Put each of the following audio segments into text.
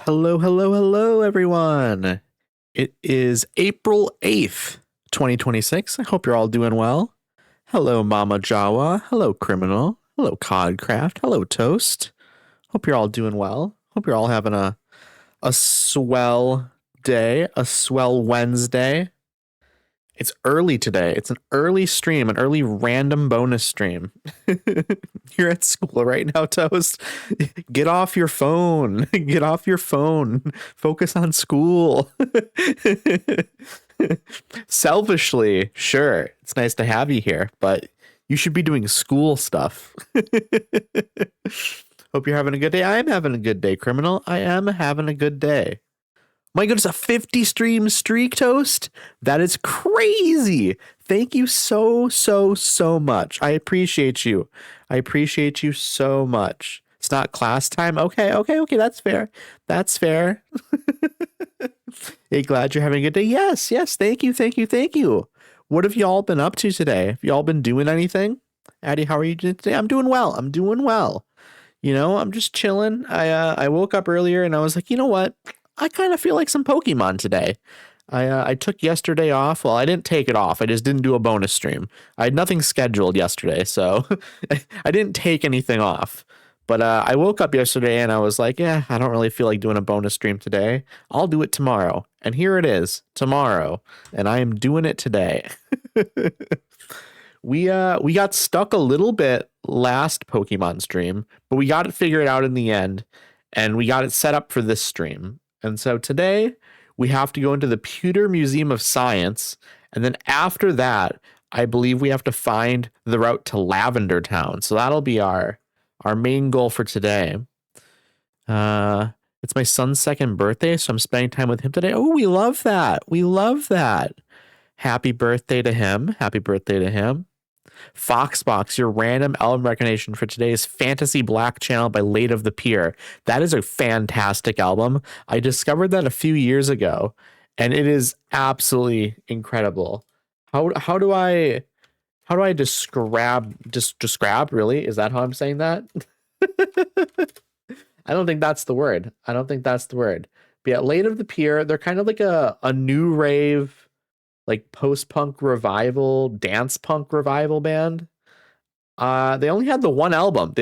Hello, hello, hello, everyone. It is April 8th, 2026. I hope you're all doing well. Hello, Mama Jawa. Hello, Criminal. Hello, Codcraft. Hello, Toast. Hope you're all doing well. Hope you're all having a swell day, a swell Wednesday. It's early today. It's an early stream, an early random bonus stream. You're at school right now, Toast. Get off your phone. Get off your phone. Focus on school. Selfishly, sure, it's nice to have you here, but you should be doing school stuff. Hope you're having a good day. I am having a good day, Criminal. I am having a good day. My goodness, a 50 stream streak, Toast. That is crazy. Thank you so much. I appreciate you. I appreciate you so much. It's not class time. Okay. That's fair. That's fair. Hey, glad you're having a good day. Yes. Thank you. What have y'all been up to today? Have y'all been doing anything? Addie, how are you doing today? I'm doing well. You know, I'm just chilling. I woke up earlier and I was like, you know what? I kind of feel like some Pokemon today. I took yesterday off. Well, I didn't take it off. I just didn't do a bonus stream. I had nothing scheduled yesterday, so I didn't take anything off. But I woke up yesterday and I was like, yeah, I don't really feel like doing a bonus stream today. I'll do it tomorrow. And here it is, tomorrow. And I am doing it today. We got stuck a little bit last Pokemon stream, but we got it figured out in the end. And we got it set up for this stream. And so today we have to go into the Pewter Museum of Science. And then after that, I believe we have to find the route to Lavender Town. So that'll be our main goal for today. It's my son's second birthday, so I'm spending time with him today. Oh, we love that. Happy birthday to him. Foxbox, your random album recommendation for today's Fantasy Black Channel by Late of the Pier. That is a fantastic album. I discovered that a few years ago, and it is absolutely incredible. How do I describe really? Is that how I'm saying that? I don't think that's the word. But yeah, Late of the Pier, they're kind of like a new rave, like post-punk revival, dance punk revival band. They only had the one album.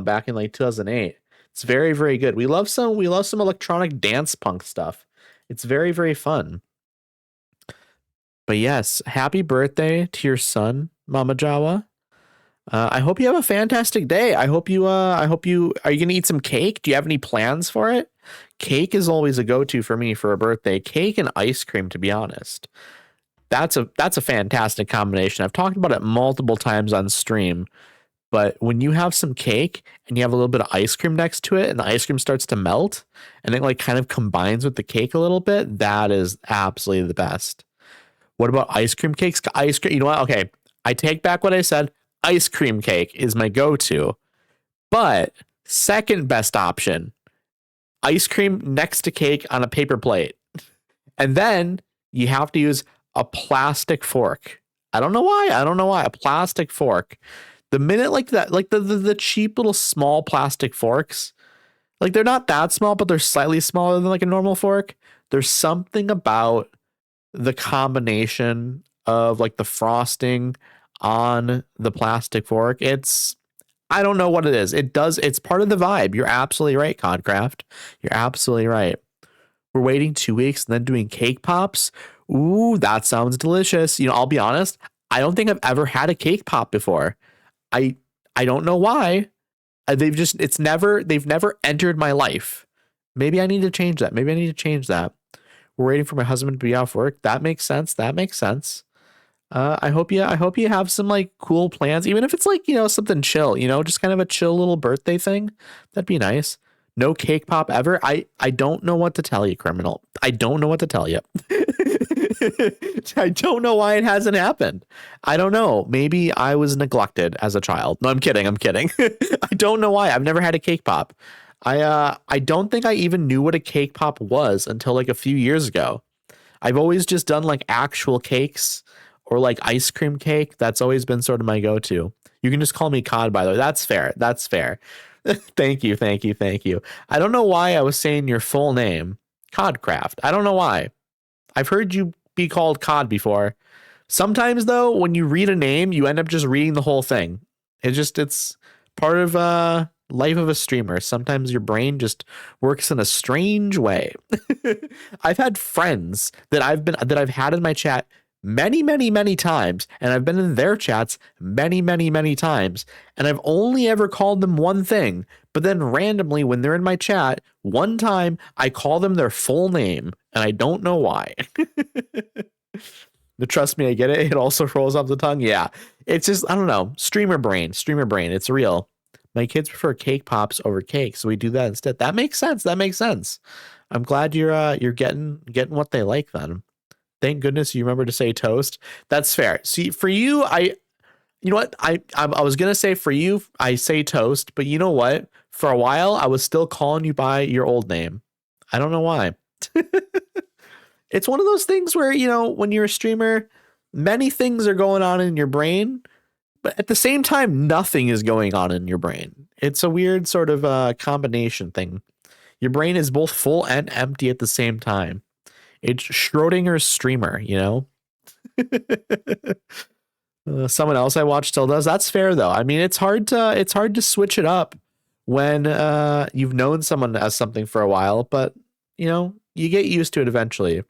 Back in like 2008. It's very, very good. We love some electronic dance punk stuff. It's very, very fun. But yes, happy birthday to your son, Mama Jawa. I hope you have a fantastic day. Are you gonna eat some cake? Do you have any plans for it? Cake is always a go-to for me for a birthday. Cake and ice cream, to be honest. That's a fantastic combination. I've talked about it multiple times on stream, but when you have some cake and you have a little bit of ice cream next to it and the ice cream starts to melt and it like kind of combines with the cake a little bit, that is absolutely the best. What about ice cream cakes? Ice cream, you know what? Okay, I take back what I said. Ice cream cake is my go-to, but second best option, ice cream next to cake on a paper plate. And then you have to use a plastic fork. I don't know why. A plastic fork. The minute like that, like the cheap little small plastic forks, like they're not that small, but they're slightly smaller than like a normal fork. There's something about the combination of like the frosting on the plastic fork. I don't know what it is. It's part of the vibe. You're absolutely right, Codcraft. You're absolutely right. We're waiting 2 weeks and then doing cake pops. Ooh, that sounds delicious. You know, I'll be honest, I don't think I've ever had a cake pop before. I don't know why. They've never entered my life. Maybe I need to change that. We're waiting for my husband to be off work. That makes sense. I hope you have some like cool plans, even if it's like, you know, something chill, you know, just kind of a chill little birthday thing. That'd be nice. No cake pop ever. I don't know what to tell you, Criminal. I don't know what to tell you. I don't know why it hasn't happened. I don't know. Maybe I was neglected as a child. No, I'm kidding. I don't know why. I've never had a cake pop. I don't think I even knew what a cake pop was until like a few years ago. I've always just done like actual cakes or like ice cream cake. That's always been sort of my go-to. You can just call me Cod, by the way. That's fair. Thank you, thank you, thank you. I don't know why I was saying your full name, Codcraft. I don't know why. I've heard you be called Cod before. Sometimes though, when you read a name, you end up just reading the whole thing. It's part of life of a streamer. Sometimes your brain just works in a strange way. I've had friends that I've had in my chat many, many, many times, and I've been in their chats many, many, many times, and I've only ever called them one thing. But then randomly, when they're in my chat, one time I call them their full name, and I don't know why. But trust me, I get it. It also rolls off the tongue. Yeah, it's just, I don't know. Streamer brain. It's real. My kids prefer cake pops over cake, so we do that instead. That makes sense. I'm glad you're getting what they like then. Thank goodness you remember to say toast. That's fair. See, for you, you know what? I was gonna say for you, I say toast, but you know what? For a while, I was still calling you by your old name. I don't know why. It's one of those things where, when you're a streamer, many things are going on in your brain, but at the same time, nothing is going on in your brain. It's a weird sort of combination thing. Your brain is both full and empty at the same time. It's Schrodinger's streamer, someone else I watch still does. That's fair though. I mean, it's hard to switch it up when you've known someone as something for a while, but you get used to it eventually.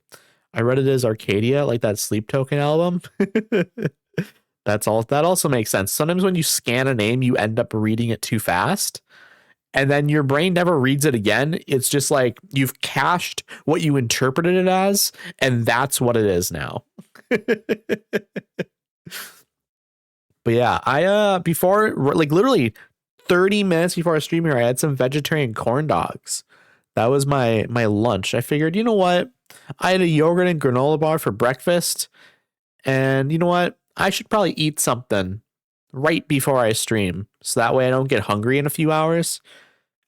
I read it as Arcadia, like that Sleep Token album. That also makes sense. Sometimes when you scan a name, you end up reading it too fast, and then your brain never reads it again. It's just like you've cached what you interpreted it as, and that's what it is now. But yeah, I before, like literally 30 minutes before I stream here, I had some vegetarian corn dogs. That was my lunch. I figured, you know what? I had a yogurt and granola bar for breakfast, and you know what? I should probably eat something right before I stream, so that way I don't get hungry in a few hours.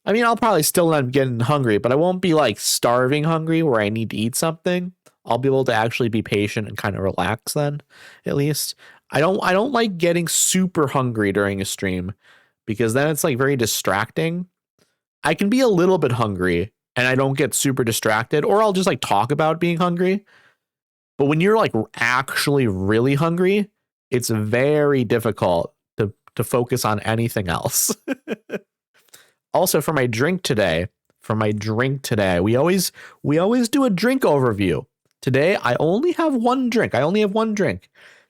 I mean, I'll probably still end up getting hungry, but I won't be like starving hungry where I need to eat something. I'll be able to actually be patient and kind of relax then, at least. I don't like getting super hungry during a stream, because then it's like very distracting. I can be a little bit hungry and I don't get super distracted, or I'll just like talk about being hungry. But when you're like actually really hungry, it's very difficult to focus on anything else. Also, for my drink today, we always do a drink overview. Today, I only have one drink.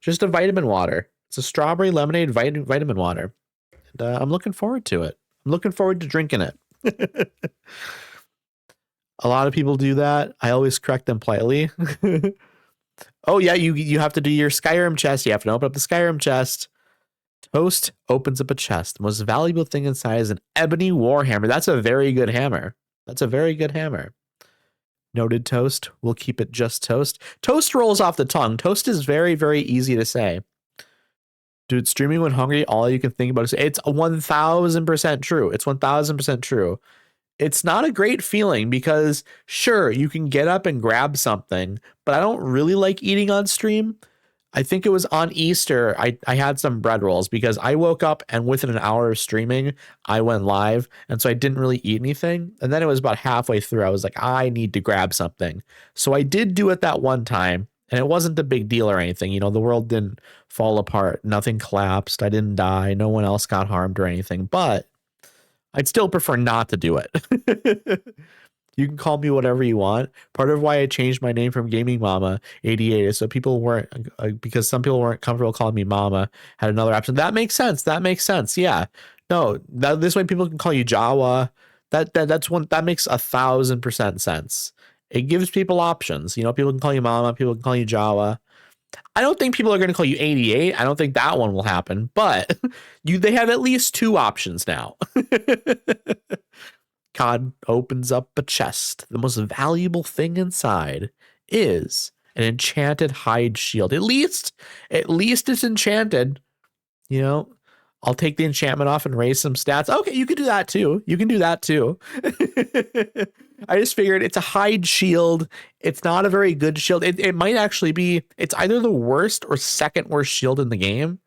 Just a vitamin water. It's a strawberry lemonade vitamin water. And I'm looking forward to it. I'm looking forward to drinking it. A lot of people do that. I always correct them politely. Oh yeah, you have to do your Skyrim chest. You have to open up the Skyrim chest. Toast opens up a chest. The most valuable thing inside is an ebony warhammer. That's a very good hammer. Noted, Toast. We'll keep it just Toast. Toast rolls off the tongue. Toast is very, very easy to say. Dude, streaming when hungry, all you can think about is it's 1000% true. It's 1000% true. It's not a great feeling because sure, you can get up and grab something, but I don't really like eating on stream. I think it was on Easter, I had some bread rolls because I woke up and within an hour of streaming, I went live. And so I didn't really eat anything. And then it was about halfway through, I was like, I need to grab something. So I did do it that one time. And it wasn't a big deal or anything. The world didn't fall apart. Nothing collapsed. I didn't die. No one else got harmed or anything. But I'd still prefer not to do it. You can call me whatever you want. Part of why I changed my name from Gaming Mama 88 is so people weren't, because some people weren't comfortable calling me Mama, had another option. That makes sense. Yeah. No, this way people can call you Jawa. That makes 1000% sense. It gives people options. People can call you Mama, people can call you Jawa. I don't think people are going to call you 88. I don't think that one will happen, but they have at least two options now. COD opens up a chest. The most valuable thing inside is an enchanted hide shield. At least it's enchanted. I'll take the enchantment off and raise some stats. Okay, you can do that too. I just figured it's a hide shield. It's not a very good shield. It might actually be, it's either the worst or second worst shield in the game.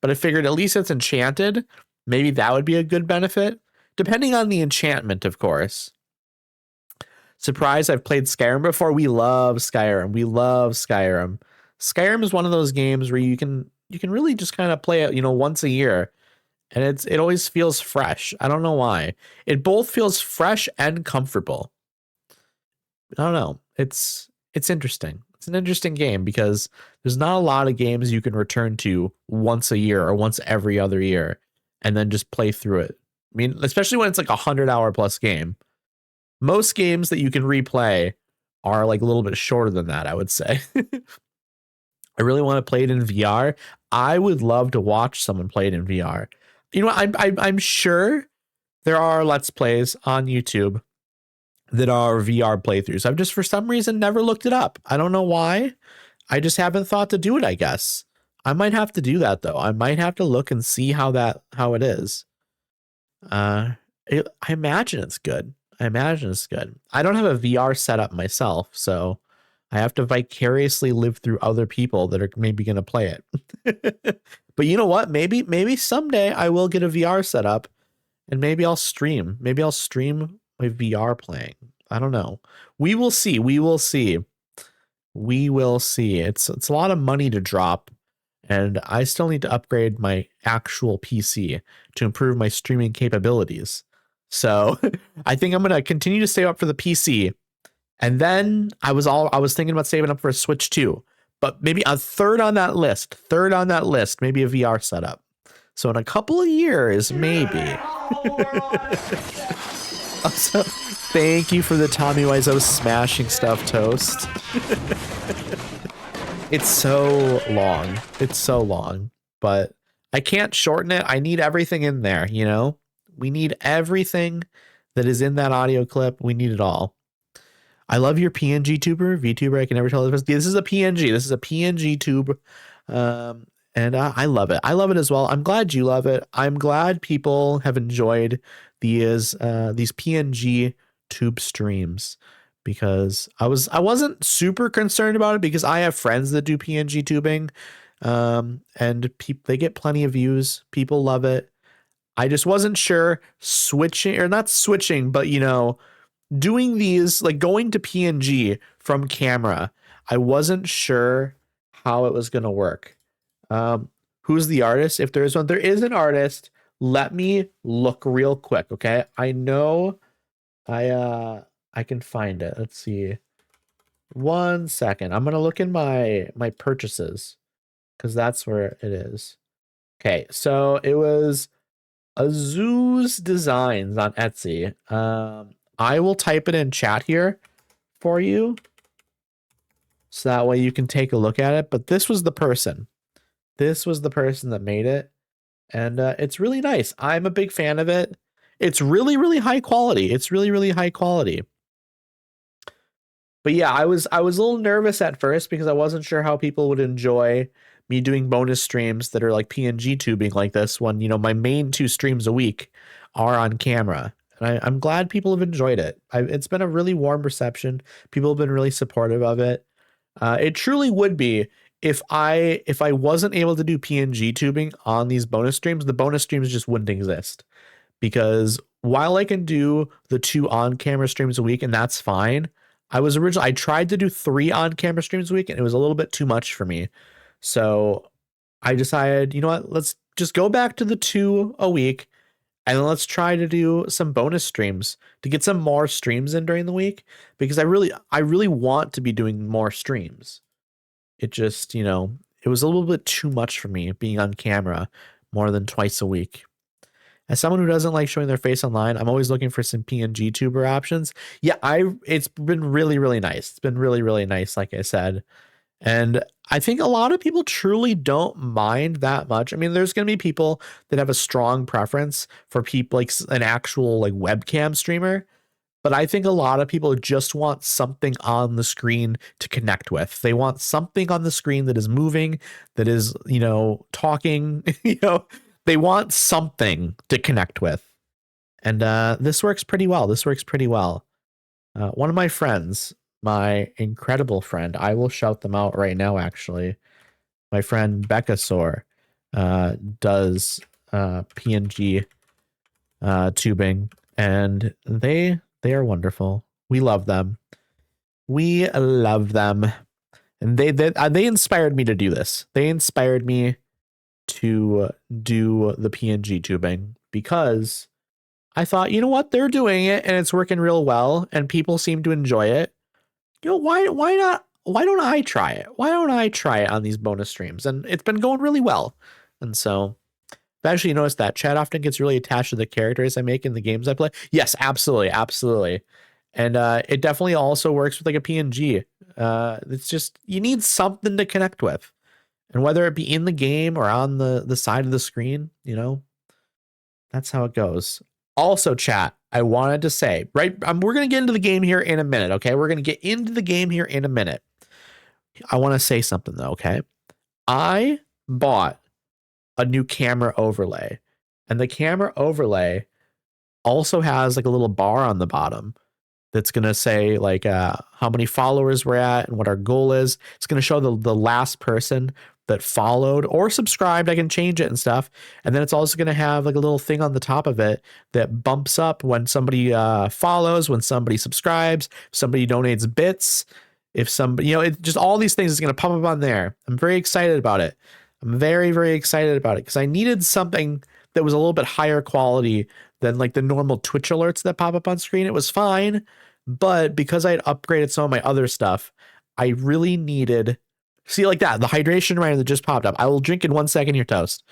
But I figured at least it's enchanted. Maybe that would be a good benefit. depending on the enchantment, of course. Surprise, I've played Skyrim before. We love Skyrim. We love Skyrim. Skyrim is one of those games where you can really just kind of play it, once a year. And it always feels fresh. I don't know why. It both feels fresh and comfortable. I don't know. It's interesting. It's an interesting game because there's not a lot of games you can return to once a year or once every other year and then just play through it. I mean, especially when it's like 100-hour plus game. Most games that you can replay are like a little bit shorter than that, I would say. I really want to play it in VR. I would love to watch someone play it in VR. You know what? I'm sure there are Let's Plays on YouTube that are VR playthroughs. I've just for some reason never looked it up. I don't know why. I just haven't thought to do it, I guess. I might have to do that though. I might have to look and see how it is. I imagine it's good. I imagine it's good. I don't have a VR setup myself, so I have to vicariously live through other people that are maybe going to play it. But you know what? Maybe someday I will get a VR setup and maybe I'll stream. Maybe I'll stream my VR playing. I don't know. We will see. We will see. We will see. It's a lot of money to drop, and I still need to upgrade my actual PC to improve my streaming capabilities. So I think I'm going to continue to save up for the PC. And then I was thinking about saving up for a Switch too, but maybe a third on that list, maybe a VR setup. So in a couple of years, maybe. Also, thank you for the Tommy Wiseau smashing stuff toast. It's so long. It's so long, but I can't shorten it. I need everything in there, We need everything that is in that audio clip. We need it all. I love your PNG tuber, VTuber. I can never tell the difference. This is a PNG. This is a PNG tube. And I love it. I love it as well. I'm glad you love it. I'm glad people have enjoyed these PNG tube streams, because I wasn't super concerned about it because I have friends that do PNG tubing, and they get plenty of views. People love it. I just wasn't sure not switching, but doing these, like going to PNG from camera. I wasn't sure how it was going to work. Who's the artist? If there is one, there is an artist. Let me look real quick. Okay. I know I can find it. Let's see. 1 second. I'm going to look in my purchases, because that's where it is. Okay. So it was Azuz Designs on Etsy. I will type it in chat here for you, so that way you can take a look at it. But this was the person. This was the person that made it. And it's really nice. I'm a big fan of it. It's really, really high quality. It's really, really high quality. But yeah, I was a little nervous at first because I wasn't sure how people would enjoy me doing bonus streams that are like PNG tubing like this one. My main 2 streams a week are on camera. And I'm glad people have enjoyed it. It's been a really warm reception. People have been really supportive of it. It truly would be if I wasn't able to do PNG tubing on these bonus streams, the bonus streams just wouldn't exist. Because while I can do the 2 on-camera streams a week, and that's fine, I tried to do 3 on-camera streams a week, and it was a little bit too much for me. So I decided, you know what, let's just go back to the 2 a week, and then let's try to do some bonus streams to get some more streams in during the week, because I really want to be doing more streams. It just, it was a little bit too much for me being on camera more than twice a week. As someone who doesn't like showing their face online, I'm always looking for some PNG tuber options. Yeah, it's been really, really nice. It's been really, really nice, like I said. And I think a lot of people truly don't mind that much. I mean, there's going to be people that have a strong preference for people like an actual like webcam streamer. But I think a lot of people just want something on the screen to connect with. They want something on the screen that is moving, that is, talking, they want something to connect with. And this works pretty well. One of my friends, my incredible friend, I will shout them out right now, actually. My friend Becca Soar does PNG tubing, and they are wonderful. We love them. We love them. And they inspired me to do this. They inspired me to do the PNG tubing because I thought, you know what, they're doing it and it's working real well and people seem to enjoy it. You know, why not? Why don't I try it? Why don't I try it on these bonus streams? And it's been going really well. And so I've actually noticed that chat often gets really attached to the characters I make in the games I play. Yes, absolutely, absolutely. And it definitely also works with like a PNG. It's just, you need something to connect with. And whether it be in the game or on the side of the screen, you know, that's how it goes. Also, chat, I wanted to say, right, we're going to get into the game here in a minute, okay? We're going to get into the game here in a minute. I want to say something, though, okay? I bought a new camera overlay, and the camera overlay also has like a little bar on the bottom that's going to say like how many followers we're at and what our goal is. It's going to show the last person that followed or subscribed. I can change it and stuff. And then it's also going to have like a little thing on the top of it that bumps up when somebody follows, when somebody subscribes, somebody donates bits. If somebody, you know, it just all these things is going to pop up on there. I'm very excited about it. I'm very, very excited about it because I needed something that was a little bit higher quality than like the normal Twitch alerts that pop up on screen. It was fine, but because I had upgraded some of my other stuff, I really needed, see, like that, the hydration reminder that just popped up. I will drink in 1 second, your toast.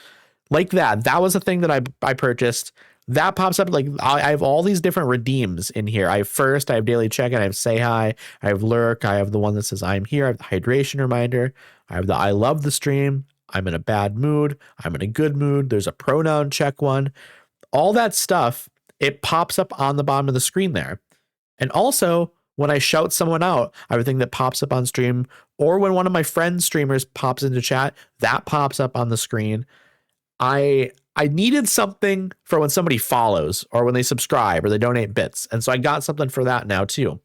Like that. That was a thing that I purchased. That pops up. Like I have all these different redeems in here. I have daily check-in, I have say hi, I have lurk, I have the one that says I'm here, I have the hydration reminder, I have the I love the stream, I'm in a bad mood, I'm in a good mood, there's a pronoun check one. All that stuff, it pops up on the bottom of the screen there. And also, when I shout someone out, everything that pops up on stream, or when one of my friends streamers pops into chat, that pops up on the screen. I needed something for when somebody follows or when they subscribe or they donate bits. And so I got something for that now too.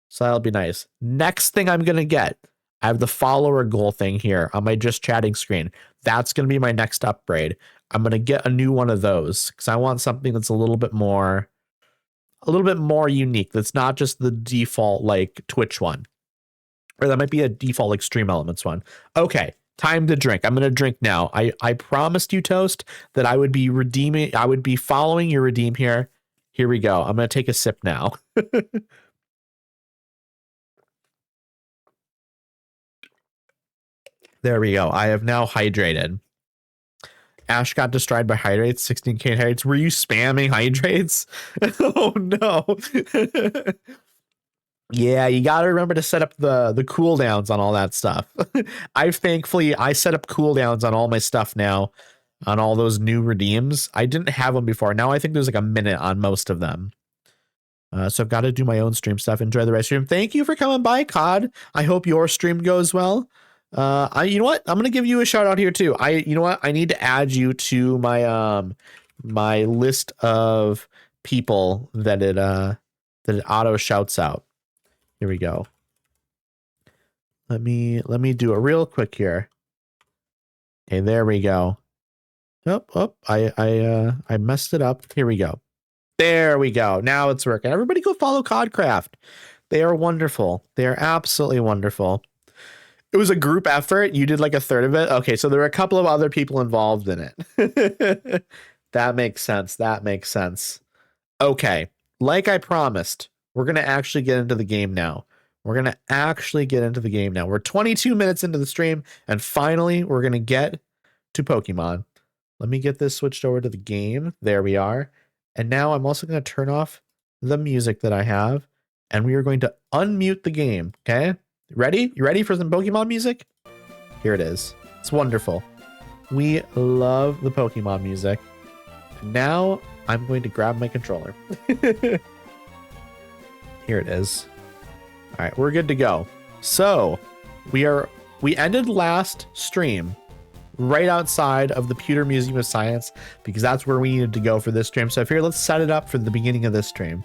So that'll be nice. Next thing I'm going to get, I have the follower goal thing here on my just chatting screen. That's going to be my next upgrade. I'm going to get a new one of those because I want something that's a little bit more unique. That's not just the default like Twitch one, or that might be a default like Stream Elements one. Okay, time to drink. I'm going to drink now. I promised you, Toast, that I would be following your redeem here. Here we go. I'm going to take a sip now. There we go. I have now hydrated. Ash got destroyed by hydrates, 16k hydrates. Were you spamming hydrates? Oh no. Yeah, you got to remember to set up the cooldowns on all that stuff. I set up cooldowns on all my stuff now, on all those new redeems. I didn't have them before. Now I think there's like a minute on most of them. So I've got to do my own stream stuff. Enjoy the rest of your stream. Thank you for coming by, COD. I hope your stream goes well. You know what? I'm gonna give you a shout out here too. You know what? I need to add you to my my list of people that it auto shouts out. Here we go. Let me do it real quick here. Okay, there we go. I messed it up. Here we go. There we go. Now it's working. Everybody go follow Codcraft. They are wonderful. They are absolutely wonderful. It was a group effort. You did like a third of it. Okay, so there were a couple of other people involved in it. That makes sense. That makes sense. Okay, like I promised, we're going to actually get into the game now. We're 22 minutes into the stream, and finally, we're going to get to Pokemon. Let me get this switched over to the game. There we are. And now I'm also going to turn off the music that I have, and we are going to unmute the game, okay? Ready? You ready for some Pokemon music? Here it is. It's wonderful. We love the Pokemon music. Now I'm going to grab my controller. Here it is. All right, we're good to go. So we ended last stream right outside of the Pewter Museum of Science because that's where we needed to go for this stream. So here, let's set it up for the beginning of this stream.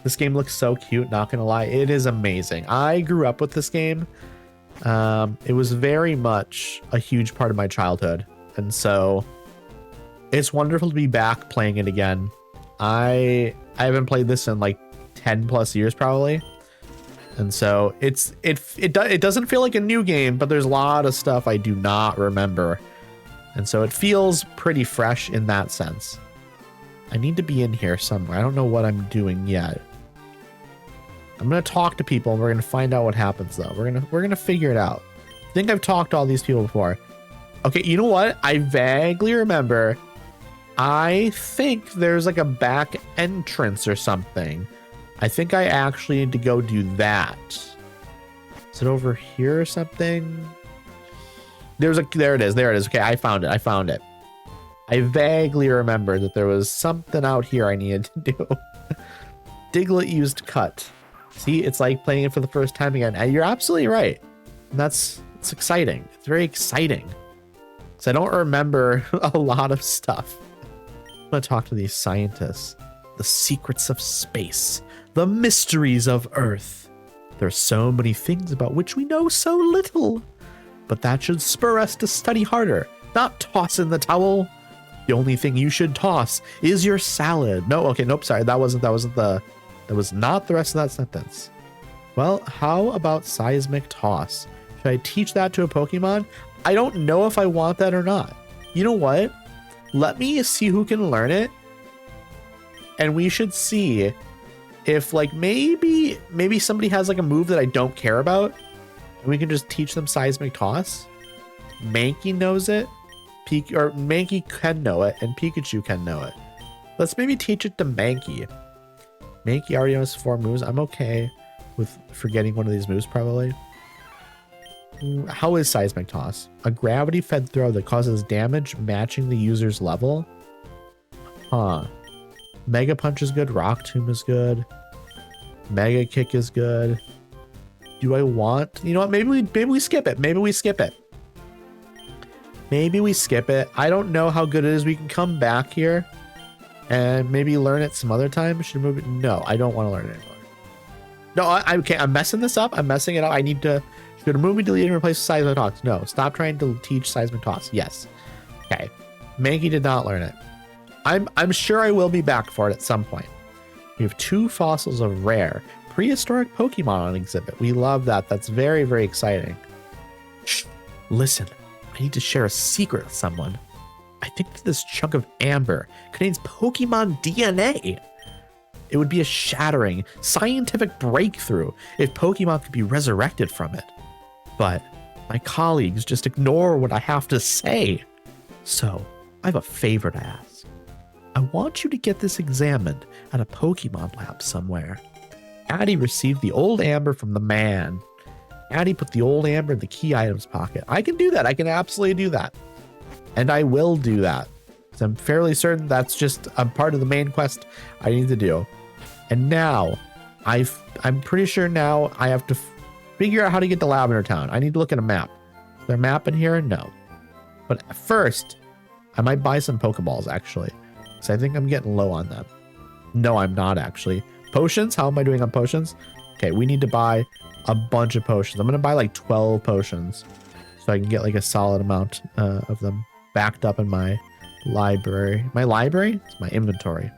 This game looks so cute, not gonna lie. It is amazing. I grew up with this game. It was very much a huge part of my childhood. And so it's wonderful to be back playing it again. I haven't played this in like 10 plus years probably. And so it doesn't feel like a new game, but there's a lot of stuff I do not remember. And so it feels pretty fresh in that sense. I need to be in here somewhere. I don't know what I'm doing yet. I'm going to talk to people and we're going to find out what happens though. We're going to figure it out. I think I've talked to all these people before. Okay, you know what? I vaguely remember. I think there's like a back entrance or something. I think I actually need to go do that. Is it over here or something? There it is. Okay, I found it. I vaguely remember that there was something out here I needed to do. Diglett used cut. See, it's like playing it for the first time again. And you're absolutely right. And it's exciting. It's very exciting. Because I don't remember a lot of stuff. I'm going to talk to these scientists. The secrets of space. The mysteries of Earth. There are so many things about which we know so little. But that should spur us to study harder, not toss in the towel. The only thing you should toss is your salad. No, okay, nope, sorry. That was not the rest of that sentence. Well, how about seismic toss? Should I teach that to a Pokemon? I don't know if I want that or not. You know what? Let me see who can learn it. And we should see if like maybe somebody has like a move that I don't care about and we can just teach them seismic toss. Mankey knows it. Mankey can know it and Pikachu can know it. Let's maybe teach it to Mankey. Mankey already knows 4 moves. I'm okay with forgetting one of these moves probably. How is seismic toss? A gravity fed throw that causes damage matching the user's level. Huh. Mega Punch is good. Rock Tomb is good. Mega Kick is good. Do I want... You know what? Maybe we skip it. Maybe we skip it. I don't know how good it is. We can come back here and maybe learn it some other time. Should move it? No, I don't want to learn it anymore. No, I can't. I'm messing this up. I'm messing it up. I need to... Should remove and delete and replace with seismic toss? No. Stop trying to teach seismic toss. Yes. Okay. Mankey did not learn it. I'm sure I will be back for it at some point. We have 2 fossils of rare prehistoric Pokemon on exhibit. We love that. That's very, very exciting. Shh. Listen, I need to share a secret with someone. I think that this chunk of amber contains Pokemon DNA. It would be a shattering scientific breakthrough if Pokemon could be resurrected from it. But my colleagues just ignore what I have to say. So I have a favor to ask. I want you to get this examined at a Pokemon lab somewhere. Addie received the old amber from the man. Addie put the old amber in the key items pocket. I can do that. I can absolutely do that. And I will do that. Because I'm fairly certain that's just a part of the main quest I need to do. And now, I'm pretty sure now I have to figure out how to get to Lavender Town. I need to look at a map. Is there a map in here? No. But first, I might buy some Pokeballs, actually. Because I think I'm getting low on them. No, I'm not, actually. Potions? How am I doing on potions? Okay, we need to buy a bunch of potions. I'm going to buy like 12 potions. So I can get like a solid amount of them backed up in my library. My library? It's my inventory.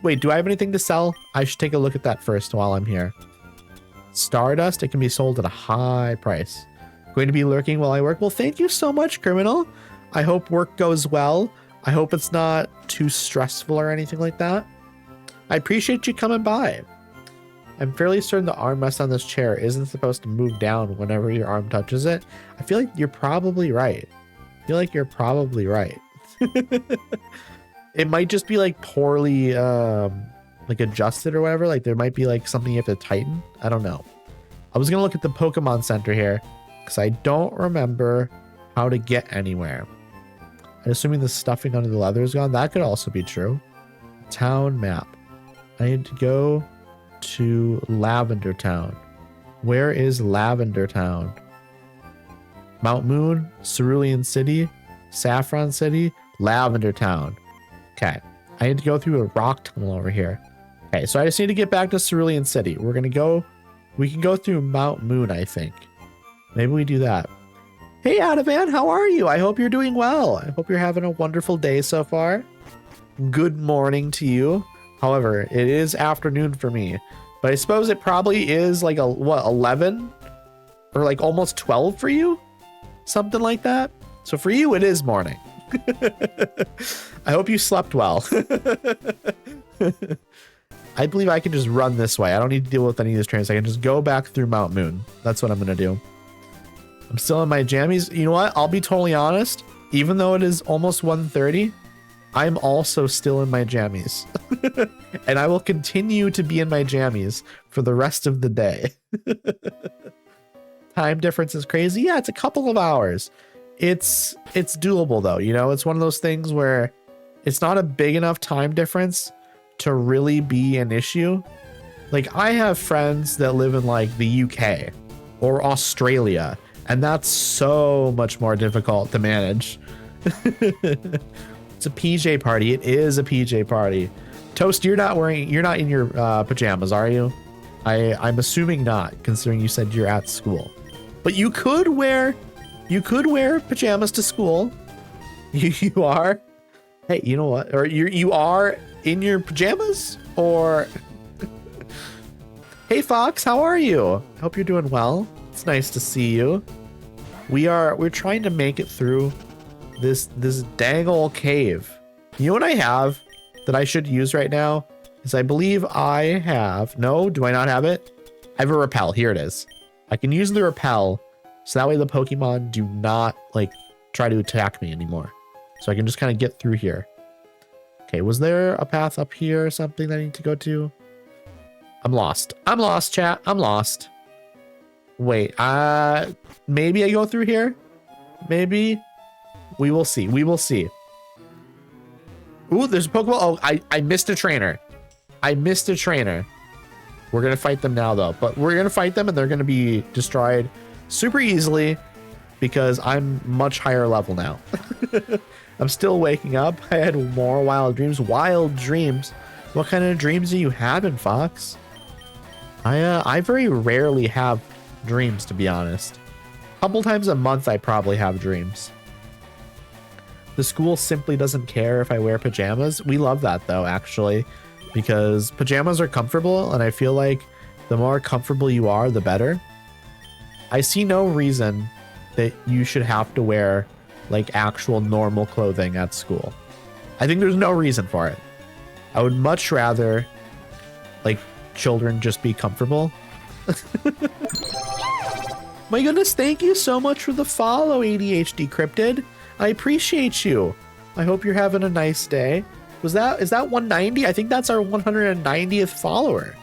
Wait, do I have anything to sell? I should take a look at that first while I'm here. Stardust, it can be sold at a high price. Going to be lurking while I work. Well, thank you so much, Criminal. I hope work goes well. I hope it's not too stressful or anything like that. I appreciate you coming by. I'm fairly certain the armrest on this chair isn't supposed to move down whenever your arm touches it. I feel like you're probably right. It might just be like poorly like adjusted or whatever. Like there might be like something you have to tighten. I don't know. I was gonna look at the Pokemon Center here because I don't remember how to get anywhere. I'm assuming the stuffing under the leather is gone. That could also be true. Town map. I need to go to Lavender Town. Where is Lavender Town? Mount Moon, Cerulean City, Saffron City, Lavender Town. Okay, I need to go through a rock tunnel over here. Okay, so I just need to get back to Cerulean City. We can go through Mount Moon, I think. Maybe we do that. Hey, Adavan, how are you? I hope you're doing well. I hope you're having a wonderful day so far. good morning to you. However, it is afternoon for me, but I suppose it probably is like 11 or like almost 12 for you, something like that. So for you, it is morning. I hope you slept well. I believe I can just run this way. I don't need to deal with any of these trains. I can just go back through Mount Moon. That's what I'm going to do. I'm still in my jammies. You know what? I'll be totally honest. Even though it is almost 1:30, I'm also still in my jammies. And I will continue to be in my jammies for the rest of the day. Time difference is crazy. Yeah, it's a couple of hours. It's doable though. You know, it's one of those things where it's not a big enough time difference to really be an issue. Like I have friends that live in like the UK or Australia, and that's so much more difficult to manage. It's a PJ party. It is a PJ party. Toast, you're not in your pajamas, are you? I'm assuming not, considering you said you're at school. But you could wear pajamas to school. You are. Hey, you know what? Or you are in your pajamas? Or hey Fox, how are you? I hope you're doing well. It's nice to see you. We're trying to make it through this dang old cave. You know what I have that I should use right now is I believe I have, no, do I not have it? I have a repel. Here it is. I can use the repel so that way the Pokemon do not like try to attack me anymore. So I can just kind of get through here. Okay, was there a path up here or something that I need to go to? I'm lost. I'm lost, chat. I'm lost. Wait, maybe I go through here? Maybe? We will see. We will see. Ooh, there's a Pokeball. Oh, I missed a trainer. I missed a trainer. We're going to fight them now, though. But we're going to fight them, and they're going to be destroyed super easily because I'm much higher level now. I'm still waking up. I had more wild dreams. Wild dreams? What kind of dreams are you having, Fox? I very rarely have dreams, to be honest. A couple times a month, I probably have dreams. The school simply doesn't care if I wear pajamas. We love that though, actually, because pajamas are comfortable, and I feel like the more comfortable you are, the better. I see no reason that you should have to wear like actual normal clothing at school. I think there's no reason for it. I would much rather like children just be comfortable. My goodness, thank you so much for the follow, ADHD Cryptid. I appreciate you. I hope you're having a nice day. Is that 190? I think that's our 190th follower.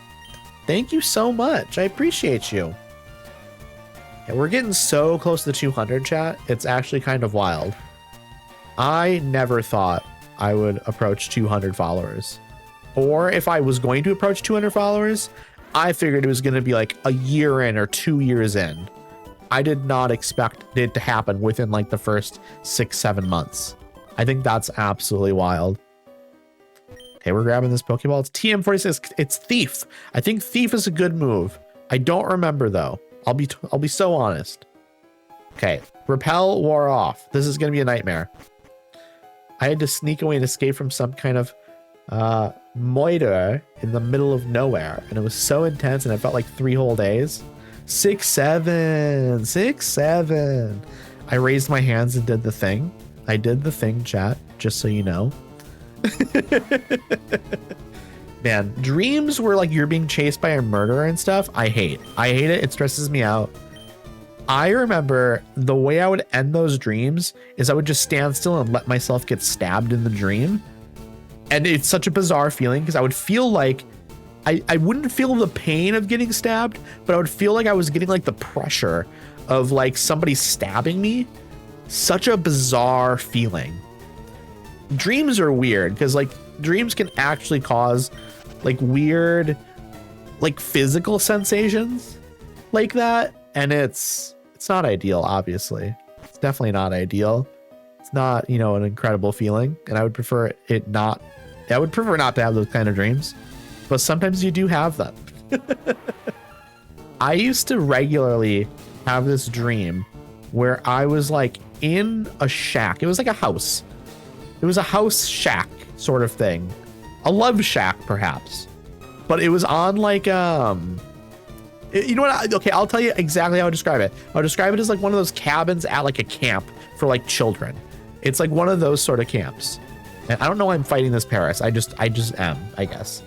Thank you so much. I appreciate you. Yeah, we're getting so close to 200, chat. It's actually kind of wild. I never thought I would approach 200 followers. Or if I was going to approach 200 followers, I figured it was going to be like a year in or 2 years in. I did not expect it to happen within like the first 6-7 months. I think that's absolutely wild. Okay, we're grabbing this Pokeball. It's TM46. It's Thief. I think Thief is a good move. I don't remember though. I'll be so honest. Okay, Repel wore off. This is gonna be a nightmare. I had to sneak away and escape from some kind of moiter in the middle of nowhere, and it was so intense, and it felt like 3 whole days. 6-7, 6-7. I raised my hands and did the thing. I did the thing, chat, just so you know. Man, dreams where like you're being chased by a murderer and stuff, I hate it. It stresses me out. I remember the way I would end those dreams is I would just stand still and let myself get stabbed in the dream. And it's such a bizarre feeling because I would feel like I wouldn't feel the pain of getting stabbed, but I would feel like I was getting like the pressure of like somebody stabbing me. Such a bizarre feeling. Dreams are weird because like dreams can actually cause like weird like physical sensations like that, and it's not ideal. Obviously it's definitely not ideal. It's not, you know, an incredible feeling, and I would prefer not to have those kind of dreams, but sometimes you do have them. I used to regularly have this dream where I was like in a shack. It was like a house. It was a house shack sort of thing. A love shack, perhaps. But it was on like, you know what? Okay, I'll tell you exactly how I describe it. I'll describe it as like one of those cabins at like a camp for like children. It's like one of those sort of camps. And I don't know why I'm fighting this Paris. I just am, I guess.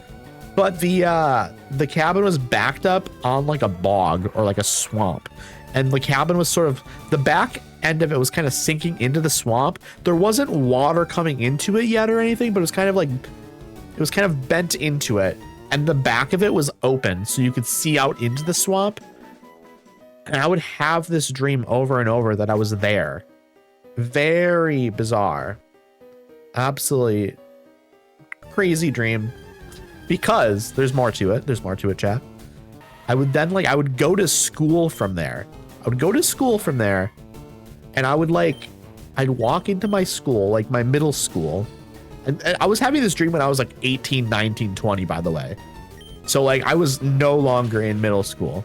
But the cabin was backed up on like a bog or like a swamp. And the cabin was sort of, the back end of it was kind of sinking into the swamp. There wasn't water coming into it yet or anything, but it was kind of like, it was kind of bent into it. And the back of it was open, so you could see out into the swamp. And I would have this dream over and over that I was there. Very bizarre. Absolutely crazy dream. Because there's more to it. There's more to it, chat. I would then I would go to school from there. I would go to school from there. And I would I'd walk into my school, like my middle school. And I was having this dream when I was like 18, 19, 20, by the way. So like I was no longer in middle school.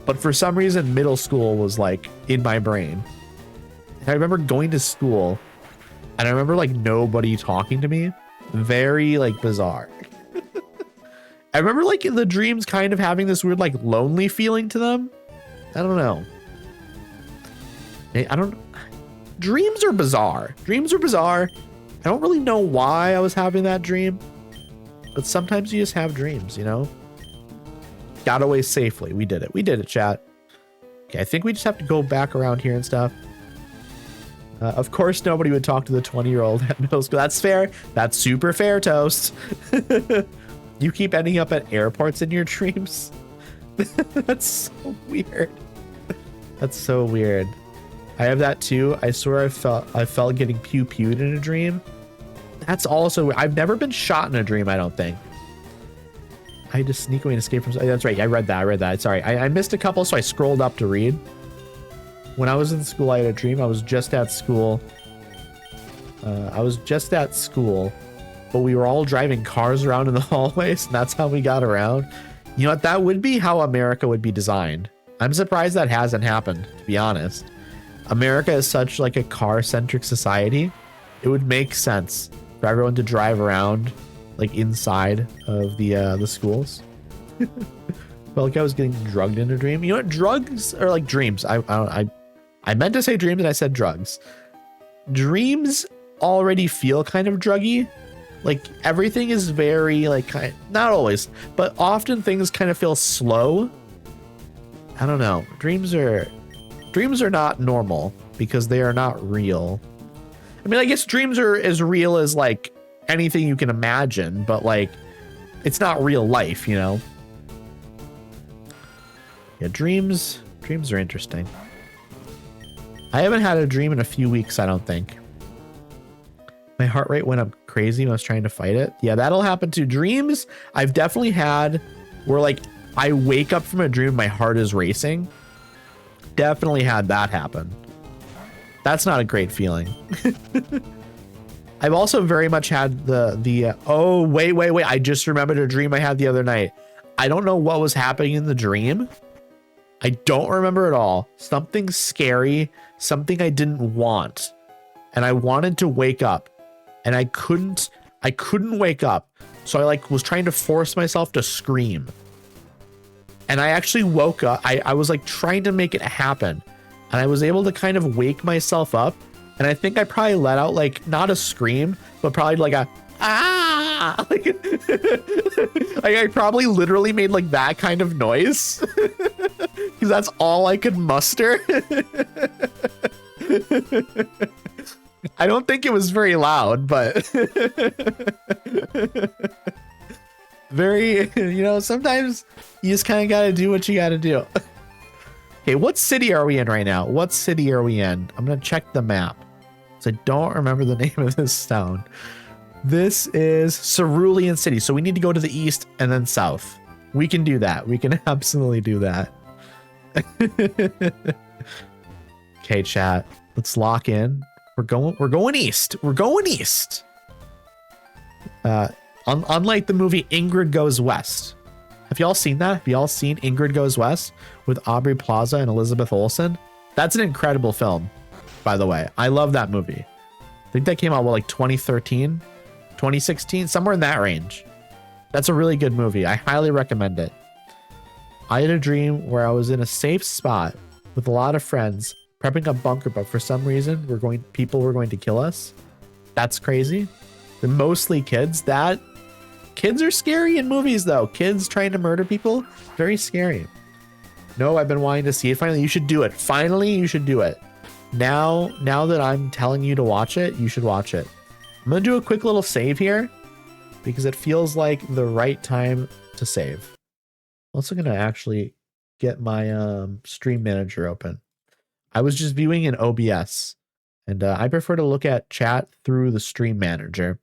But for some reason, middle school was like in my brain. And I remember going to school and I remember like nobody talking to me. Very like bizarre. I remember like in the dreams kind of having this weird like lonely feeling to them. I don't know. Dreams are bizarre. Dreams are bizarre. I don't really know why I was having that dream, but sometimes you just have dreams, you know? Got away safely. We did it. We did it, chat. Okay, I think we just have to go back around here and stuff. Of course, nobody would talk to the 20-year-old at middle school. That's fair. That's super fair, Toast. You keep ending up at airports in your dreams. That's so weird. That's so weird. I have that too. I swear I felt getting pew-pewed in a dream. That's also, I've never been shot in a dream, I don't think. I had to sneak away and escape from, that's right. I read that. Sorry. I missed a couple, so I scrolled up to read. When I was in school, I had a dream. I was just at school. But we were all driving cars around in the hallways, and that's how we got around. You know what? That would be how America would be designed. I'm surprised that hasn't happened, to be honest. America is such like a car-centric society. It would make sense for everyone to drive around like inside of the schools. Felt like I was getting drugged in a dream. You know what? Drugs are like dreams. I meant to say dreams and I said drugs. Dreams already feel kind of druggy. Like everything is very like not always, but often things kind of feel slow. I don't know. Dreams are not normal because they are not real. I mean, I guess dreams are as real as like anything you can imagine, but like it's not real life, you know? Yeah, dreams are interesting. I haven't had a dream in a few weeks, I don't think. My heart rate went up crazy when I was trying to fight it. Yeah, that'll happen too. Dreams I've definitely had where like I wake up from a dream, my heart is racing. Definitely had that happen. That's not a great feeling. I've also very much had the oh, wait. I just remembered a dream I had the other night. I don't know what was happening in the dream. I don't remember at all. Something scary, something I didn't want. And I wanted to wake up and I couldn't wake up. So I like was trying to force myself to scream. And I actually woke up. I was like trying to make it happen. And I was able to kind of wake myself up. And I think I probably let out like not a scream, but probably like a ah. Like, I probably literally made like that kind of noise. Because that's all I could muster. I don't think it was very loud, but very, you know, sometimes you just kind of got to do what you got to do. Okay, what city are we in right now? What city are we in? I'm going to check the map. So I don't remember the name of this town. This is Cerulean City. So we need to go to the east and then south. We can do that. We can absolutely do that. Okay, chat. Let's lock in. We're going east. We're going east. Unlike the movie Ingrid Goes West. Have y'all seen that? Have y'all seen Ingrid Goes West with Aubrey Plaza and Elizabeth Olsen? That's an incredible film, by the way. I love that movie. I think that came out, what, like 2013? 2016, somewhere in that range. That's a really good movie. I highly recommend it. I had a dream where I was in a safe spot with a lot of friends prepping a bunker, but for some reason people were going to kill us. That's crazy. They're mostly kids. Kids are scary in movies though. Kids trying to murder people, very scary. No, I've been wanting to see it. Finally, you should do it. Finally, you should do it. Now that I'm telling you to watch it, you should watch it. I'm gonna do a quick little save here because it feels like the right time to save. I'm also gonna actually get my stream manager open. I was just viewing in OBS, and I prefer to look at chat through the stream manager.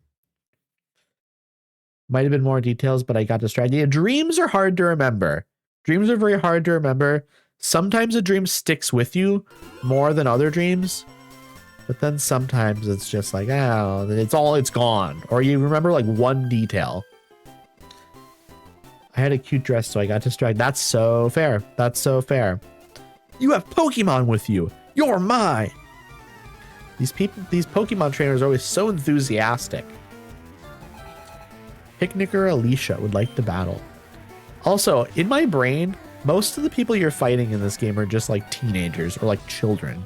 Might have been more details, but I got distracted. Yeah, dreams are hard to remember. Dreams are very hard to remember. Sometimes a dream sticks with you more than other dreams, but then sometimes it's just like, oh, it's gone. Or you remember like one detail. I had a cute dress, so I got distracted. That's so fair. That's so fair. You have Pokemon with you. You're mine. These Pokemon trainers are always so enthusiastic. Picnicker Alicia would like to battle. Also, in my brain, most of the people you're fighting in this game are just like teenagers or like children.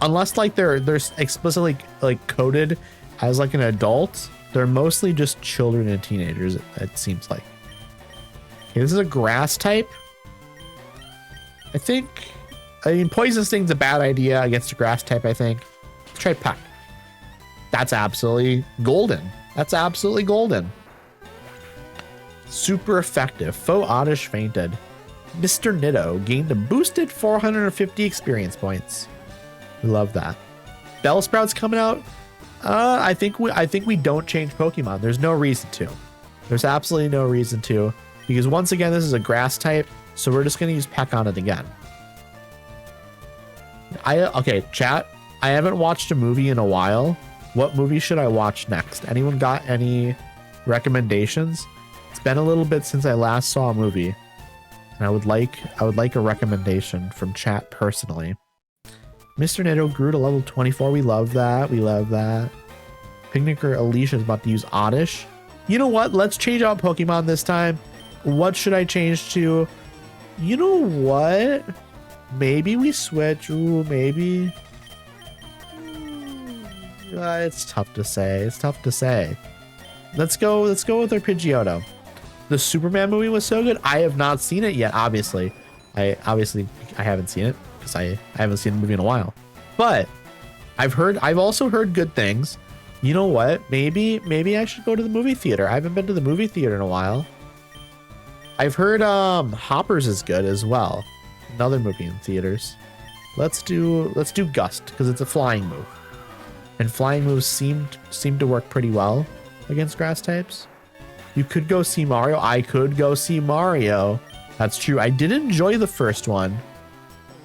Unless like they're explicitly like coded as like an adult, they're mostly just children and teenagers, it seems like. Okay, this is a grass type. I mean, Poison Sting's a bad idea against a grass type, I think. Let's try Peck. That's absolutely golden. That's absolutely golden. Super effective. Faux Oddish fainted. Mr. Nitto gained a boosted 450 experience points. We love that. Bellsprout's coming out. I think we don't change Pokemon. There's no reason to. There's absolutely no reason to, because once again, this is a grass type, so we're just gonna use Peck on it again. Okay, chat. I haven't watched a movie in a while. What movie should I watch next? Anyone got any recommendations? It's been a little bit since I last saw a movie, and I would like a recommendation from chat personally. Mr. Nitto grew to level 24. We love that. We love that. Picnicker Alicia is about to use Oddish. You know what? Let's change out Pokemon this time. What should I change to? You know what? Maybe we switch. Ooh, maybe. It's tough to say. It's tough to say. Let's go with our Pidgeotto. The Superman movie was so good. I have not seen it yet, obviously. I haven't seen it because I haven't seen the movie in a while. But I've also heard good things. You know what? Maybe I should go to the movie theater. I haven't been to the movie theater in a while. I've heard Hoppers is good as well. Another movie in theaters. Let's do Gust because it's a flying move. And flying moves seem to work pretty well against grass types. You could go see Mario. I could go see Mario. That's true. I did enjoy the first one.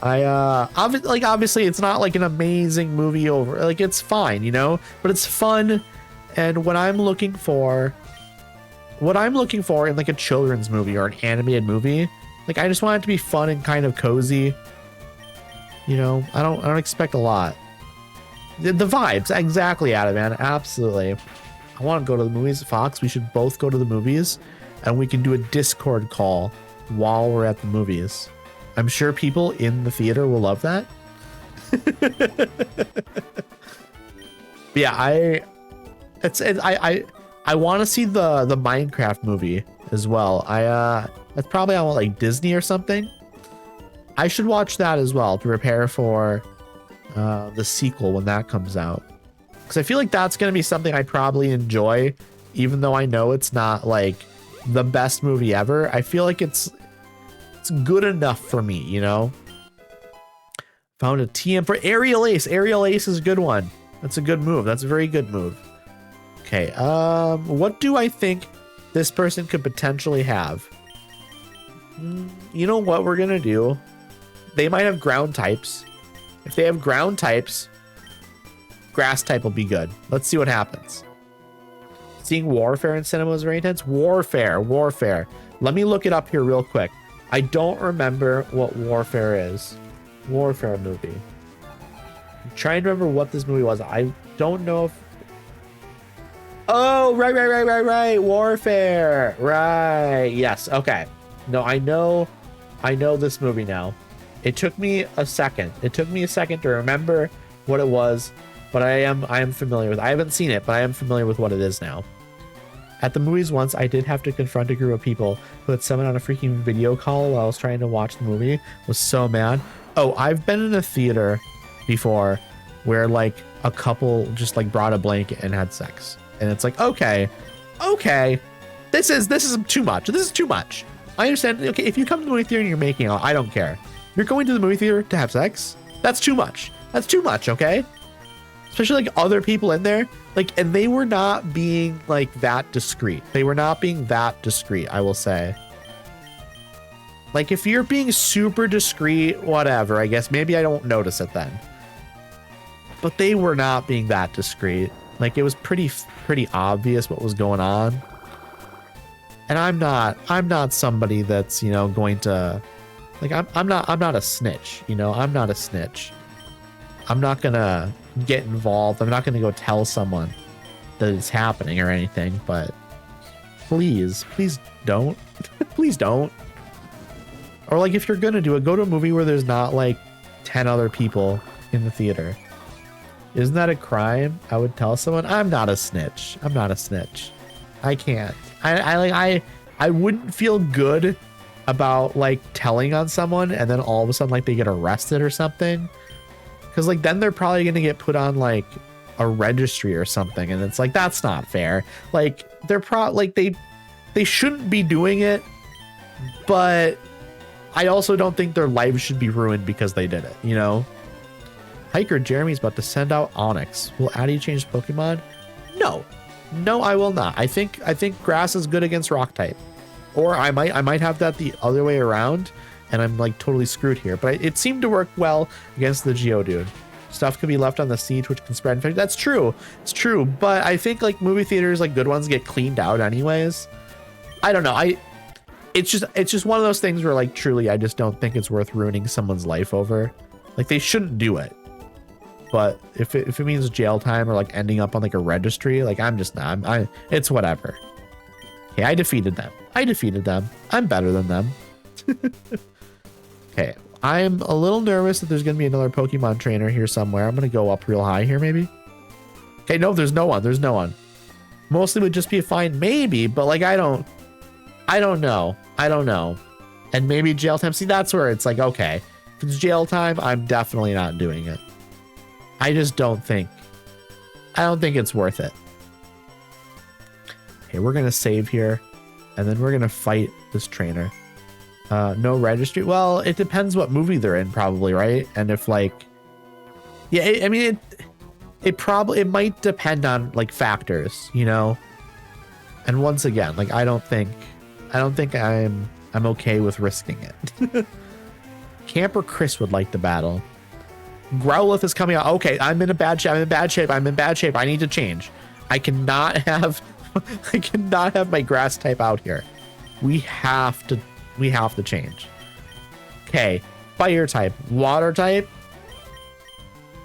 Obviously it's not like an amazing movie over, like it's fine, you know, but it's fun. And what I'm looking for in like a children's movie or an animated movie, like I just want it to be fun and kind of cozy. You know, I don't expect a lot. The vibes, exactly, Adam, man, absolutely. I want to go to the movies, Fox. We should both go to the movies, and we can do a Discord call while we're at the movies. I'm sure people in the theater will love that. Yeah, I want to see the Minecraft movie as well. That's probably on like Disney or something. I should watch that as well to prepare for the sequel when that comes out, because I feel like that's going to be something I probably enjoy, even though I know it's not like the best movie ever. I feel like it's good enough for me, you know. Found a TM for Aerial Ace. Aerial Ace is a good one. That's a good move. That's a very good move. Okay, what do I think this person could potentially have? You know what we're gonna do? They might have ground types. If they have ground types, grass type will be good. Let's see what happens. Seeing Warfare in cinema was very intense. Warfare. Let me look it up here real quick. I don't remember what Warfare is. Warfare movie. I'm trying to remember what this movie was. I don't know if... Oh, right. Warfare. Right. Yes. Okay. No, I know this movie now. It took me a second. It took me a second to remember what it was, but I am familiar with. I haven't seen it, but I am familiar with what it is now. At the movies once, I did have to confront a group of people who had someone on a freaking video call while I was trying to watch the movie. Was so mad. Oh, I've been in a theater before where like a couple just like brought a blanket and had sex. And it's like, okay, this is too much. This is too much. I understand. Okay, if you come to the movie theater and you're making out, I don't care. You're going to the movie theater to have sex? That's too much. That's too much, okay? Especially like other people in there. Like, and they were not being like that discreet. They were not being that discreet, I will say. Like if you're being super discreet, whatever, I guess maybe I don't notice it then. But they were not being that discreet. Like it was pretty obvious what was going on. And I'm not somebody that's, you know, going to like I'm not a snitch, you know. I'm not a snitch. I'm not gonna get involved. I'm not gonna go tell someone that it's happening or anything, but please don't. Please don't. Or like if you're gonna do it, go to a movie where there's not like 10 other people in the theater. Isn't that a crime? I would tell someone. I'm not a snitch. I'm not a snitch. I can't. I wouldn't feel good about like telling on someone and then all of a sudden like they get arrested or something. Cause like then they're probably gonna get put on like a registry or something, and it's like that's not fair. Like they're like they shouldn't be doing it, but I also don't think their lives should be ruined because they did it, you know? Hiker Jeremy's about to send out Onyx. Will Addy change Pokemon? No, I will not. I think grass is good against rock type, or I might have that the other way around, and I'm like totally screwed here. But it seemed to work well against the Geodude. Stuff can be left on the siege, which can spread infection. That's true. It's true. But I think like movie theaters, like good ones, get cleaned out anyways. I don't know. It's just one of those things where like truly, I just don't think it's worth ruining someone's life over. Like they shouldn't do it. But if it means jail time or like ending up on like a registry, like I'm just not. It's whatever. Okay, I defeated them. I'm better than them. Okay, I'm a little nervous that there's gonna be another Pokemon trainer here somewhere. I'm gonna go up real high here, maybe. Okay, no, there's no one. Mostly would just be fine, maybe, but like I don't know. And maybe jail time. See, that's where it's like, okay, if it's jail time, I'm definitely not doing it. I don't think it's worth it. Okay, we're gonna save here, and then we're gonna fight this trainer. No registry. Well, it depends what movie they're in, probably, right? And if like, yeah, I mean, it might depend on like factors, you know. And once again, like I don't think I'm okay with risking it. Camper Chris would like the battle. Growlithe is coming out. Okay, I'm in bad shape. I need to change. I cannot have my grass type out here. We have to change. Okay, fire type, water type.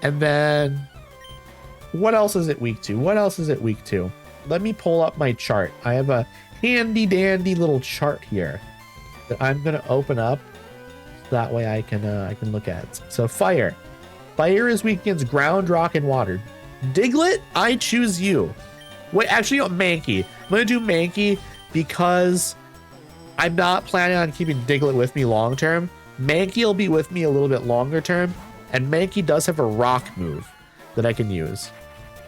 And then what else is it weak to? Let me pull up my chart. I have a handy dandy little chart here that I'm gonna open up. That way I can look at it. So fire is weak against ground, rock, and water. Diglett, I choose you. Wait, actually, no, Mankey. I'm gonna do Mankey because I'm not planning on keeping Diglett with me long term. Mankey will be with me a little bit longer term, and Mankey does have a rock move that I can use.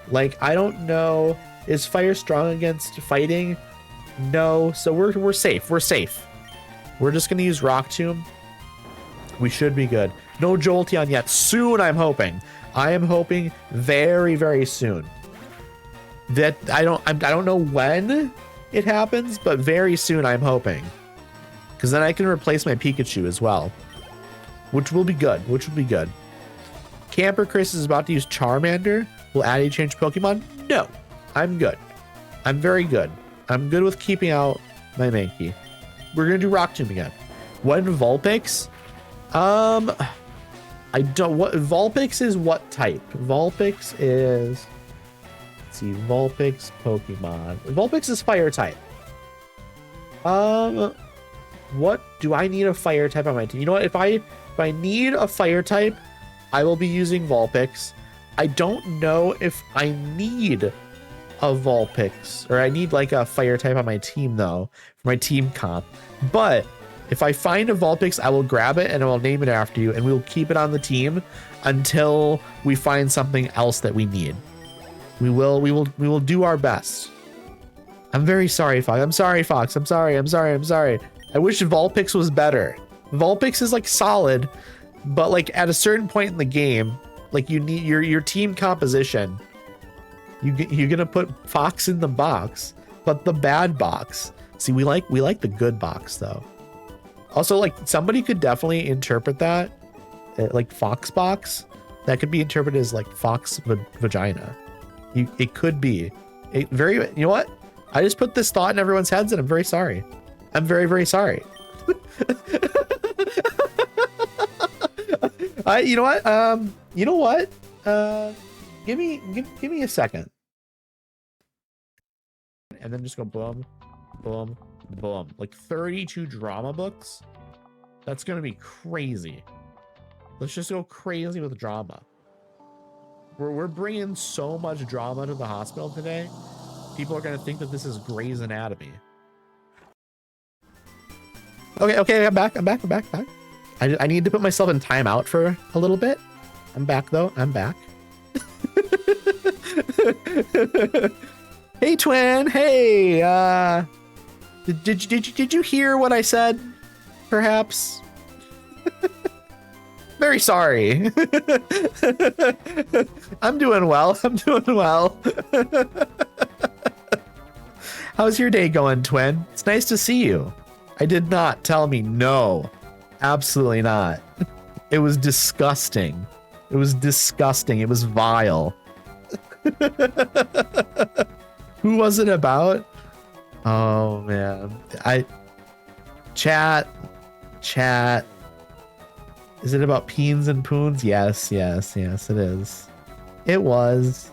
Like, I don't know, is fire strong against fighting? No, so we're safe. We're just gonna use Rock Tomb. We should be good. No Jolteon yet. Soon, I'm hoping. I am hoping very, very soon. That I don't know when it happens, but very soon I'm hoping. Because then I can replace my Pikachu as well. Which will be good. Camper Chris is about to use Charmander. Will Addy change Pokemon? No. I'm good. I'm very good. I'm good with keeping out my Mankey. We're gonna do Rock Tomb again. When Vulpix? Vulpix is what type? Vulpix is Let's see, Vulpix Pokemon. Vulpix is fire type. What do I need a fire type on my team? You know what? If I need a fire type, I will be using Vulpix. I don't know if I need a Vulpix or I need like a fire type on my team though, for my team comp. But if I find a Vulpix, I will grab it and I will name it after you, and we'll keep it on the team until we find something else that we need. We will do our best. I'm very sorry, Fox. I'm sorry, Fox. I'm sorry. I wish Vulpix was better. Vulpix is like solid, but like at a certain point in the game, like you need your team composition. You're gonna put Fox in the box, but the bad box. See, we like the good box though. Also, like somebody could definitely interpret that like Fox box. That could be interpreted as like Fox vagina. It could be. You know what? I just put this thought in everyone's heads, and I'm very sorry. I'm very, very sorry. You know what? Give me a second. And then just go boom, boom, boom. Like 32 drama books. That's gonna be crazy. Let's just go crazy with drama. We're bringing so much drama to the hospital today. People are gonna think that this is Grey's Anatomy. Okay, I'm back. I need to put myself in timeout for a little bit. I'm back though. I'm back. Hey, Twin. Hey. Did you hear what I said? Perhaps. Very sorry. I'm doing well. How's your day going, Twin? It's nice to see you. I did not. Tell me no. Absolutely not. It was disgusting. It was vile. Who was it about? Oh man. Chat. Is it about peens and poons? Yes, it is. It was.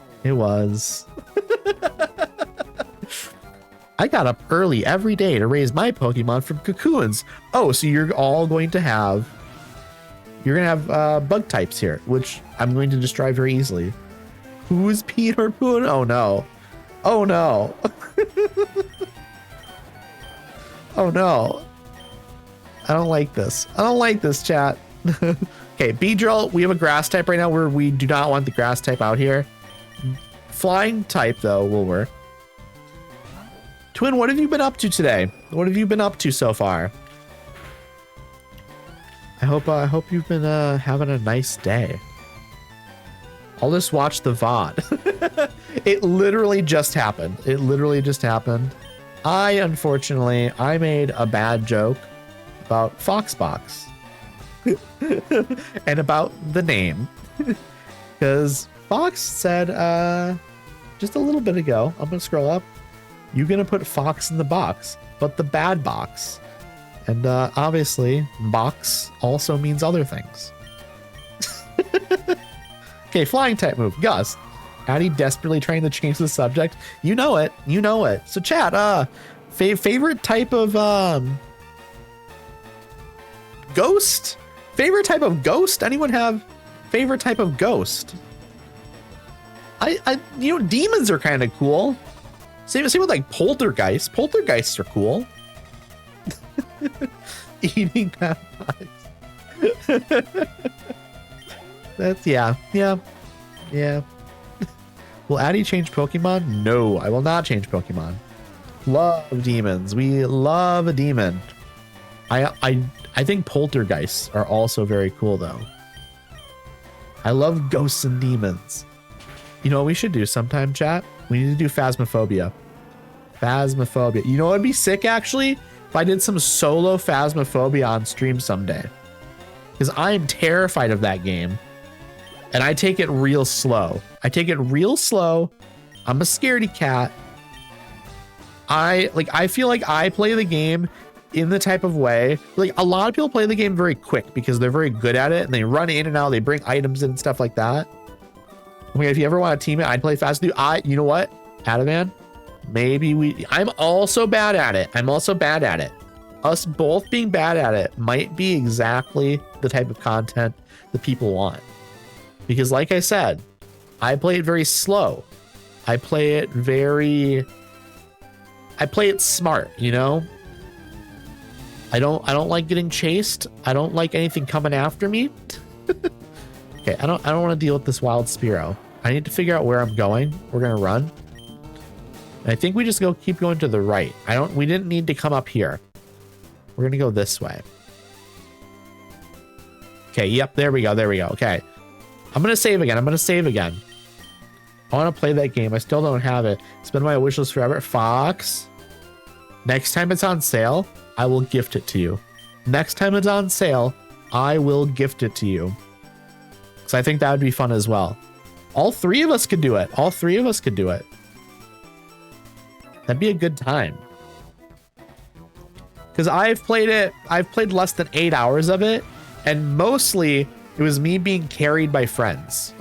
I got up early every day to raise my Pokemon from cocoons. Oh, so you're all going to have... You're going to have bug types here, which I'm going to destroy very easily. Who's peen or poon? Oh, no. Oh, no. Oh, no. I don't like this. Chat. Okay, Beedrill, we have a grass type right now where we do not want the grass type out here. Flying type, though, will work. Twin, what have you been up to today? What have you been up to so far? I hope you've been having a nice day. I'll just watch the VOD. It literally just happened. Unfortunately, I made a bad joke about Foxbox. And about the name. Because Fox said just a little bit ago, I'm gonna scroll up. You're gonna put Fox in the box, but the bad box. And obviously, box also means other things. Okay, flying type move, Gust. Addy desperately trying to change the subject. You know it. So chat, favorite type of ghost? Favorite type of ghost? Anyone have favorite type of ghost? Demons are kind of cool. Same with like poltergeists. Poltergeists are cool. Eating bad vibes. That's yeah. Will Addy change Pokemon? No, I will not change Pokemon. Love demons. We love a demon. I think poltergeists are also very cool though. I love ghosts and demons. You know what we should do sometime, chat? We need to do Phasmophobia. You know what would be sick actually? If I did some solo Phasmophobia on stream someday. Because I'm terrified of that game. And I take it real slow. I'm a scaredy cat. I feel like I play the game in the type of way, like a lot of people play the game very quick because they're very good at it and they run in and out, they bring items in and stuff like that. I mean, if you ever want to team it, I'd play fast with you. You know what, Adaman? Maybe I'm also bad at it. I'm also bad at it. Us both being bad at it might be exactly the type of content that people want. Because like I said, I play it very slow. I play it smart, you know? I don't like getting chased. I don't like anything coming after me. Okay, I don't want to deal with this wild Spearow. I need to figure out where I'm going. We're gonna run. And I think we just keep going to the right. We didn't need to come up here. We're gonna go this way. Okay, yep, there we go. Okay. I'm gonna save again. I want to play that game. I still don't have it. It's been on my wish list forever. Fox. Next time it's on sale, I will gift it to you. Next time it's on sale, I will gift it to you. Because I think that would be fun as well. All three of us could do it. That'd be a good time. Because I've played less than 8 hours of it, and mostly it was me being carried by friends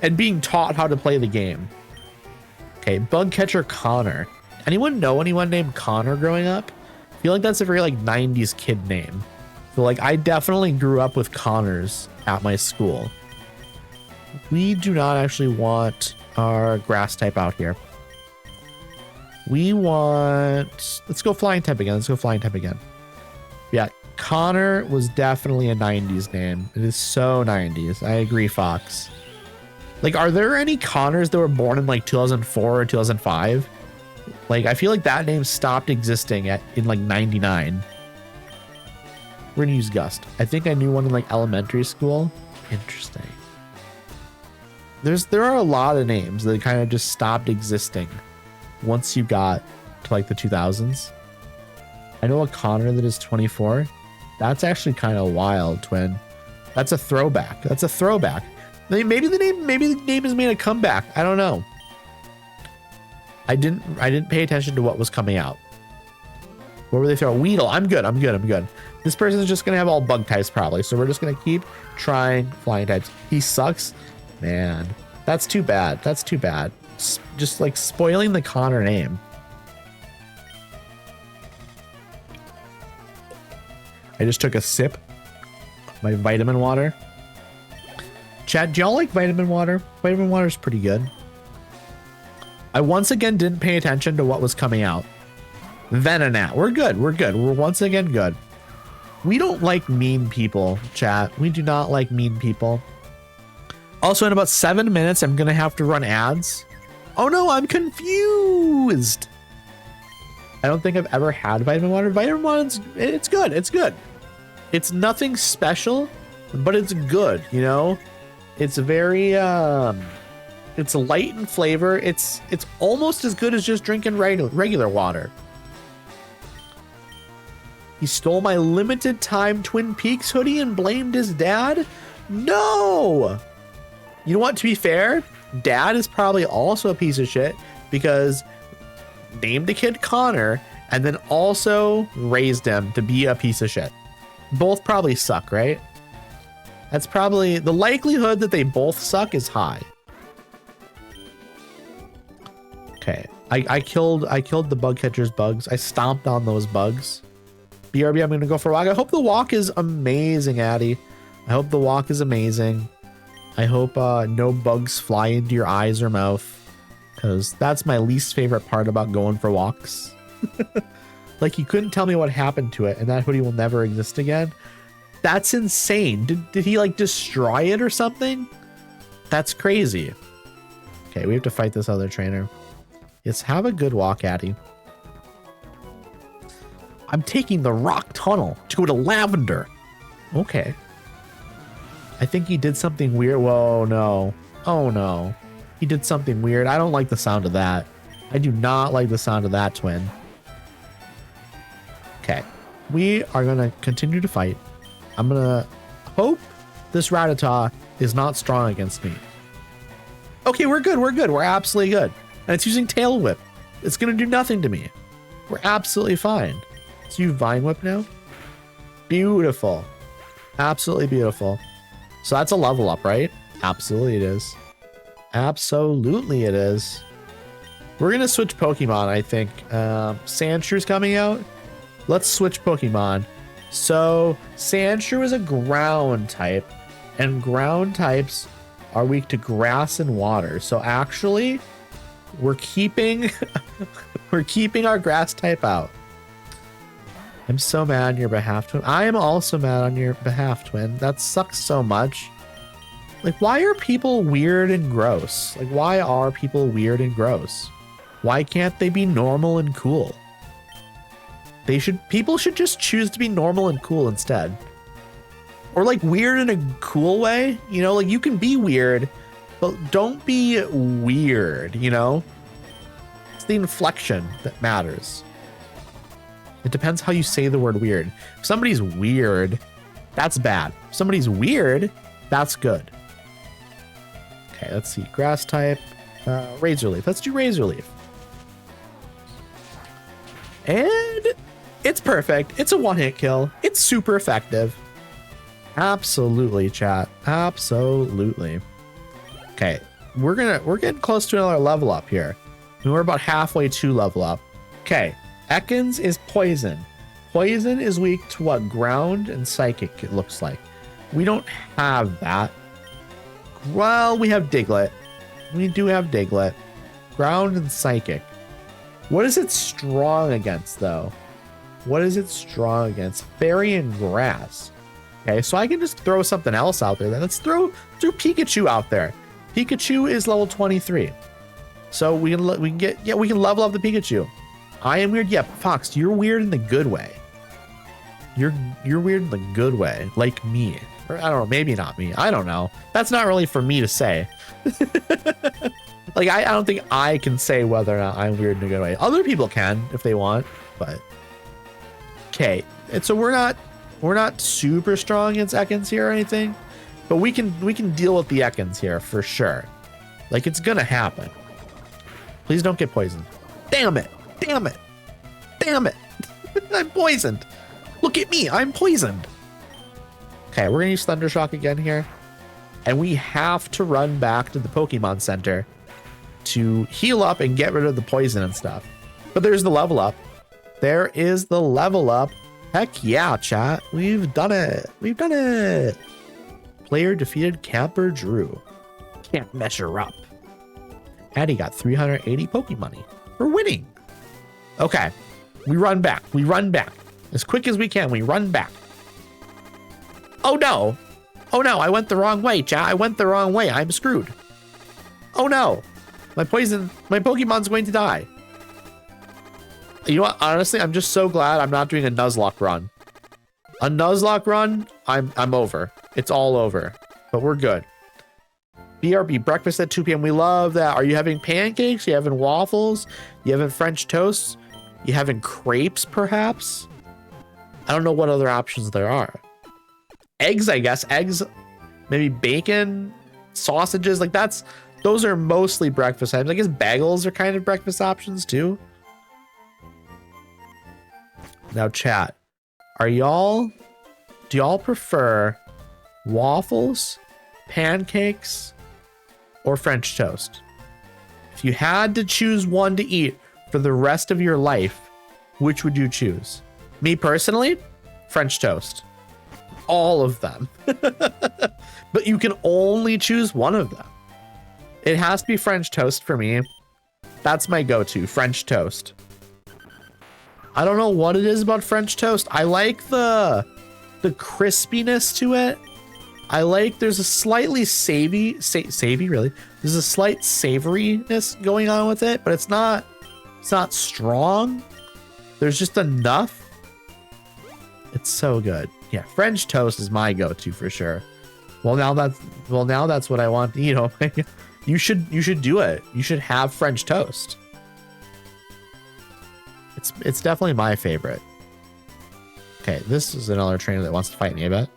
and being taught how to play the game. Okay, bug catcher Connor. Anyone know anyone named Connor growing up? I feel like that's a very like 90s kid name. So like I definitely grew up with Connors at my school. We do not actually want our grass type out here. Let's go flying type again. Yeah, Connor was definitely a 90s name. It is so 90s. I agree, Fox. Like, are there any Connors that were born in like 2004 or 2005? Like, I feel like that name stopped existing in like 99. We're gonna use Gust. I think I knew one in like elementary school. Interesting. There are a lot of names that kind of just stopped existing once you got to like the 2000s. I know a Connor that is 24. That's actually kind of wild, twin. That's a throwback. Maybe the name has made a comeback. I don't know. I didn't pay attention to what was coming out. What were they throwing? Weedle. I'm good. This person is just gonna have all bug types probably. So we're just gonna keep trying flying types. He sucks. Man, that's too bad. Just like spoiling the Connor name. I just took a sip of my vitamin water. Chat, do y'all like vitamin water? Vitamin water is pretty good. I once again didn't pay attention to what was coming out. Venonat. We're good. We're once again good. We don't like mean people, chat. We do not like mean people. Also, in about 7 minutes, I'm going to have to run ads. Oh no, I'm confused. I don't think I've ever had vitamin water. Vitamin water, it's good. It's nothing special, but it's good, you know? It's very, it's light in flavor. It's almost as good as just drinking regular water. He stole my limited time Twin Peaks hoodie and blamed his dad? No! You know what, to be fair, dad is probably also a piece of shit because named a kid Connor and then also raised him to be a piece of shit. Both probably suck, right? That's probably the likelihood that they both suck is high. Okay, I killed the bug catcher's bugs. I stomped on those bugs. BRB, I'm gonna go for a walk. I hope the walk is amazing, Addy. I hope the walk is amazing. I hope no bugs fly into your eyes or mouth, because that's my least favorite part about going for walks. Like, you couldn't tell me what happened to it, and that hoodie will never exist again. That's insane. Did he like destroy it or something? That's crazy. Okay, we have to fight this other trainer. Yes, have a good walk, Addy. I'm taking the rock tunnel to go to Lavender. Okay. I think he did something weird. Whoa, no. Oh, no. He did something weird. I don't like the sound of that. I do not like the sound of that, twin. Okay. We are going to continue to fight. I'm going to hope this Rattata is not strong against me. Okay, we're good. We're absolutely good. And it's using Tail Whip. It's going to do nothing to me. We're absolutely fine. So you Vine Whip now? Beautiful. Absolutely beautiful. So that's a level up, right? Absolutely it is. Absolutely it is. We're going to switch Pokemon, I think. Sandshrews coming out. Let's switch Pokemon. So Sandshrew is a ground type, and ground types are weak to grass and water. So actually, we're keeping we're keeping our grass type out. I'm so mad on your behalf, Twin. I am also mad on your behalf, Twin. That sucks so much. Like, why are people weird and gross? Like, why are people weird and gross? Why can't they be normal and cool? People should just choose to be normal and cool instead. Or like weird in a cool way, you know, like you can be weird, but don't be weird, you know? It's the inflection that matters. It depends how you say the word weird. If somebody's weird, that's bad. If somebody's weird, that's good. Okay, let's see. Grass type, Razor Leaf. Let's do Razor Leaf. And it's perfect. It's a one-hit kill. It's super effective. Absolutely, chat. Absolutely. Okay, we're getting close to another level up here. And we're about halfway to level up. Okay, Ekans is poison. Poison is weak to what? Ground and psychic, it looks like. We don't have that. Well, we have Diglett. We do have Diglett. Ground and psychic. What is it strong against, though? What is it strong against? Fairy and grass. Okay, so I can just throw something else out there. Then let's throw Pikachu out there. Pikachu is level 23, so we can level up the Pikachu. I am weird. Yeah, Fox, you're weird in the good way. You're weird in the good way, like me. Or I don't know, maybe not me. I don't know. That's not really for me to say. Like I don't think I can say whether or not I'm weird in a good way. Other people can if they want, but okay. And so we're not super strong against Ekans here or anything, but we can deal with the Ekans here for sure. Like it's gonna happen. Please don't get poisoned. Damn it! Damn it! Damn it! I'm poisoned. Look at me, I'm poisoned. Okay, we're gonna use Thunder Shock again here, and we have to run back to the Pokemon Center to heal up and get rid of the poison and stuff. But there's the level up. There is the level up. Heck yeah, chat. We've done it. We've done it. Player defeated Camper Drew. Can't measure up. And he got 380 Pokemoney for winning. Okay. We run back. We run back. As quick as we can, we run back. Oh no. Oh no, I went the wrong way, chat. I went the wrong way. I'm screwed. Oh no. My Pokemon's going to die. You know what? Honestly, I'm just so glad I'm not doing a Nuzlocke run. A Nuzlocke run, I'm over. It's all over. But we're good. BRB, breakfast at 2 p.m. We love that. Are you having pancakes? You having waffles? You having French toast? You having crepes, perhaps? I don't know what other options there are. Eggs, I guess. Eggs, maybe bacon, sausages. Like those are mostly breakfast items. I guess bagels are kind of breakfast options too. Now chat, do y'all prefer waffles, pancakes, or French toast? If you had to choose one to eat for the rest of your life, which would you choose? Me personally, French toast. All of them. But you can only choose one of them. It has to be French toast for me. That's my go-to, French toast. I don't know what it is about French toast. I like the crispiness to it. I like there's a slightly savvy really. There's a slight savoriness going on with it, but it's not strong. There's just enough. It's so good. Yeah, French toast is my go-to for sure. Well, now that's what I want. You know, you should do it. You should have French toast. It's definitely my favorite. Okay, this is another trainer that wants to fight me, I bet.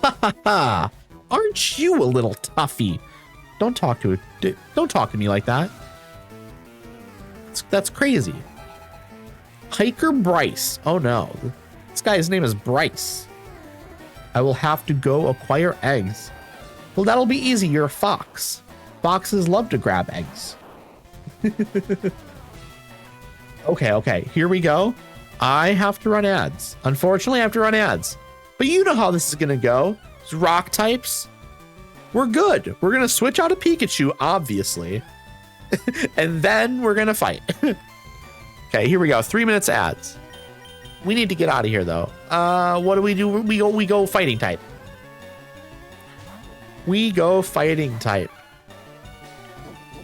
Ha ha ha! Aren't you a little toughie? Don't talk to me like that. That's crazy. Hiker Bryce. Oh no. This guy's name is Bryce. I will have to go acquire eggs. Well, that'll be easy. You're a fox. Foxes love to grab eggs. Okay, here we go. I have to run ads. Unfortunately, I have to run ads. But you know how this is gonna go. It's rock types. We're good. We're gonna switch out a Pikachu, obviously. And then we're gonna fight. Okay, here we go. 3 minutes ads. We need to get out of here though. What do? We go fighting type. We go fighting type.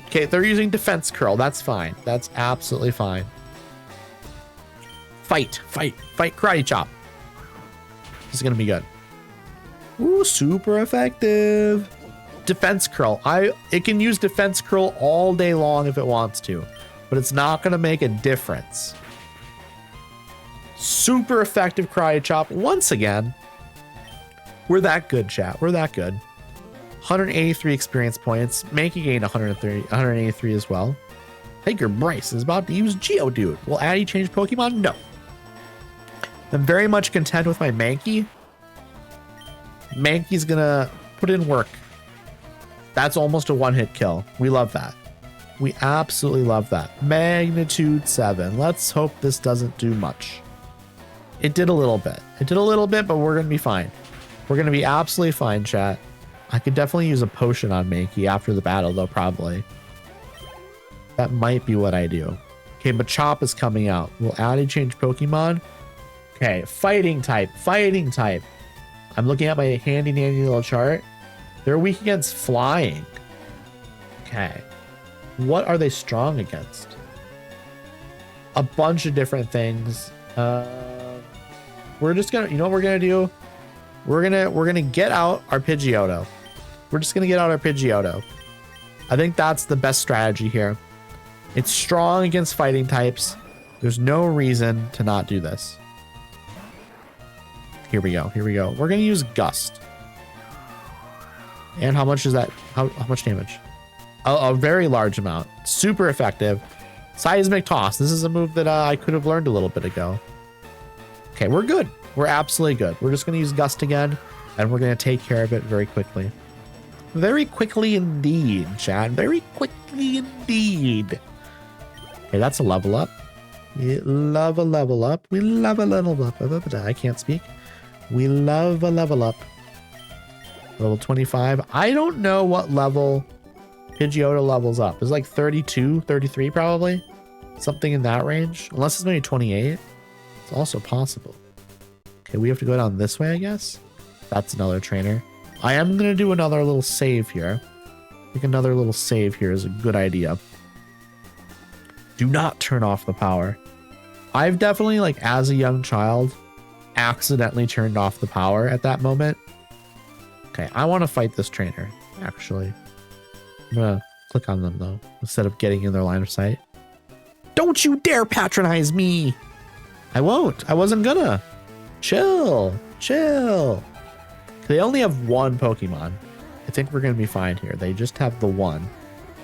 Okay, they're using defense curl. That's fine. That's absolutely fine. Fight, karate chop. This is gonna be good. Ooh, super effective. Defense curl. It can use defense curl all day long if it wants to, but it's not gonna make a difference. Super effective karate chop once again. We're that good, chat. We're that good. 183 experience points. Mankey gained 183 as well. Hiker Bryce is about to use Geodude. Will Addy change Pokemon? No. I'm very much content with my Mankey. Mankey's gonna put in work. That's almost a one-hit kill. We love that. We absolutely love that. Magnitude 7. Let's hope this doesn't do much. It did a little bit. But we're gonna be fine. We're gonna be absolutely fine, chat. I could definitely use a potion on Mankey after the battle, though, probably. That might be what I do. Okay, Machop is coming out. Will Addy change Pokemon? Okay, fighting type. I'm looking at my handy dandy little chart. They're weak against flying. Okay. What are they strong against? A bunch of different things. We're just gonna, you know what we're gonna do? We're gonna get out our Pidgeotto. We're just gonna get out our Pidgeotto. I think that's the best strategy here. It's strong against fighting types. There's no reason to not do this. Here we go. We're gonna use Gust. And how much is that? How much damage? A very large amount. Super effective. Seismic Toss. This is a move that I could have learned a little bit ago. Okay, we're good. We're absolutely good. We're just gonna use Gust again, and we're gonna take care of it very quickly. Very quickly indeed, chat. Very quickly indeed. Okay, that's a level up. We love a level up. We love a level up. I can't speak. We love a level up. Level 25. I don't know what level Pidgeotto levels up. It's like 32, 33 probably. Something in that range. Unless it's maybe 28. It's also possible. Okay, we have to go down this way, I guess. That's another trainer. I am going to do another little save here. I think another little save here is a good idea. Do not turn off the power. I've definitely, like, as a young child, accidentally turned off the power at that moment. Okay, I want to fight this trainer, actually. I'm going to click on them, though, instead of getting in their line of sight. Don't you dare patronize me! I won't. I wasn't gonna. Chill. They only have one Pokemon. I think we're going to be fine here. They just have the one.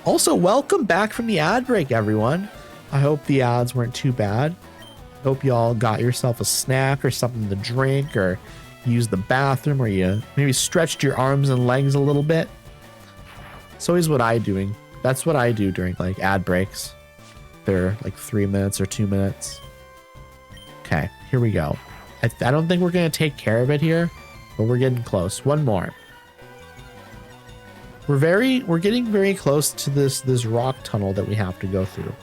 Also, welcome back from the ad break, everyone. I hope the ads weren't too bad. Hope y'all got yourself a snack or something to drink, or used the bathroom, or you maybe stretched your arms and legs a little bit. It's always what I'm doing. That's what I do during like ad breaks. They're like 3 minutes or 2 minutes. Okay, here we go. I don't think we're going to take care of it here, but we're getting close. One more. We're getting very close to this rock tunnel that we have to go through.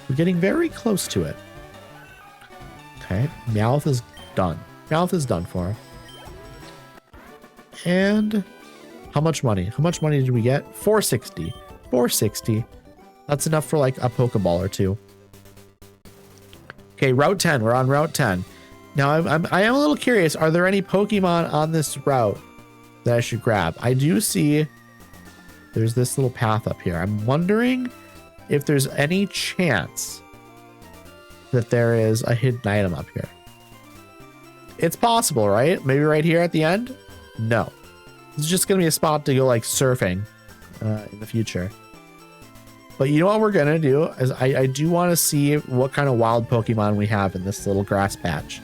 We're getting very close to it. Okay, Meowth is done. Meowth is done for. And how much money? How much money did we get? 460. 460. That's enough for like a Pokeball or two. Okay, Route 10. We're on Route 10. Now, I am a little curious. Are there any Pokemon on this route that I should grab? I do see there's this little path up here. I'm wondering if there's any chance that there is a hidden item up here. It's possible, right? Maybe right here at the end? No. It's just going to be a spot to go like surfing in the future. But you know what we're going to do is I do want to see what kind of wild Pokemon we have in this little grass patch.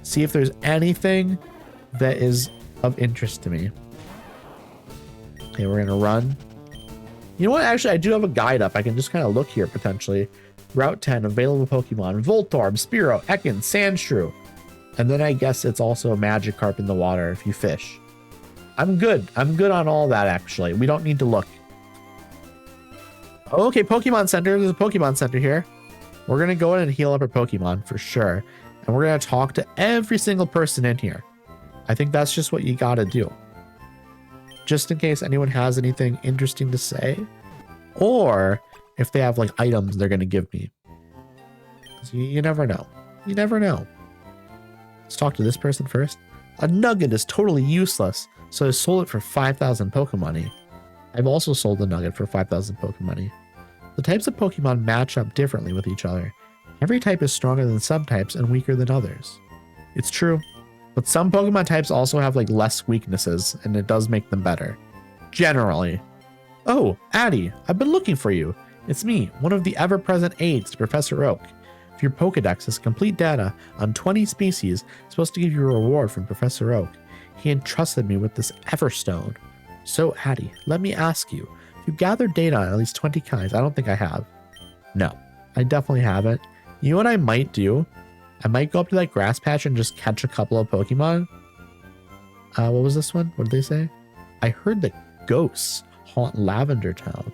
See if there's anything that is of interest to me. Okay, we're going to run. You know what? Actually, I do have a guide up. I can just kind of look here potentially. Route 10, available Pokemon. Voltorb, Spearow, Ekans, Sandshrew. And then I guess it's also a Magikarp in the water if you fish. I'm good. I'm good on all that, actually. We don't need to look. Okay, Pokemon Center. There's a Pokemon Center here. We're going to go in and heal up our Pokemon for sure. And we're going to talk to every single person in here. I think that's just what you got to do. Just in case anyone has anything interesting to say. Or if they have like items they're going to give me. You never know. You never know. Let's talk to this person first. A nugget is totally useless, so I sold it for 5,000 Pokemoney. I've also sold a nugget for 5,000 Pokemoney. The types of Pokemon match up differently with each other. Every type is stronger than some types and weaker than others. It's true, but some Pokemon types also have like less weaknesses, and it does make them better. Generally. Oh, Addie, I've been looking for you. It's me, one of the ever-present aides to Professor Oak. If your Pokedex has complete data on 20 species, it's supposed to give you a reward from Professor Oak. He entrusted me with this Everstone. So, Addie, let me ask you, if you've gathered data on at least 20 kinds, I don't think I have. No, I definitely haven't. You know what I might do? I might go up to that grass patch and just catch a couple of Pokemon. What was this one? What did they say? I heard that ghosts haunt Lavender Town.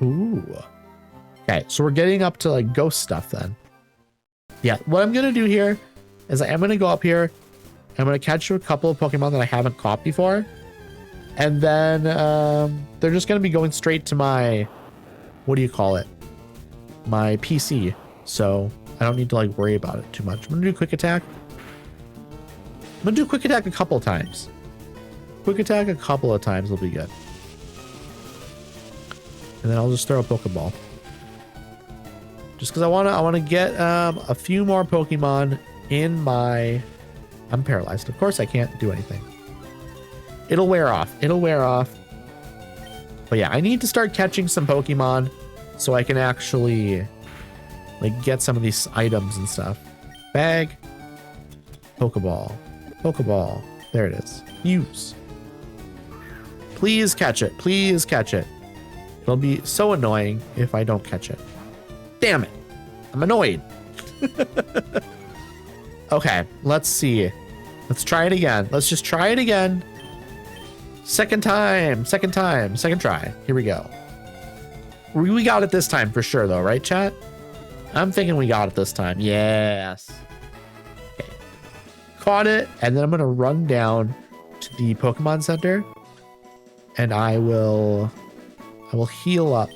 Ooh. Okay, so we're getting up to like ghost stuff then. Yeah, what I'm going to do here is I'm going to go up here. I'm going to catch a couple of Pokemon that I haven't caught before. And then they're just going to be going straight to my, what do you call it? My PC. So I don't need to like worry about it too much. I'm going to do quick attack. I'm going to do quick attack a couple of times. Quick attack a couple of times will be good. And then I'll just throw a Pokeball. Just because I want to get a few more Pokemon in my... I'm paralyzed. Of course I can't do anything. It'll wear off. It'll wear off. But yeah, I need to start catching some Pokemon so I can actually like get some of these items and stuff. Bag. Pokeball. Pokeball. There it is. Use. Please catch it. Please catch it. It'll be so annoying if I don't catch it. Damn it. I'm annoyed. Okay, let's see. Let's try it again. Let's just try it again. Second time. Second time. Second try. Here we go. We got it this time for sure, though, right, chat? I'm thinking we got it this time. Yes. Okay. Caught it, and then I'm going to run down to the Pokemon Center, and I will heal up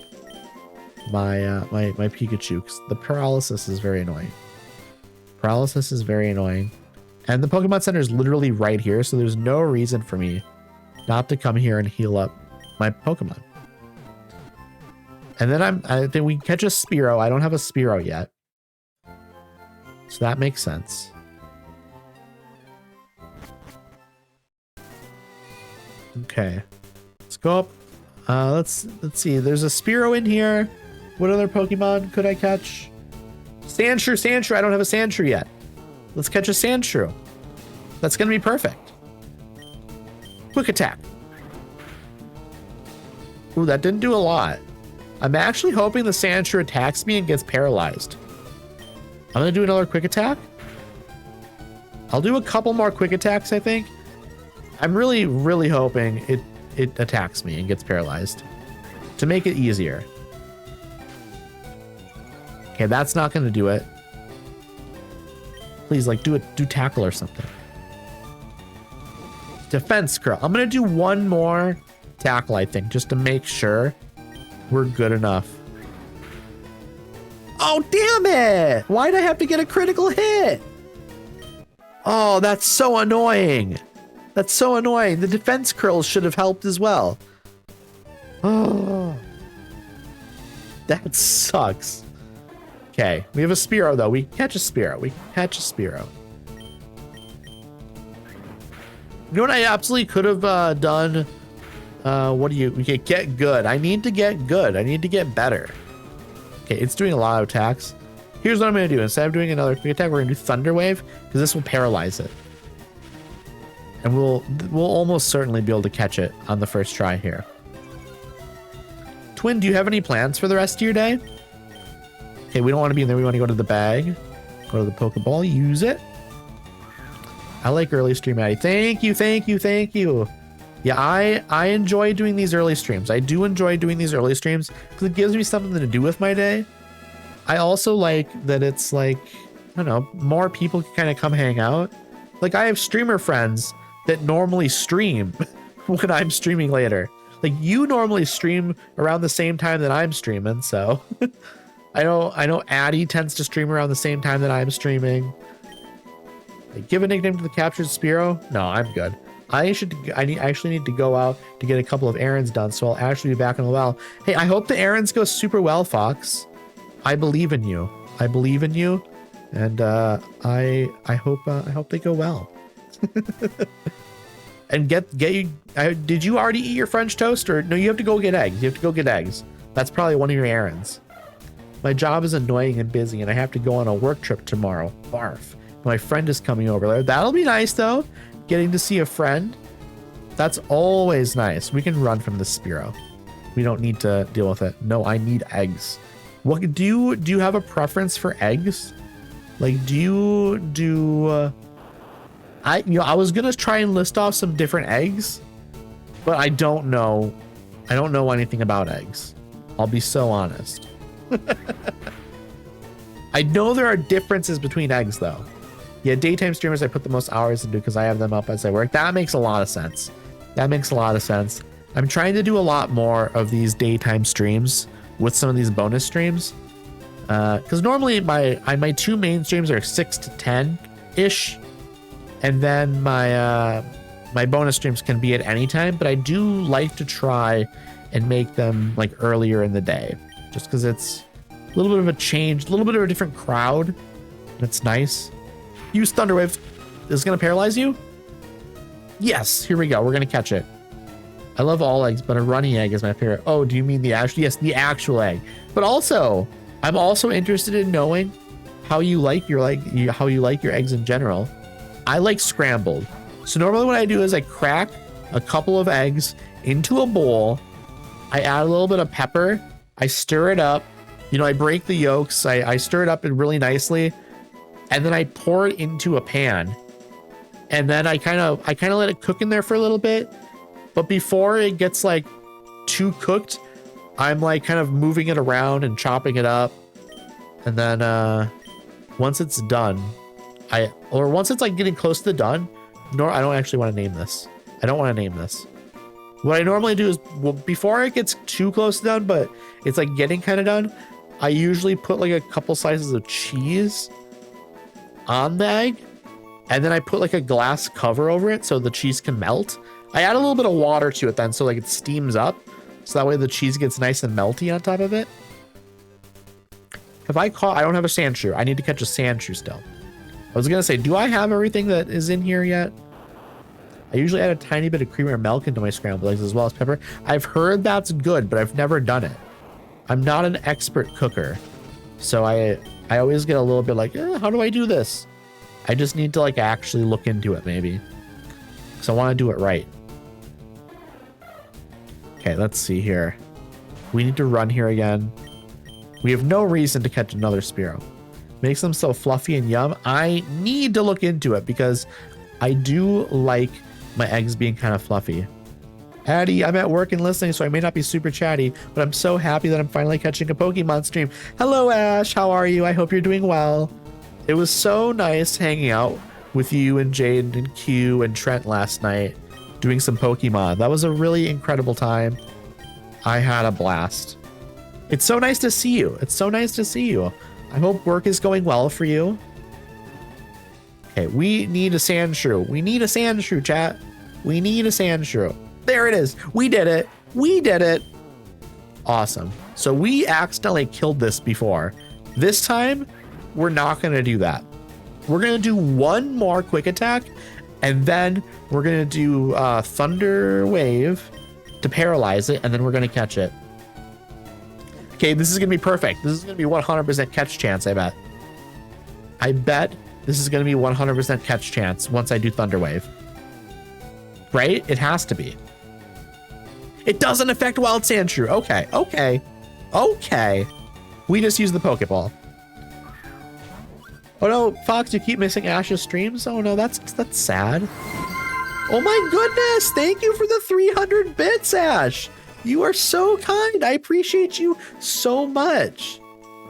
my my Pikachu. The paralysis is very annoying. Paralysis is very annoying. And the Pokemon Center is literally right here, so there's no reason for me not to come here and heal up my Pokemon. And then I think we catch a Spearow. I don't have a Spearow yet. So that makes sense. Okay. Let's go up. Let's see. There's a Spearow in here. What other Pokemon could I catch? Sandshrew, Sandshrew. I don't have a Sandshrew yet. Let's catch a Sandshrew. That's going to be perfect. Quick attack. Ooh, that didn't do a lot. I'm actually hoping the Sandshrew attacks me and gets paralyzed. I'm going to do another quick attack. I'll do a couple more quick attacks, I think. I'm really, really hoping it attacks me and gets paralyzed to make it easier. Okay, that's not going to do it. Please, like, do tackle or something. Defense curl. I'm going to do one more tackle, I think, just to make sure we're good enough. Oh, damn it! Why'd I have to get a critical hit? Oh, that's so annoying. That's so annoying. The defense curls should have helped as well. Oh, that sucks. Okay, we have a Spearow, though. We catch a Spearow. We catch a Spearow. You know what I absolutely could have done? We could get good. I need to get good. I need to get better. Okay, it's doing a lot of attacks. Here's what I'm going to do. Instead of doing another quick attack, we're going to do Thunder Wave, because this will paralyze it. And we'll almost certainly be able to catch it on the first try here. Twin, do you have any plans for the rest of your day? Okay, we don't want to be in there. We want to go to the bag. Go to the Pokeball. Use it. I like early stream, Maddie. Thank you, thank you, thank you. Yeah, I enjoy doing these early streams. I do enjoy doing these early streams because it gives me something to do with my day. I also like that it's like, I don't know, more people can kind of come hang out. Like I have streamer friends that normally stream when I'm streaming later. Like you normally stream around the same time that I'm streaming, so I know Addie tends to stream around the same time that I'm streaming. Like, give a nickname to the captured Spearow? No, I'm good. I actually need to go out to get a couple of errands done, so I'll actually be back in a while. Hey, I hope the errands go super well, Fox. I believe in you. I believe in you, and I hope they go well. And get you. Did you already eat your French toast, or no? You have to go get eggs. You have to go get eggs. That's probably one of your errands. My job is annoying and busy, and I have to go on a work trip tomorrow. Barf. My friend is coming over there. That'll be nice though. Getting to see a friend. That's always nice. We can run from the Spearow. We don't need to deal with it. No, I need eggs. What do you have a preference for eggs? Like I was gonna try and list off some different eggs, but I don't know anything about eggs. I'll be so honest. I know there are differences between eggs though. Yeah, daytime streamers I put the most hours into because I have them up as I work. That makes a lot of sense. That makes a lot of sense. I'm trying to do a lot more of these daytime streams with some of these bonus streams. Because normally my two main streams are 6 to 10 ish, and then my bonus streams can be at any time. But I do like to try and make them like earlier in the day, just because it's a little bit of a change, a little bit of a different crowd, and it's nice. Use Thunderwave. Is it gonna paralyze you? Yes. Here we go. We're gonna catch it. I love all eggs, but a runny egg is my favorite. Oh, do you mean the actual? Yes, the actual egg. But also, I'm also interested in knowing how you like your eggs in general. I like scrambled. So normally what I do is I crack a couple of eggs into a bowl. I add a little bit of pepper. I stir it up. You know, I break the yolks. I stir it up really nicely, and then I pour it into a pan. And then I kind of let it cook in there for a little bit. But before it gets like too cooked, I'm like kind of moving it around and chopping it up. And then once it's done, once it's like getting close to the done, I don't actually want to name this. I don't want to name this. What I normally do is, well, before it gets too close to done, but it's like getting kind of done, I usually put like a couple slices of cheese on the egg, and then I put like a glass cover over it so the cheese can melt. I add a little bit of water to it then, so like it steams up, so that way the cheese gets nice and melty on top of it. I don't have a sand shrew. I need to catch a sand shrew still. I was gonna say, do I have everything that is in here yet? I usually add a tiny bit of cream or milk into my scrambled eggs as well as pepper. I've heard that's good, but I've never done it. I'm not an expert cooker, so I always get a little bit like, how do I do this? I just need to like actually look into it maybe, because I want to do it right. Okay, let's see here. We need to run here again. We have no reason to catch another Spearow. Makes them so fluffy and yum. I need to look into it because I do like my eggs being kind of fluffy. Addie, I'm at work and listening, so I may not be super chatty, but I'm so happy that I'm finally catching a Pokemon stream. Hello, Ash. How are you? I hope you're doing well. It was so nice hanging out with you and Jade and Q and Trent last night, doing some Pokemon. That was a really incredible time. I had a blast. It's so nice to see you. It's so nice to see you. I hope work is going well for you. Okay, we need a sand shrew. We need a sand shrew, chat. We need a sand shrew. There it is. We did it. We did it. Awesome. So we accidentally killed this before. This time, we're not going to do that. We're going to do one more quick attack, and then we're going to do Thunder Wave to paralyze it, and then we're going to catch it. Okay, this is going to be perfect. This is going to be 100% catch chance, I bet. I bet this is going to be 100% catch chance once I do Thunder Wave. Right? It has to be. It doesn't affect Wild Sandshrew. Okay, okay, okay. We just use the Pokeball. Oh no, Fox, you keep missing Ash's streams? Oh no, that's sad. Oh my goodness, thank you for the 300 bits, Ash. You are so kind. I appreciate you so much.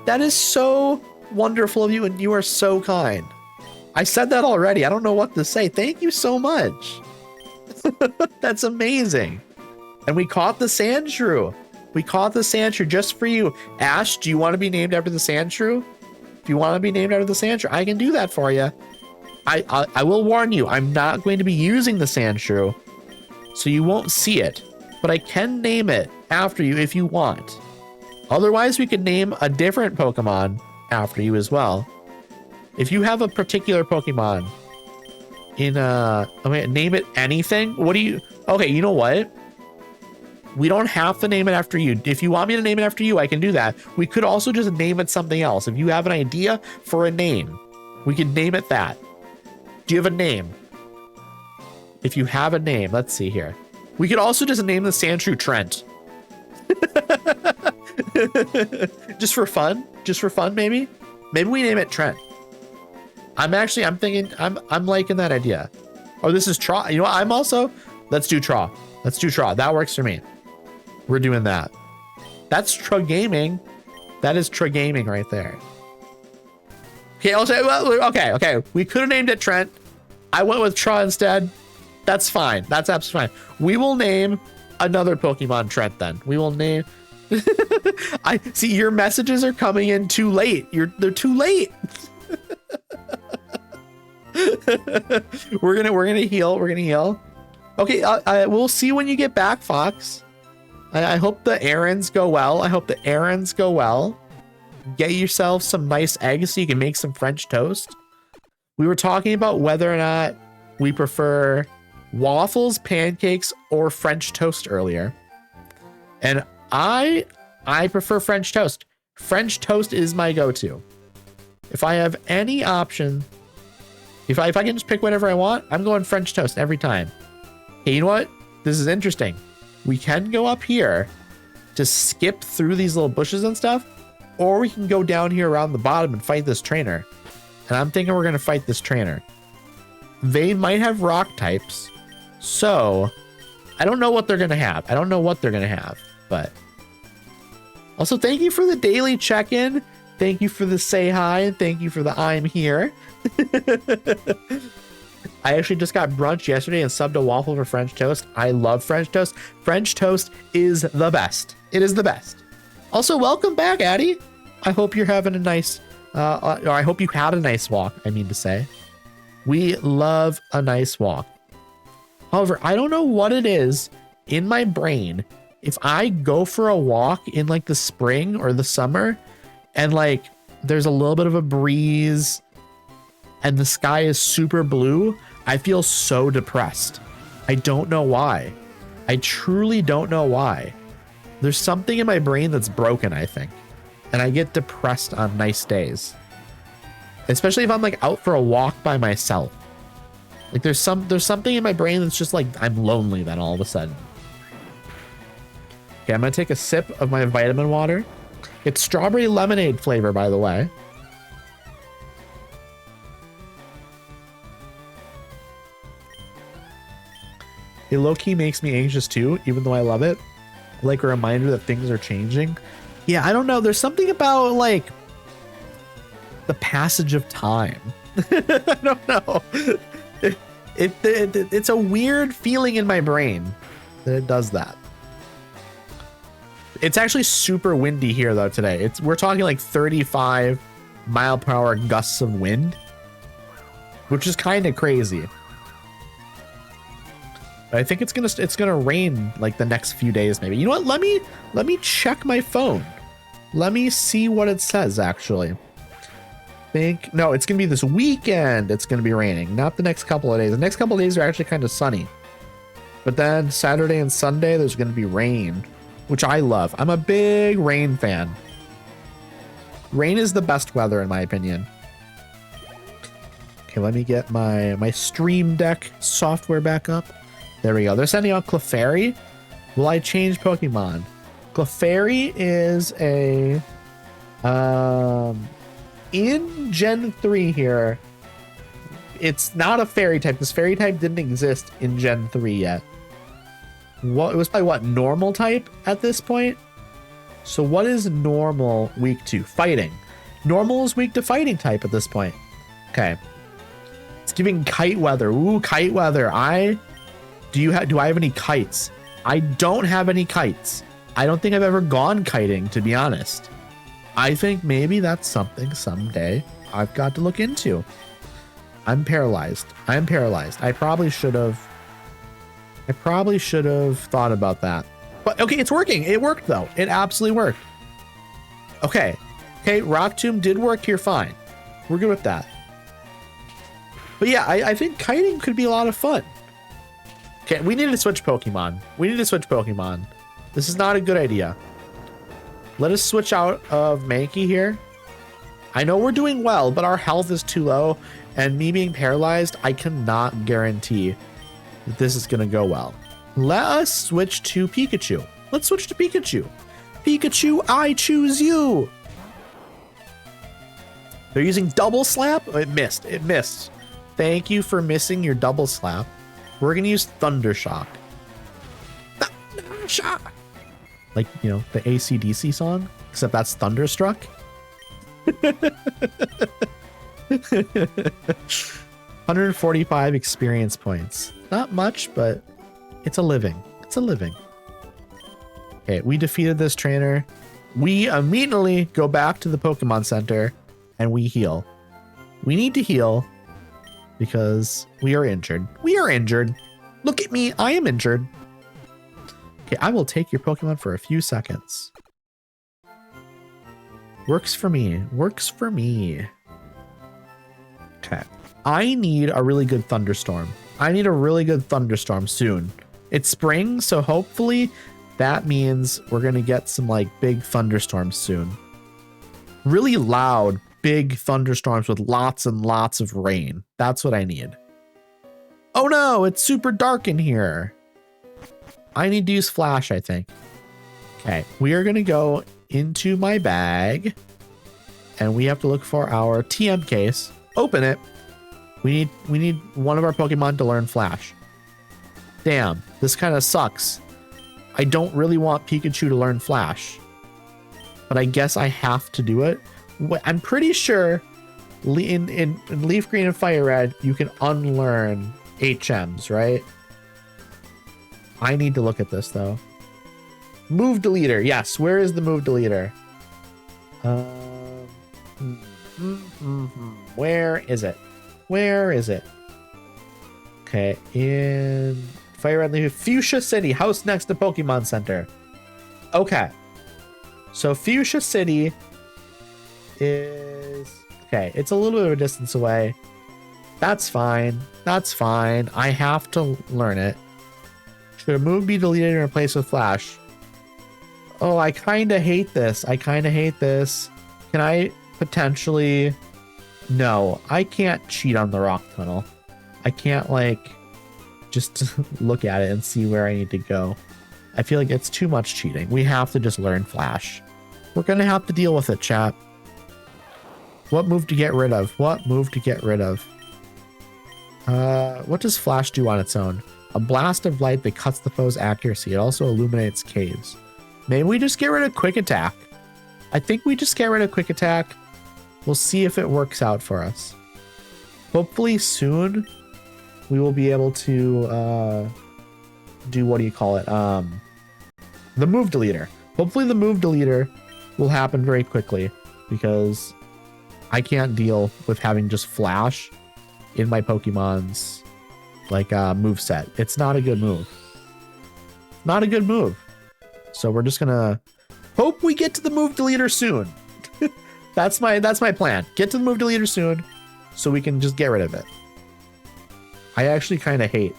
That is so wonderful of you, and you are so kind. I said that already. I don't know what to say. Thank you so much. That's amazing. And we caught the Sandshrew. We caught the Sandshrew just for you. Ash, do you want to be named after the Sandshrew? If you want to be named after the Sandshrew, I can do that for you. I will warn you, I'm not going to be using the Sandshrew, so you won't see it. But I can name it after you if you want. Otherwise, we could name a different Pokemon after you as well. If you have a particular Pokemon in okay, name it anything. What do you? Okay, you know what? We don't have to name it after you. If you want me to name it after you, I can do that. We could also just name it something else. If you have an idea for a name, we could name it that. Do you have a name? If you have a name, let's see here. We could also just name the Sandshrew Trent. Just for fun? Just for fun, maybe? Maybe we name it Trent. I'm thinking, I'm liking that idea. Oh, this is Traw. You know what? I'm also, let's do Traw. Let's do Traw. That works for me. We're doing that. That's Tra Gaming. That is Tra Gaming right there. Okay, okay. We could have named it Trent. I went with Tra instead. That's fine. That's absolutely fine. We will name another Pokemon Trent then. We will name. I see your messages are coming in too late. They're too late. We're gonna heal. We're gonna heal. Okay, we'll see when you get back, Fox. I hope the errands go well. I hope the errands go well. Get yourself some nice eggs so you can make some French toast. We were talking about whether or not we prefer waffles, pancakes, or French toast earlier. And I prefer French toast. French toast is my go-to. If I have any option, if I can just pick whatever I want, I'm going French toast every time. Hey, you know what? This is interesting. We can go up here to skip through these little bushes and stuff, or we can go down here around the bottom and fight this trainer. And I'm thinking we're going to fight this trainer. They might have rock types, so I don't know what they're going to have. I don't know what they're going to have, but also thank you for the daily check-in. Thank you for the say hi, and thank you for the I'm here. I actually just got brunch yesterday and subbed a waffle for French toast. I love French toast. French toast is the best. It is the best. Also, welcome back, Addie. I hope you're having a nice, or I hope you had a nice walk, I mean to say. We love a nice walk. However, I don't know what it is in my brain. If I go for a walk in like the spring or the summer and like there's a little bit of a breeze and the sky is super blue, I feel so depressed. I don't know why. I truly don't know why. There's something in my brain that's broken, I think. And I get depressed on nice days. Especially if I'm like out for a walk by myself. Like there's something in my brain that's just like I'm lonely then all of a sudden. Okay, I'm gonna take a sip of my vitamin water. It's strawberry lemonade flavor, by the way. It low-key makes me anxious too, even though I love it. Like a reminder that things are changing. Yeah, I don't know. There's something about like the passage of time. I don't know. It's a weird feeling in my brain that it does that. It's actually super windy here though today. We're talking like 35 mile per hour gusts of wind, which is kind of crazy. I think it's gonna rain like the next few days maybe. You know what? Let me check my phone. Let me see what it says actually. No, it's gonna be this weekend. It's gonna be raining, not the next couple of days. The next couple of days are actually kind of sunny, but then Saturday and Sunday there's gonna be rain, which I love. I'm a big rain fan. Rain is the best weather in my opinion. Okay, let me get my Stream Deck software back up. There we go. They're sending out Clefairy, Will I change Pokemon? Clefairy is a in Gen 3 here. It's not a fairy type. This fairy type didn't exist in Gen 3 yet. What it was probably what normal type at this point. So what is normal weak to? Fighting. Normal is weak to fighting type at this point. Okay. It's giving kite weather. Ooh, kite weather. Do I have any kites? I don't have any kites. I don't think I've ever gone kiting, to be honest. I think maybe that's something someday I've got to look into. I'm paralyzed. I'm paralyzed. I probably should have thought about that. But okay, it's working. It worked though. It absolutely worked. Okay. Okay, Rock Tomb did work here fine. We're good with that. But yeah, I think kiting could be a lot of fun. Okay, we need to switch Pokemon. This is not a good idea. Let us switch out of Mankey here. I know we're doing well, but our health is too low. And me being paralyzed, I cannot guarantee that this is going to go well. Let us switch to Pikachu. Let's switch to Pikachu. Pikachu, I choose you. They're using double slap. Oh, it missed. It missed. Thank you for missing your double slap. We're going to use Thunder Shock. Thunder Shock. Like, you know, the AC/DC song, except that's Thunderstruck. 145 experience points. Not much, but it's a living. It's a living. Okay, we defeated this trainer. We immediately go back to the Pokemon Center and we heal. We need to heal because we are injured. We are injured. Look at me. I am injured. Okay, I will take your Pokemon for a few seconds. Works for me. Works for me. Okay. I need a really good thunderstorm. I need a really good thunderstorm soon. It's spring, so hopefully that means we're going to get some like big thunderstorms soon. Really loud, big thunderstorms with lots and lots of rain. That's what I need. Oh no, it's super dark in here. I need to use flash, I think. Okay, we are going to go into my bag and we have to look for our TM case. Open it. We need one of our Pokemon to learn flash. Damn, this kind of sucks. I don't really want Pikachu to learn flash, but I guess I have to do it. I'm pretty sure in Leaf Green and Fire Red, you can unlearn HMs, right? I need to look at this though. Move deleter. Yes, where is the move deleter? Where is it? Where is it? Okay, in Fire Red Leaf, Fuchsia City, house next to Pokemon Center. Okay, so Fuchsia City is okay. It's a little bit of a distance away. That's fine. That's fine. I have to learn it. Should a move be deleted and replaced with flash? Oh, I kind of hate this. I kind of hate this. Can I potentially? No, I can't cheat on the rock tunnel. I can't like just look at it and see where I need to go. I feel like it's too much cheating. We have to just learn flash. We're gonna have to deal with it, chat. What move to get rid of? What move to get rid of? What does flash do on its own? A blast of light that cuts the foe's accuracy. It also illuminates caves. Maybe we just get rid of quick attack. I think we just get rid of quick attack. We'll see if it works out for us. Hopefully soon we will be able to do, what do you call it? The move deleter. Hopefully the move deleter will happen very quickly because I can't deal with having just flash in my Pokemon's like move set. It's not a good move. Not a good move. So we're just gonna hope we get to the move deleter soon. That's my plan. Get to the move deleter soon so we can just get rid of it. I actually kind of hate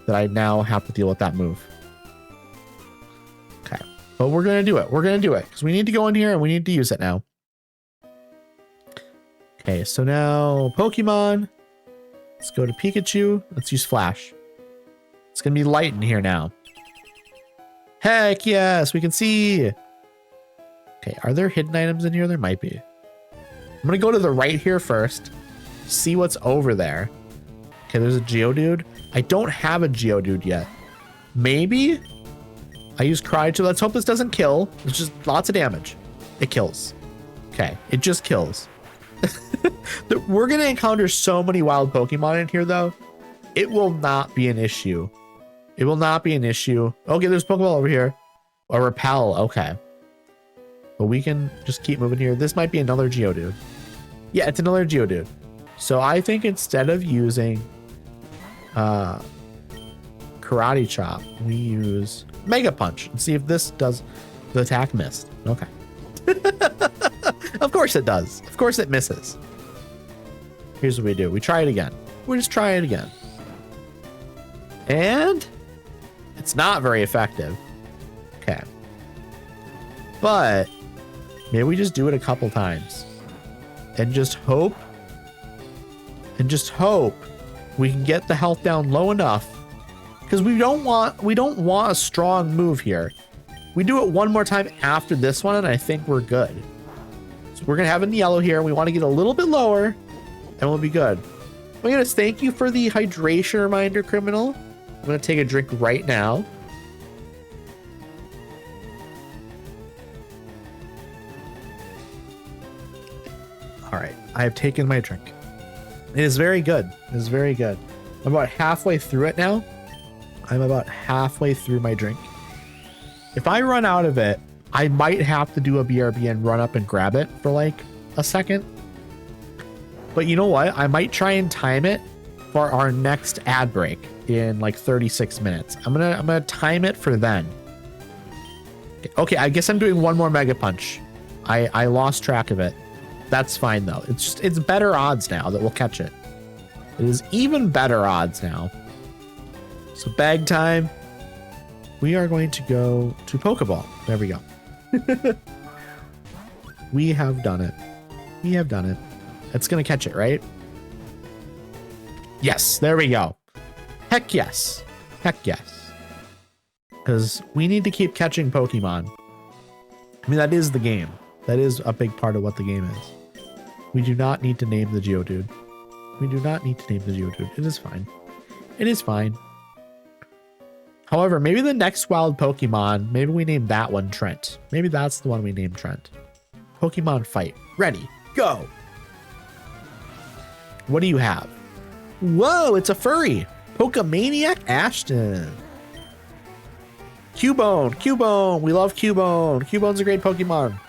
that I now have to deal with that move. Okay, but we're gonna do it. We're gonna do it because we need to go in here and we need to use it now. Okay, so now Pokemon. Let's go to Pikachu. Let's use flash. It's gonna be light in here now. Heck yes, we can see. Okay, are there hidden items in here? There might be. I'm gonna go to the right here first, see what's over there. Okay, there's a Geodude. I don't have a Geodude yet. Maybe I use Cry. Let's hope this doesn't kill. It's just lots of damage. It kills. Okay, it just kills. We're gonna encounter so many wild Pokemon in here though. It will not be an issue. It will not be an issue. Okay, there's Pokeball over here. A Repel, okay. But we can just keep moving here. This might be another Geodude. Yeah, it's another Geodude. So I think instead of using Karate Chop, we use Mega Punch and see if this does the attack missed. Okay. Of course it does. Of course it misses. Here's what we do. We try it again. We just try it again. And it's not very effective. Okay. But maybe we just do it a couple times and just hope we can get the health down low enough, because we don't want a strong move here. We do it one more time after this one and I think we're good. So we're gonna have it in yellow here. We want to get a little bit lower and we'll be good. I'm gonna thank you for the hydration reminder, Criminal. I'm gonna take a drink right now. All right, I have taken my drink. It is very good. It is very good. I'm about halfway through it now. I'm about halfway through my drink. If I run out of it, I might have to do a BRB and run up and grab it for like a second. But you know what? I might try and time it for our next ad break in like 36 minutes. I'm gonna time it for then. Okay, I guess I'm doing one more Mega Punch. I lost track of it. That's fine though. It's better odds now that we'll catch it. It is even better odds now. So bag time. We are going to go to Pokeball. There we go. We have done it. We have done it. It's gonna catch it, right? Yes, there we go. Heck yes. Heck yes. Because we need to keep catching Pokemon. I mean, that is the game. That is a big part of what the game is. We do not need to name the Geodude. We do not need to name the Geodude. It is fine. It is fine. However, maybe the next wild Pokemon, maybe we name that one Trent. Maybe that's the one we name Trent. Pokemon fight. Ready. Go. What do you have? Whoa, it's a furry. Pokemaniac Ashton. Cubone. Cubone. We love Cubone. Cubone's a great Pokemon.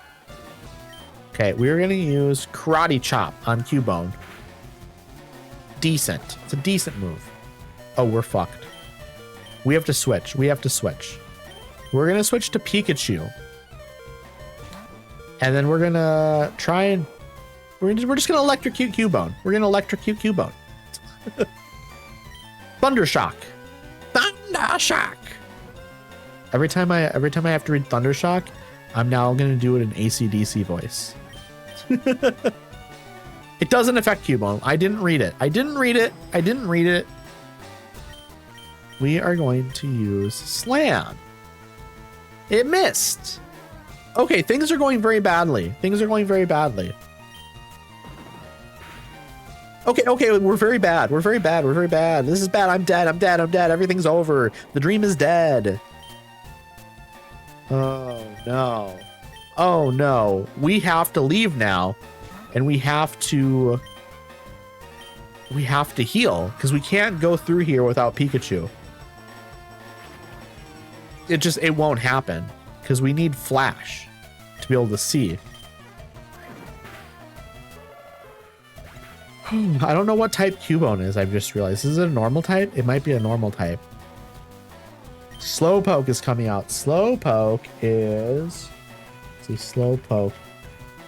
Okay, we're going to use Karate Chop on Cubone. Decent. It's a decent move. Oh, we're fucked. We have to switch. We have to switch. We're going to switch to Pikachu. And then we're going to try and... We're just going to electrocute Cubone. We're going to electrocute Cubone. Thundershock. Thundershock. Every time I have to read Thundershock, I'm now going to do it in AC/DC voice. It doesn't affect Cubone. I didn't read it. I didn't read it. I didn't read it. We are going to use Slam. It missed. Okay, things are going very badly. Things are going very badly. Okay, we're very bad. We're very bad. We're very bad. This is bad. I'm dead. I'm dead. I'm dead. Everything's over. The dream is dead. Oh, no. Oh, no. We have to leave now. And we have to heal. Because we can't go through here without Pikachu. It won't happen. Because we need Flash to be able to see. I don't know what type Cubone is. I've just realized. Is it a normal type? It might be a normal type. Slowpoke is coming out. Slowpoke is... Let's see, Slowpoke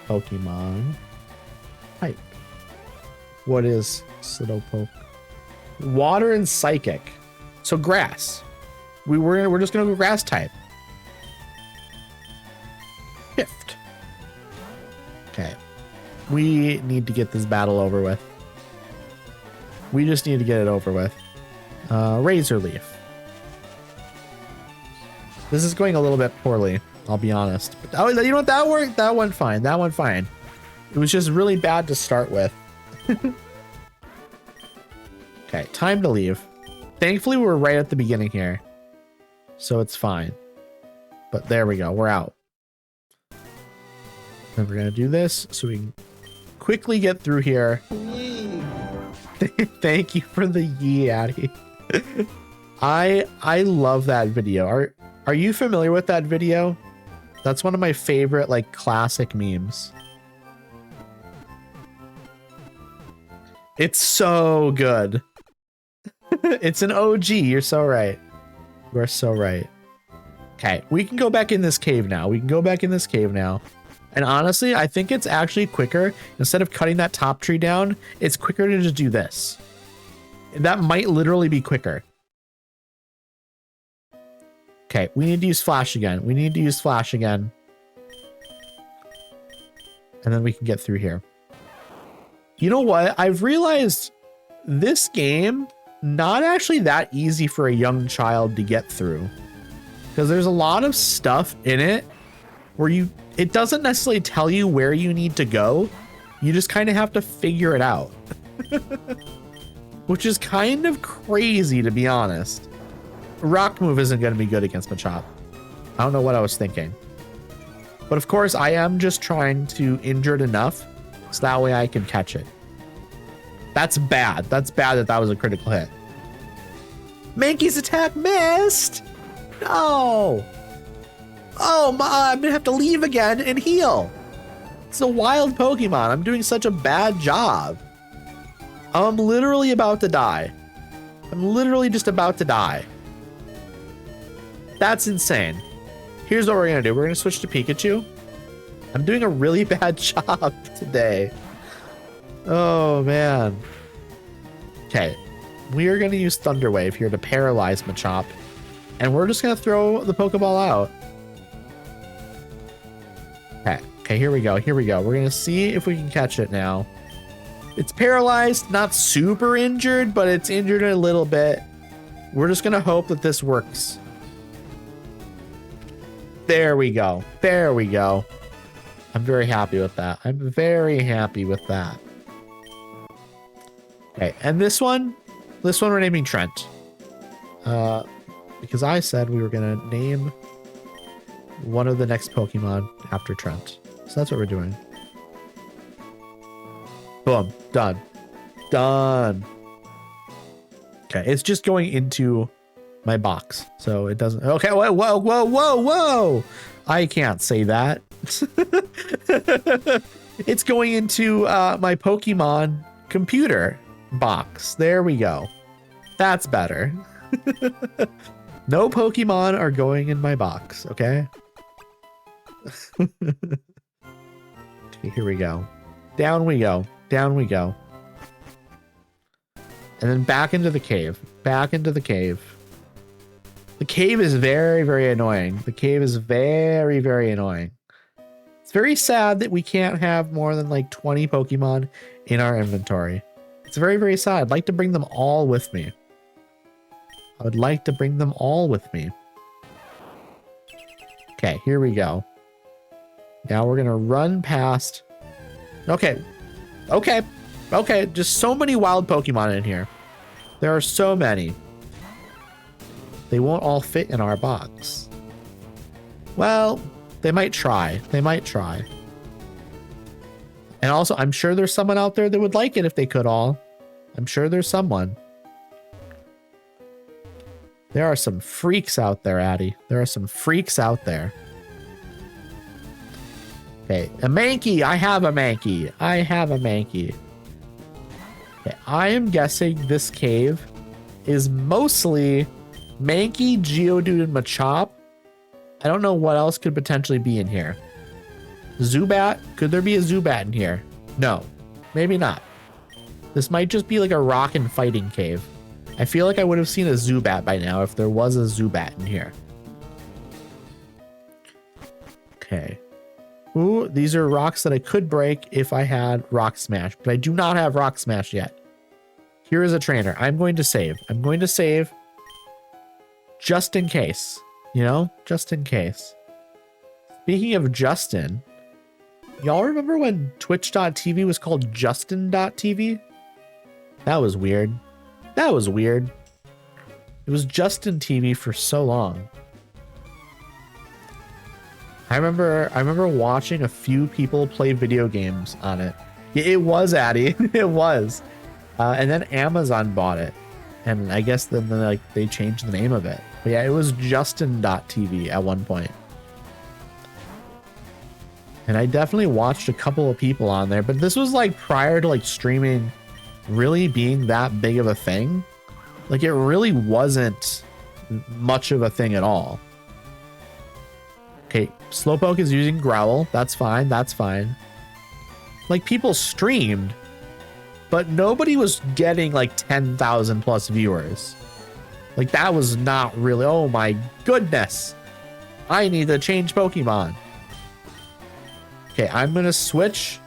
Pokemon type. What is Slowpoke? Water and Psychic. So grass. We're just gonna go grass type. Shift. Okay. We need to get this battle over with. We just need to get it over with. Razor Leaf. This is going a little bit poorly, I'll be honest. But, oh, you know what? That worked. That went fine. That went fine. It was just really bad to start with. Okay, time to leave. Thankfully, we're right at the beginning here, so it's fine. But there we go. We're out. And we're gonna do this so we can quickly get through here. Thank you for the yee, Addie. I love that video. Are you familiar with that video? That's one of my favorite like classic memes. It's so good. It's an OG. You're so right. You are so right. Okay, we can go back in this cave now. We can go back in this cave now. And honestly, I think it's actually quicker. Instead of cutting that top tree down, it's quicker to just do this. That might literally be quicker. Okay, we need to use flash again. We need to use flash again. And then we can get through here. You know what? I've realized this game, not actually that easy for a young child to get through. Because there's a lot of stuff in it where it doesn't necessarily tell you where you need to go. You just kind of have to figure it out. Which is kind of crazy, to be honest. Rock move isn't going to be good against Machop. I don't know what I was thinking. But of course, I am just trying to injure it enough so that way I can catch it. That's bad. That's bad that that was a critical hit. Mankey's attack missed! No! Oh, I'm gonna have to leave again and heal. It's a wild Pokemon. I'm doing such a bad job. I'm literally about to die. I'm literally just about to die. That's insane. Here's what we're gonna do. We're gonna switch to Pikachu. I'm doing a really bad job today. Oh, man. Okay. We are gonna use Thunder Wave here to paralyze Machop. And we're just gonna throw the Pokeball out. Okay, here we go. Here we go. We're gonna see if we can catch it now. It's paralyzed, not super injured, but it's injured a little bit. We're just gonna hope that this works. There we go. There we go. I'm very happy with that. I'm very happy with that. Okay, and this one we're naming Trent. Because I said we were gonna name one of the next Pokemon after Trent. So that's what we're doing. Boom. Done. Done. Okay, it's just going into my box. So it doesn't... Okay, whoa, whoa, whoa, whoa, whoa! I can't say that. It's going into my Pokemon computer box. There we go. That's better. No Pokemon are going in my box, okay? Okay, here we go. Down we go. Down we go. And then back into the cave. Back into the cave. The cave is very, very annoying. The cave is very, very annoying. It's very sad that we can't have more than like 20 Pokemon in our inventory. It's very, very sad. I'd like to bring them all with me. I would like to bring them all with me. Okay, here we go. Now we're going to run past... Okay. Okay. Okay. Just so many wild Pokemon in here. There are so many. They won't all fit in our box. Well, they might try. They might try. And also, I'm sure there's someone out there that would like it if they could all. I'm sure there's someone. There are some freaks out there, Addie. There are some freaks out there. Okay, a Mankey. I have a Mankey. I have a Mankey. Okay, I am guessing this cave is mostly Mankey, Geodude, and Machop. I don't know what else could potentially be in here. Zubat? Could there be a Zubat in here? No, maybe not. This might just be like a rock and fighting cave. I feel like I would have seen a Zubat by now if there was a Zubat in here. Okay. Ooh, these are rocks that I could break if I had Rock Smash, but I do not have Rock Smash yet. Here is a trainer. I'm going to save. I'm going to save just in case. You know, just in case. Speaking of Justin, y'all remember when Twitch.tv was called Justin.tv? That was weird. That was weird. It was Justin TV for so long. I remember watching a few people play video games on it. It was Addy. It was. And then Amazon bought it. And I guess then like they changed the name of it. But yeah, it was Justin.tv at one point. And I definitely watched a couple of people on there, but this was like prior to like streaming really being that big of a thing. Like it really wasn't much of a thing at all. Okay, Slowpoke is using Growl. That's fine. That's fine. Like people streamed, but nobody was getting like 10,000 plus viewers. Like that was not really, oh my goodness. I need to change Pokemon. Okay, I'm going to switch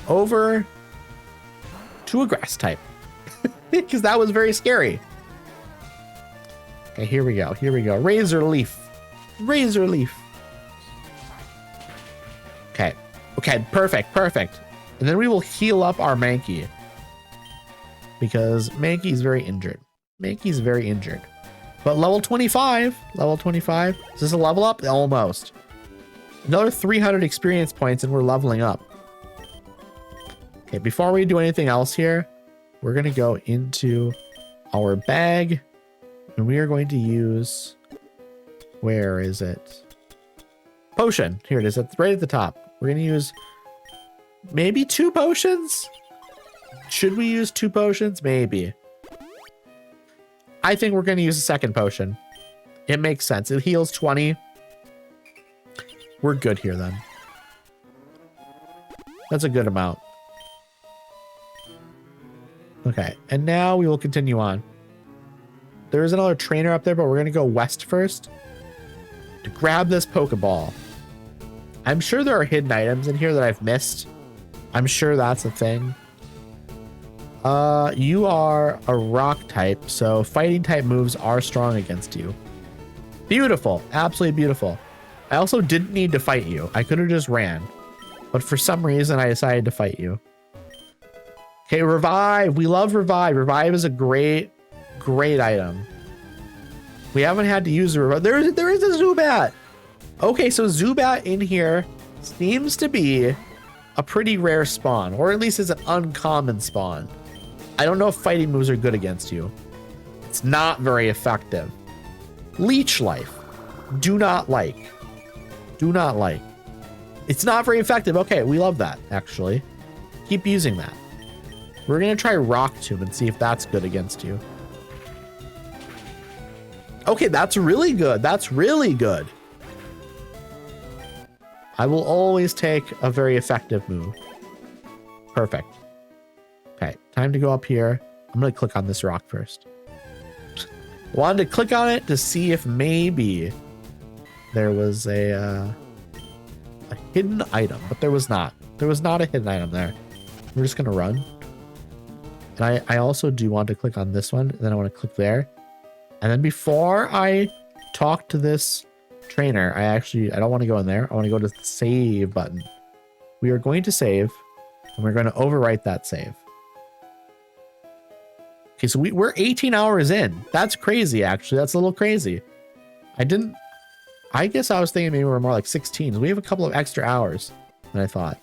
over to a grass type because that was very scary. Okay, here we go. Here we go. Razor Leaf. Razor Leaf. Okay. Okay, perfect, perfect. And then we will heal up our Mankey because Mankey's very injured. Mankey's very injured. But level 25. Level 25. Is this a level up? Almost. Another 300 experience points and we're leveling up. Okay, before we do anything else here, we're going to go into our bag and we are going to use, where is it? Potion. Here it is. It's right at the top. We're going to use maybe 2 potions. Should we use 2 potions? Maybe. I think we're going to use a second potion. It makes sense. It heals 20. We're good here then. That's a good amount. Okay, and now we will continue on. There is another trainer up there, but we're going to go west first to grab this Pokeball. I'm sure there are hidden items in here that I've missed. I'm sure that's a thing. You are a rock type, so fighting type moves are strong against you. Beautiful. Absolutely beautiful. I also didn't need to fight you. I could have just ran. But for some reason, I decided to fight you. Okay, Revive. We love Revive. Revive is a great, great item. We haven't had to use the Revive. There is a Zubat. Okay, so Zubat in here seems to be a pretty rare spawn, or at least is an uncommon spawn. I don't know if fighting moves are good against you. It's not very effective. Leech Life. Do not like. Do not like. It's not very effective. Okay, we love that, actually. Keep using that. We're going to try Rock Tomb and see if that's good against you. Okay, that's really good. That's really good. I will always take a very effective move. Perfect. Okay, time to go up here. I'm going to click on this rock first. Wanted to click on it to see if maybe there was a hidden item, but there was not. There was not a hidden item there. We're just going to run. And I also do want to click on this one, and then I want to click there. And then before I talk to this trainer, I don't want to go in there. I want to go to the save button. We are going to save, and we're going to overwrite that save. Okay, so we're 18 hours in. That's crazy, actually. That's a little crazy. I guess I was thinking maybe we're more like 16. We have a couple of extra hours than I thought.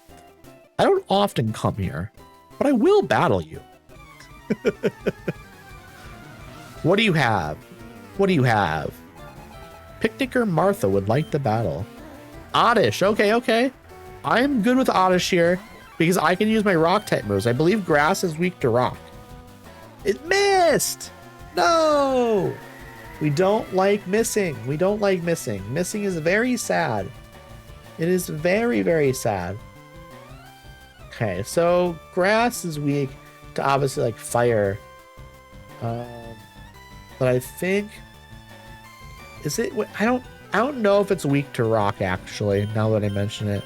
I don't often come here, but I will battle you. What do you have? What do you have? Picnicker Martha would like the battle. Oddish. Okay, okay. I'm good with Oddish here because I can use my rock type moves. I believe grass is weak to rock. It missed. No. We don't like missing. We don't like missing. Missing is very sad. It is very, very sad. Okay, so grass is weak to obviously like fire. But I think, is it? I don't know if it's weak to rock actually. Now that I mention it.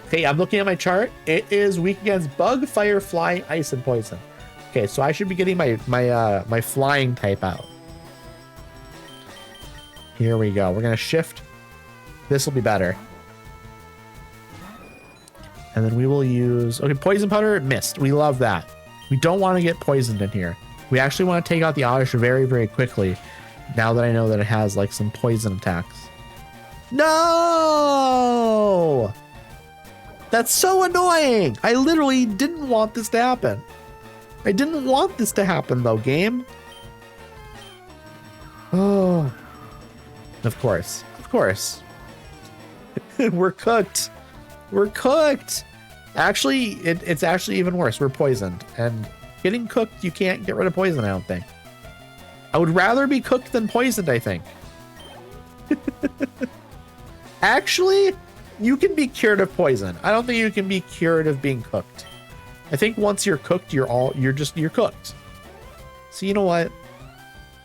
Okay, I'm looking at my chart. It is weak against bug, fire, flying, ice, and poison. Okay, so I should be getting my flying type out. Here we go. We're going to shift. This will be better. And then we will use... Okay, poison powder, missed. We love that. We don't want to get poisoned in here. We actually want to take out the Oddish very, very quickly. Now that I know that it has like some poison attacks. No! That's so annoying. I literally didn't want this to happen. I didn't want this to happen though, game. Oh, of course. Of course. We're cooked. We're cooked. Actually, it's actually even worse. We're poisoned. And getting cooked, you can't get rid of poison, I don't think. I would rather be cooked than poisoned, I think. Actually, you can be cured of poison. I don't think you can be cured of being cooked. I think once you're cooked, you're cooked. So you know what?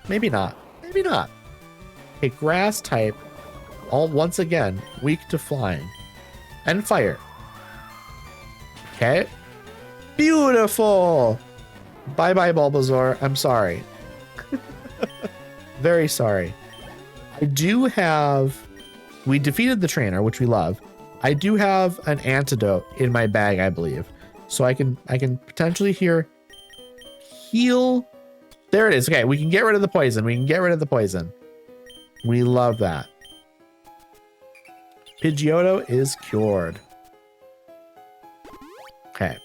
Maybe not. Maybe not. Okay, grass type. Once again, weak to flying. And fire. Okay. Beautiful. Bye-bye, Bulbasaur. I'm sorry. Very sorry. I do have... We defeated the trainer, which we love. I do have an antidote in my bag, I believe. So I can potentially here heal. There it is. Okay, we can get rid of the poison. We can get rid of the poison. We love that. Pidgeotto is cured. Okay,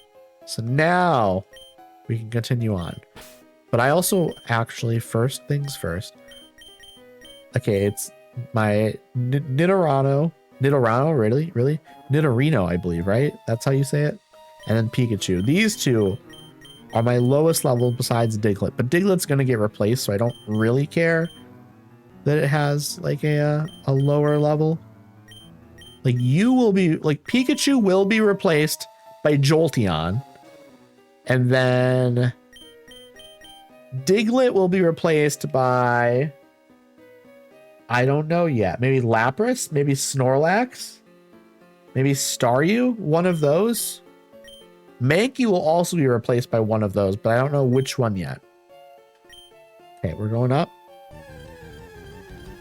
so now we can continue on. But I also actually, first things first. Okay, it's my Nidorino, really? Nidorino, I believe, right? That's how you say it? And then Pikachu. These two are my lowest level besides Diglett. But Diglett's going to get replaced, so I don't really care that it has like a lower level. Like Pikachu will be replaced by Jolteon. And then Diglett will be replaced by... I don't know yet. Maybe Lapras? Maybe Snorlax? Maybe Staryu? One of those? Mankey will also be replaced by one of those, but I don't know which one yet. Okay, we're going up.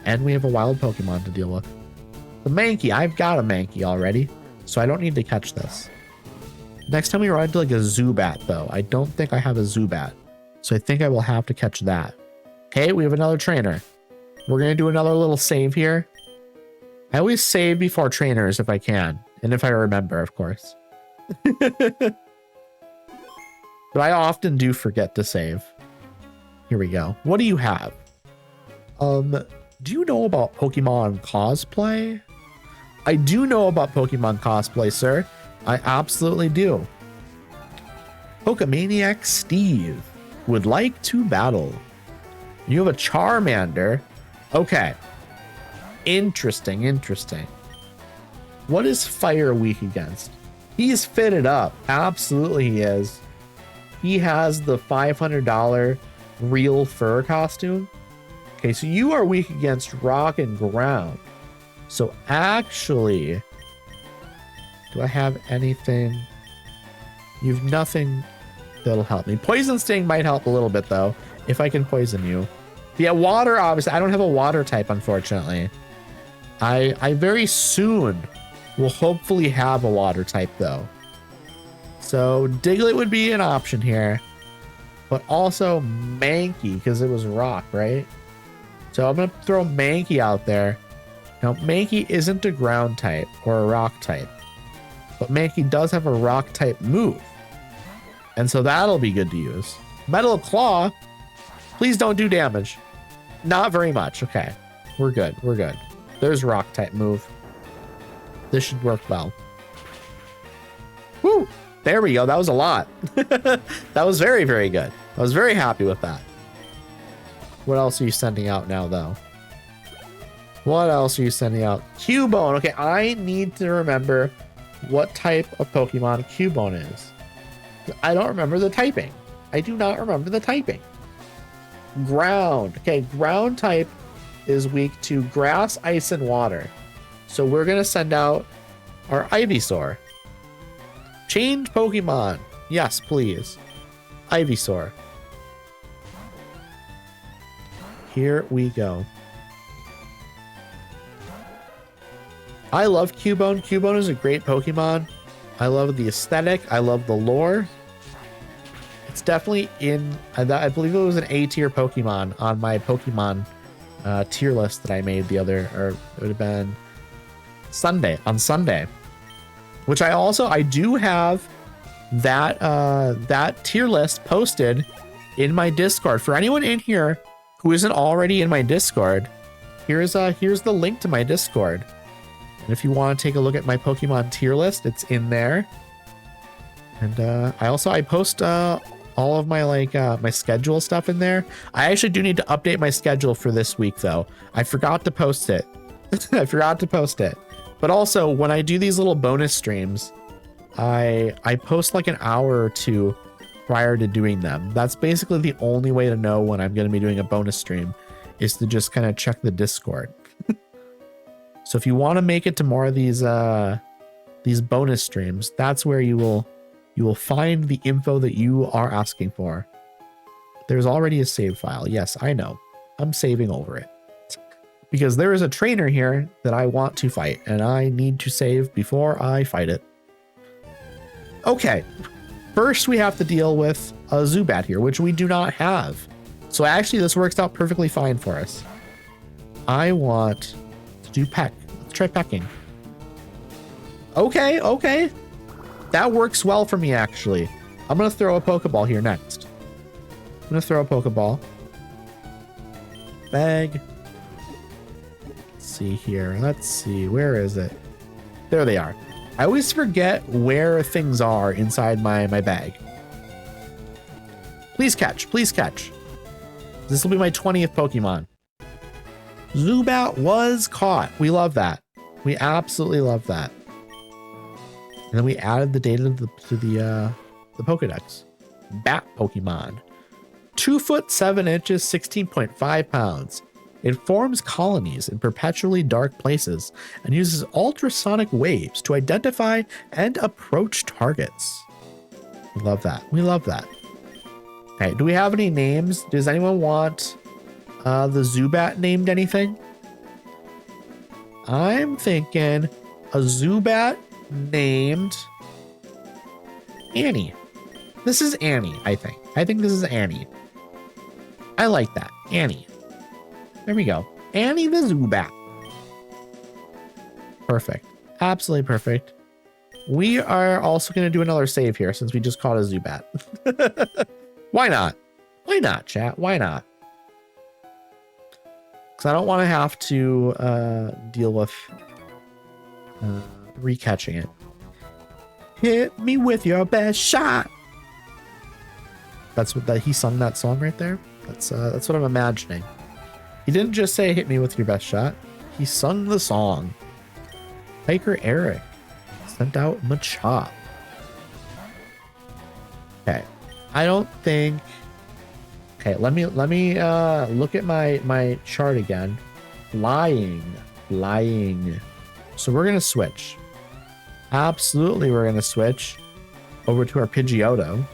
And we have a wild Pokemon to deal with. The Mankey. I've got a Mankey already, so I don't need to catch this. Next time we ride to like a Zubat, though. I don't think I have a Zubat, so I think I will have to catch that. Okay, we have another trainer. We're going to do another little save here. I always save before trainers if I can. And if I remember, of course. But I often do forget to save. Here we go. What do you have? Do you know about Pokemon cosplay? I do know about Pokemon cosplay, sir. I absolutely do. Pokemaniac Steve would like to battle. You have a Charmander. Okay. Interesting. What is fire weak against? He's fitted up. Absolutely he is. He has the $500 real fur costume. Okay, so you are weak against rock and ground. So actually, do I have anything? You've nothing that'll help me. Poison Sting might help a little bit though, if I can poison you. Yeah, water, obviously. I don't have a water type, unfortunately. I very soon will hopefully have a water type, though. So Diglett would be an option here. But also Mankey, because it was rock, right? So I'm going to throw Mankey out there. Now, Mankey isn't a ground type or a rock type. But Mankey does have a rock type move. And so that'll be good to use. Metal Claw. Please don't do damage. Not very much. Okay. We're good. There's rock type move. This should work well. Woo! There we go. That was a lot. That was very, very good. I was very happy with that. What else are you sending out now, though? What else are you sending out? Cubone. Okay, I need to remember what type of Pokemon Cubone is. I don't remember the typing. I do not remember the typing. Ground. Okay, ground type is weak to grass, ice, and water. So we're going to send out our Ivysaur. Change Pokemon. Yes, please. Ivysaur. Here we go. I love Cubone. Cubone is a great Pokemon. I love the aesthetic. I love the lore. It's definitely in, I believe it was an A tier Pokemon on my Pokemon tier list that I made the other, or it would have been on Sunday, which I do have that tier list posted in my Discord. For anyone in here who isn't already in my Discord, here's the link to my Discord. And if you want to take a look at my Pokemon tier list, it's in there. And I post all of my my schedule stuff in there. I actually do need to update my schedule for this week though. I forgot to post it. I forgot to post it. But also when I do these little bonus streams, I post like an hour or two prior to doing them. That's basically the only way to know when I'm going to be doing a bonus stream, is to just kind of check the Discord. So if you want to make it to more of these bonus streams, that's where you will find the info that you are asking for. There's already a save file. Yes, I know. I'm saving over it. Because there is a trainer here that I want to fight, and I need to save before I fight it. Okay, first we have to deal with a Zubat here, which we do not have. So actually this works out perfectly fine for us. I want to do peck. Let's try pecking. Okay. That works well for me, actually. I'm going to throw a Pokeball here next. I'm going to throw a Pokeball. Bag. Let's see here. Let's see. Where is it? There they are. I always forget where things are inside my bag. Please catch. Please catch. This will be my 20th Pokemon. Zubat was caught. We love that. We absolutely love that. And then we added the data to the Pokedex. Bat Pokemon. 2 foot 7 inches, 16.5 pounds. It forms colonies in perpetually dark places and uses ultrasonic waves to identify and approach targets. We love that. We love that. Okay, do we have any names? Does anyone want the Zubat named anything? I'm thinking a Zubat named Annie. This is Annie, I think. I think this is Annie. I like that. Annie. There we go. Annie the Zubat. Perfect. Absolutely perfect. We are also going to do another save here since we just caught a Zubat. Why not? Why not, chat? Why not? Because I don't want to have to deal with recatching it. Hit me with your best shot. That's what he sung that song right there. That's what I'm imagining. He didn't just say hit me with your best shot. He sung the song. Hiker Eric sent out Machop. Okay. I don't think. Okay, let me look at my chart again. Flying. So we're gonna switch. Absolutely, we're gonna switch over to our Pidgeotto.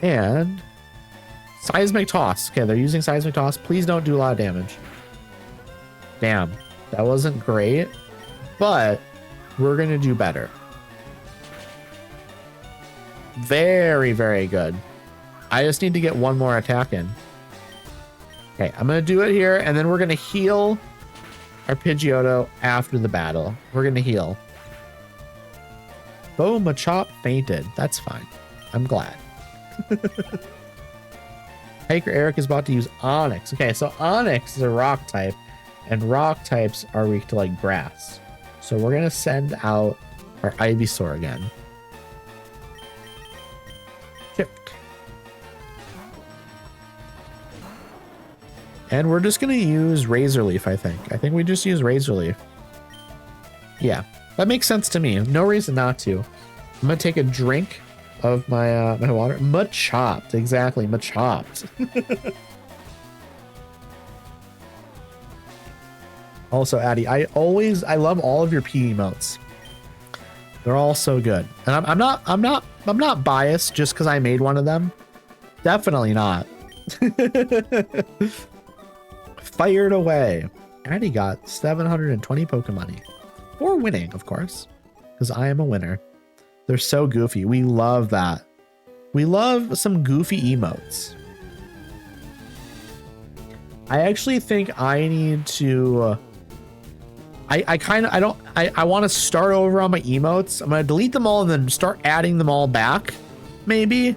And Seismic Toss. Okay, they're using Seismic Toss. Please don't do a lot of damage. Damn, that wasn't great, but we're gonna do better. Very, very good. I just need to get one more attack in. Okay, I'm gonna do it here, and then we're gonna heal our Pidgeotto after the battle. We're gonna heal. Oh, Machop fainted. That's fine. I'm glad. Hiker Eric is about to use Onyx. Okay, so Onyx is a rock type, and rock types are weak to like grass. So we're gonna send out our Ivysaur again. Chipped. And we're just gonna use Razor Leaf, I think. I think we just use Razor Leaf. Yeah, that makes sense to me. No reason not to. I'm gonna take a drink of my my water. Machopped, exactly, Machopped. Also, Addy, I love all of your P emotes. They're all so good, and I'm not biased just because I made one of them. Definitely not. Fired away. And he got 720 Pokemon. For winning, of course. Because I am a winner. They're so goofy. We love that. We love some goofy emotes. I actually think I need to... I want to start over on my emotes. I'm going to delete them all and then start adding them all back. Maybe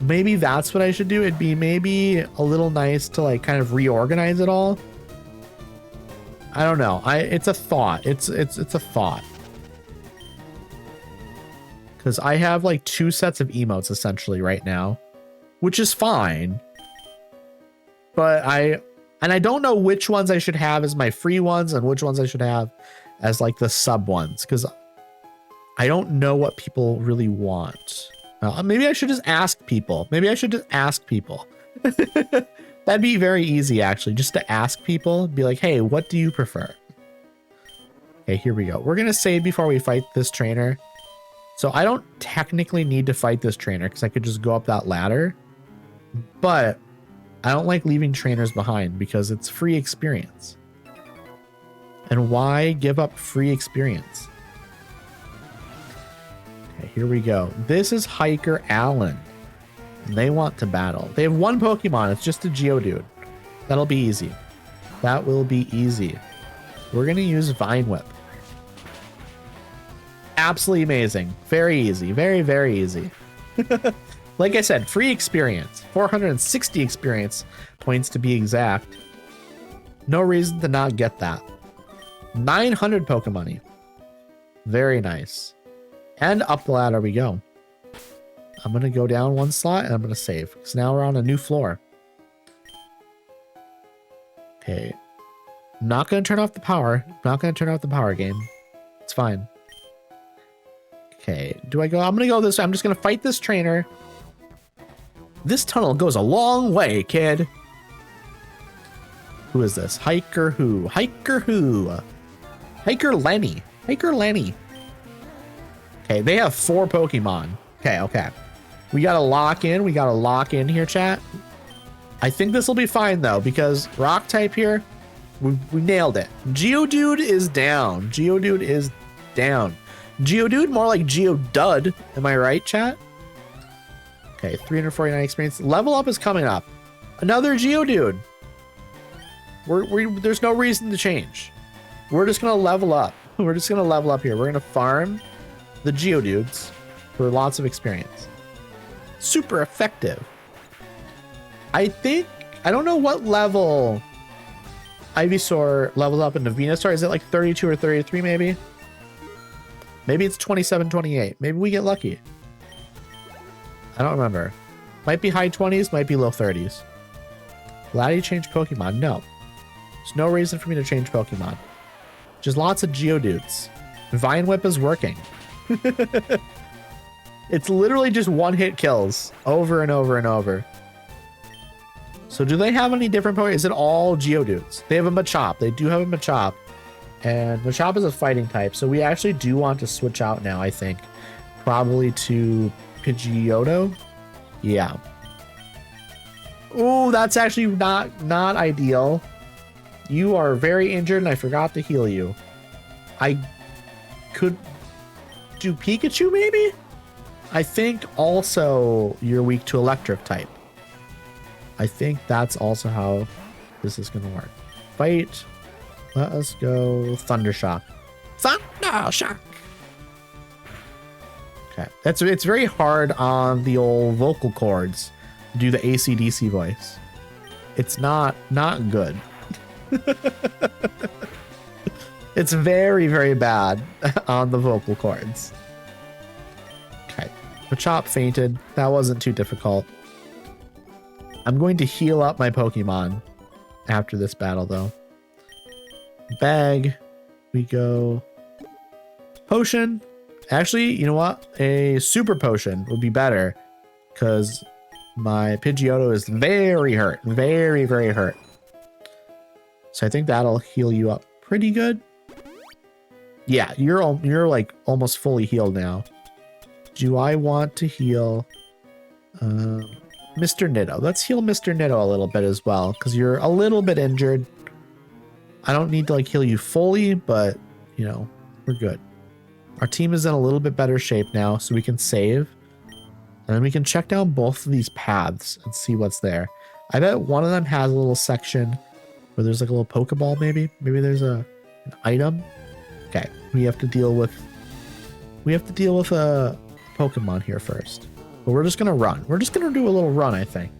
that's what I should do. It'd be maybe a little nice to like kind of reorganize it all. I don't know. It's a thought. It's a thought. Because I have like 2 sets of emotes essentially right now, which is fine. But I don't know which ones I should have as my free ones and which ones I should have as like the sub ones, because I don't know what people really want. Maybe I should just ask people. That'd be very easy, actually, just to ask people, be like, hey, what do you prefer? Okay, here we go. We're going to save before we fight this trainer. So I don't technically need to fight this trainer because I could just go up that ladder. But I don't like leaving trainers behind because it's free experience. And why give up free experience? Okay, here we go. This is Hiker Allen. And they want to battle. They have 1 Pokemon. It's just a Geodude. That'll be easy. That will be easy. We're going to use Vine Whip. Absolutely amazing. Very easy. Very, very easy. Like I said, free experience. 460 experience points to be exact. No reason to not get that. 900 Pokemon. Very nice. And up the ladder we go. I'm going to go down 1 slot and I'm going to save. Because now we're on a new floor. Okay. I'm not going to turn off the power. I'm not going to turn off the power game. It's fine. Okay. Do I go? I'm going to go this way. I'm just going to fight this trainer. This tunnel goes a long way, kid. Who is this? Hiker who? Hiker who? Hiker Lenny. Hiker Lenny. Okay, they have 4 Pokemon. Okay. We gotta lock in. We gotta lock in here, chat. I think this will be fine, though, because rock type here, we nailed it. Geodude is down. Geodude is down. Geodude, more like Geodud. Am I right, chat? Okay, 349 experience. Level up is coming up. Another Geodude. There's no reason to change. We're just gonna level up. We're just gonna level up here. We're gonna farm the Geodudes for lots of experience. Super effective. I don't know what level Ivysaur levels up into Venusaur. Is it like 32 or 33 maybe? Maybe it's 27, 28. Maybe we get lucky. I don't remember. Might be high 20s, might be low 30s. Allow you to change Pokemon? No. There's no reason for me to change Pokemon. Just lots of Geodudes. Vine Whip is working. It's literally just 1-hit kills over and over and over. So do they have any different Pokemon? Is it all Geodudes? They have a Machop. They do have a Machop. And Machop is a fighting type. So we actually do want to switch out now, I think. Probably to Pidgeotto. Yeah. Oh, that's actually not ideal. You are very injured and I forgot to heal you. I could do Pikachu maybe? I think also you're weak to electric type. I think that's also how this is going to work. Fight. Let us go Thundershock. Thundershock. Okay. It's very hard on the old vocal cords to do the AC/DC voice. It's not good. It's very, very bad on the vocal cords. Okay. Machop fainted. That wasn't too difficult. I'm going to heal up my Pokemon after this battle, though. Bag. We go. Potion. Actually, you know what? A super potion would be better because my Pidgeotto is very hurt. Very, very hurt. So I think that'll heal you up pretty good. Yeah, you're like almost fully healed now. Do I want to heal Mr. Nitto? Let's heal Mr. Nitto a little bit as well because you're a little bit injured. I don't need to like heal you fully, but you know, we're good. Our team is in a little bit better shape now, so we can save. And then we can check down both of these paths and see what's there. I bet one of them has a little section where there's like a little Pokeball maybe. Maybe there's an item. Okay, we have to deal with a Pokemon here first. But we're just gonna run. We're just gonna do a little run, I think.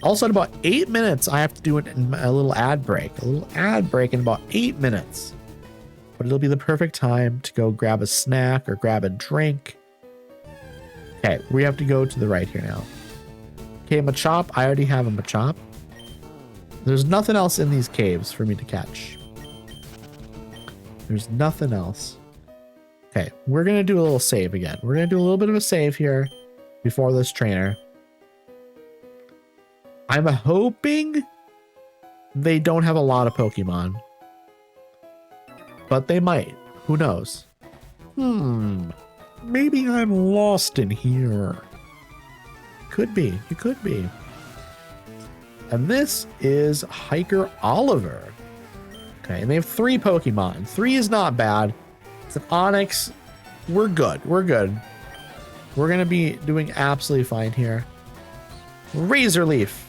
Also, in about 8 minutes, I have to do a little ad break. A little ad break in about 8 minutes. But it'll be the perfect time to go grab a snack or grab a drink. Okay, we have to go to the right here now. Okay, Machop. I already have a Machop. There's nothing else in these caves for me to catch. There's nothing else. Okay, we're going to do a little save again. We're going to do a little bit of a save here before this trainer. I'm hoping they don't have a lot of Pokemon. But they might. Who knows? Maybe I'm lost in here. Could be. It could be. And this is Hiker Oliver. Okay, and they have 3 Pokemon. 3 is not bad. It's an Onix. We're good. We're good. We're going to be doing absolutely fine here. Razor Leaf.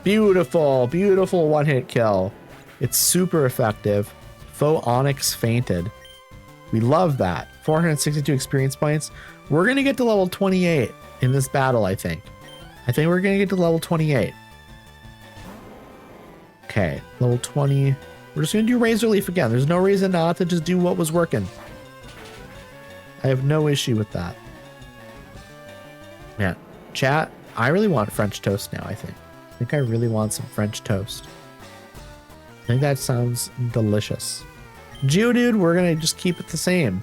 Beautiful, beautiful one-hit kill. It's super effective. Faux Onix fainted. We love that. 462 experience points. We're going to get to level 28 in this battle, I think. I think we're going to get to level 28. Okay, level 20. We're just going to do Razor Leaf again. There's no reason not to just do what was working. I have no issue with that. Man, chat, I really want French toast now, I think. I think I really want some French toast. I think that sounds delicious. Geodude, we're going to just keep it the same.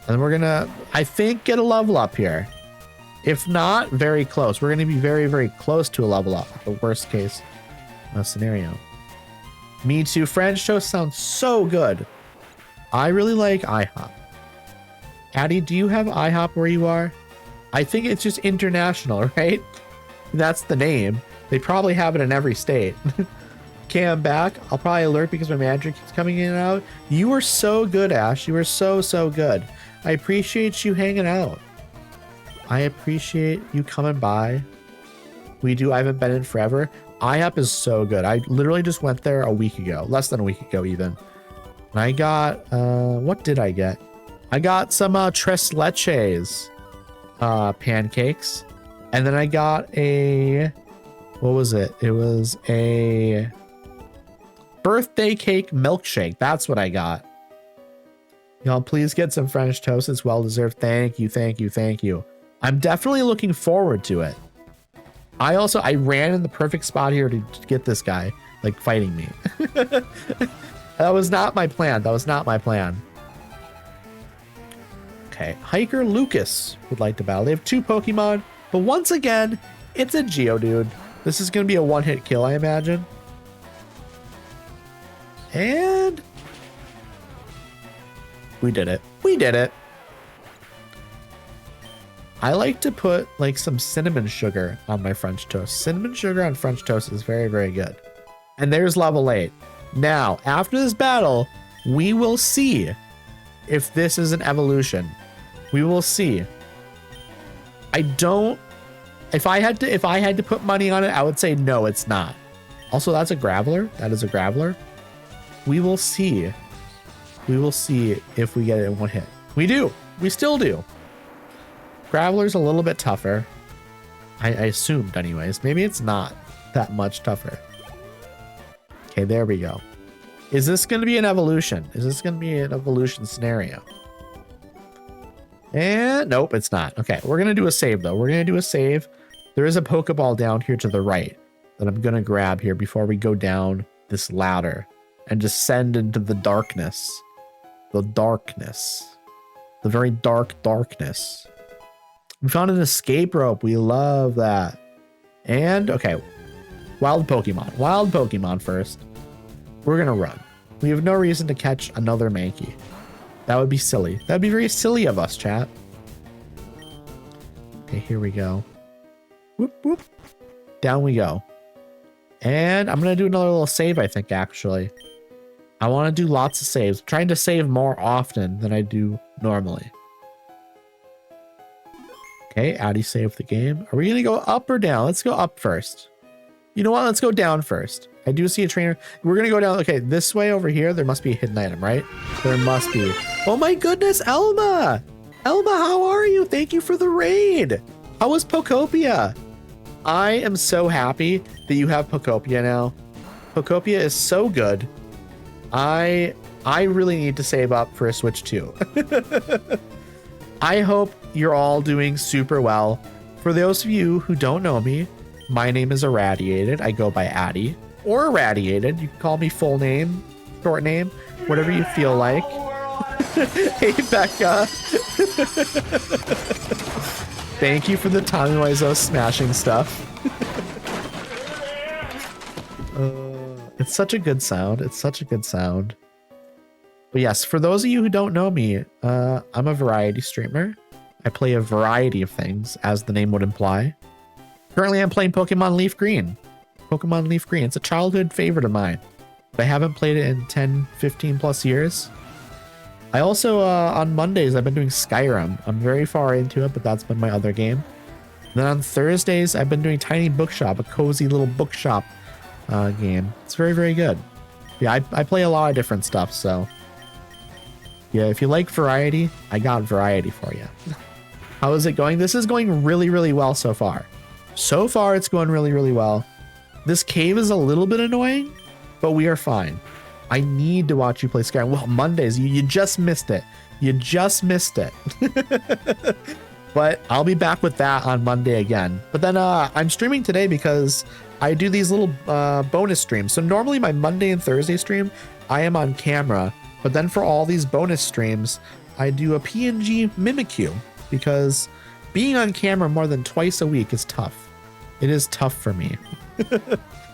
And we're going to, I think, get a level up here. If not, very close. We're going to be very, very close to a level up. The worst case scenario. Me too. French toast sounds so good. I really like IHOP. Addie, do you have IHOP where you are? I think it's just international, right? That's the name. They probably have it in every state. Okay, I'm back. I'll probably alert because my manager keeps coming in and out. You are so good, Ash. You are so, so good. I appreciate you hanging out. I appreciate you coming by. I haven't been in forever. IHOP is so good. I literally just went there a week ago. Less than a week ago, even. And I got, what did I get? I got some tres leches pancakes. And then I got a, what was it? It was a birthday cake milkshake. That's what I got. Y'all, please get some French toast. It's well deserved. Thank you, thank you, thank you. I'm definitely looking forward to it. I ran in the perfect spot here to get this guy, like, fighting me. That was not my plan. That was not my plan. Okay, Hiker Lucas would like to battle. They have 2 Pokemon, but once again, it's a Geodude. This is going to be a one-hit kill, I imagine. And we did it. We did it. I like to put like some cinnamon sugar on my French toast. Cinnamon sugar on French toast is very, very good. And there's level 8. Now, after this battle, we will see if this is an evolution. We will see. If I had to put money on it, I would say no, it's not. Also, that's a Graveler. That is a Graveler. We will see. We will see if we get it in one hit. We do. We still do. Graveler's a little bit tougher. I assumed anyways. Maybe it's not that much tougher. Okay, there we go. Is this going to be an evolution? Is this going to be an evolution scenario? And nope, it's not. Okay, we're going to do a save though. We're going to do a save. There is a Pokeball down here to the right that I'm going to grab here before we go down this ladder and descend into the darkness. The darkness. The very dark darkness. We found an escape rope. We love that. And, okay. Wild Pokemon. Wild Pokemon first. We're going to run. We have no reason to catch another Mankey. That would be silly. That would be very silly of us, chat. Okay, here we go. Whoop, whoop. Down we go. And I'm going to do another little save, I think, actually. I want to do lots of saves. I'm trying to save more often than I do normally. Okay, Addy saved the game. Are we going to go up or down? Let's go up first. You know what? Let's go down first. I do see a trainer. We're going to go down. Okay, this way over here, there must be a hidden item, right? There must be. Oh my goodness, Elma! Elma, how are you? Thank you for the raid. How was Pokopia? I am so happy that you have Pokopia now. Pokopia is so good. I really need to save up for a Switch 2. I hope you're all doing super well. For those of you who don't know me, my name is Irradiated. I go by Addy or Irradiated. You can call me full name, short name, whatever you feel like. Hey, Becca. Thank you for the Tommy Wiseau smashing stuff. It's such a good sound. It's such a good sound. But yes, for those of you who don't know me, I'm a variety streamer. I play a variety of things, as the name would imply. Currently, I'm playing Pokémon LeafGreen. Pokémon LeafGreen. It's a childhood favorite of mine. But I haven't played it in 10, 15 plus years. I also, on Mondays, I've been doing Skyrim. I'm very far into it, but that's been my other game. And then on Thursdays, I've been doing Tiny Bookshop, a cozy little bookshop game. It's very, very good. Yeah, I play a lot of different stuff, so... yeah, if you like variety, I got variety for you. How is it going? This is going really, really well so far. So far, it's going really, really well. This cave is a little bit annoying, but we are fine. I need to watch you play Skyrim. Well, Mondays, you just missed it. You just missed it. But I'll be back with that on Monday again. But then I'm streaming today because I do these little bonus streams. So normally my Monday and Thursday stream, I am on camera. But then for all these bonus streams, I do a PNG Mimikyu because being on camera more than twice a week is tough. It is tough for me.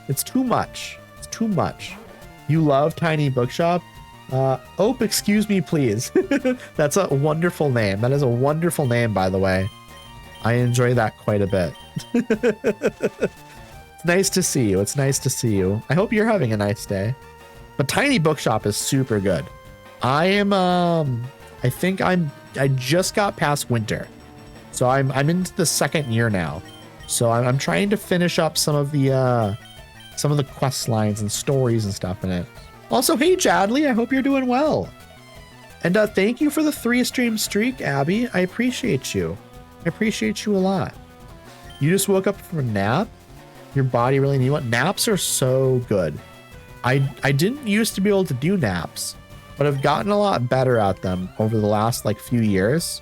It's too much. It's too much. You love Tiny Bookshop? Ope, excuse me, please. That's a wonderful name. That is a wonderful name, by the way. I enjoy that quite a bit. It's nice to see you. It's nice to see you. I hope you're having a nice day. But Tiny Bookshop is super good. I am, I think I just got past winter. So I'm into the second year now. So I'm trying to finish up some of the quest lines and stories and stuff in it. Also, hey, Jadley, I hope you're doing well. And thank you for the 3-stream streak, Abby. I appreciate you. I appreciate you a lot. You just woke up from a nap? Your body really needs one? Naps are so good. I didn't used to be able to do naps, but I've gotten a lot better at them over the last few years.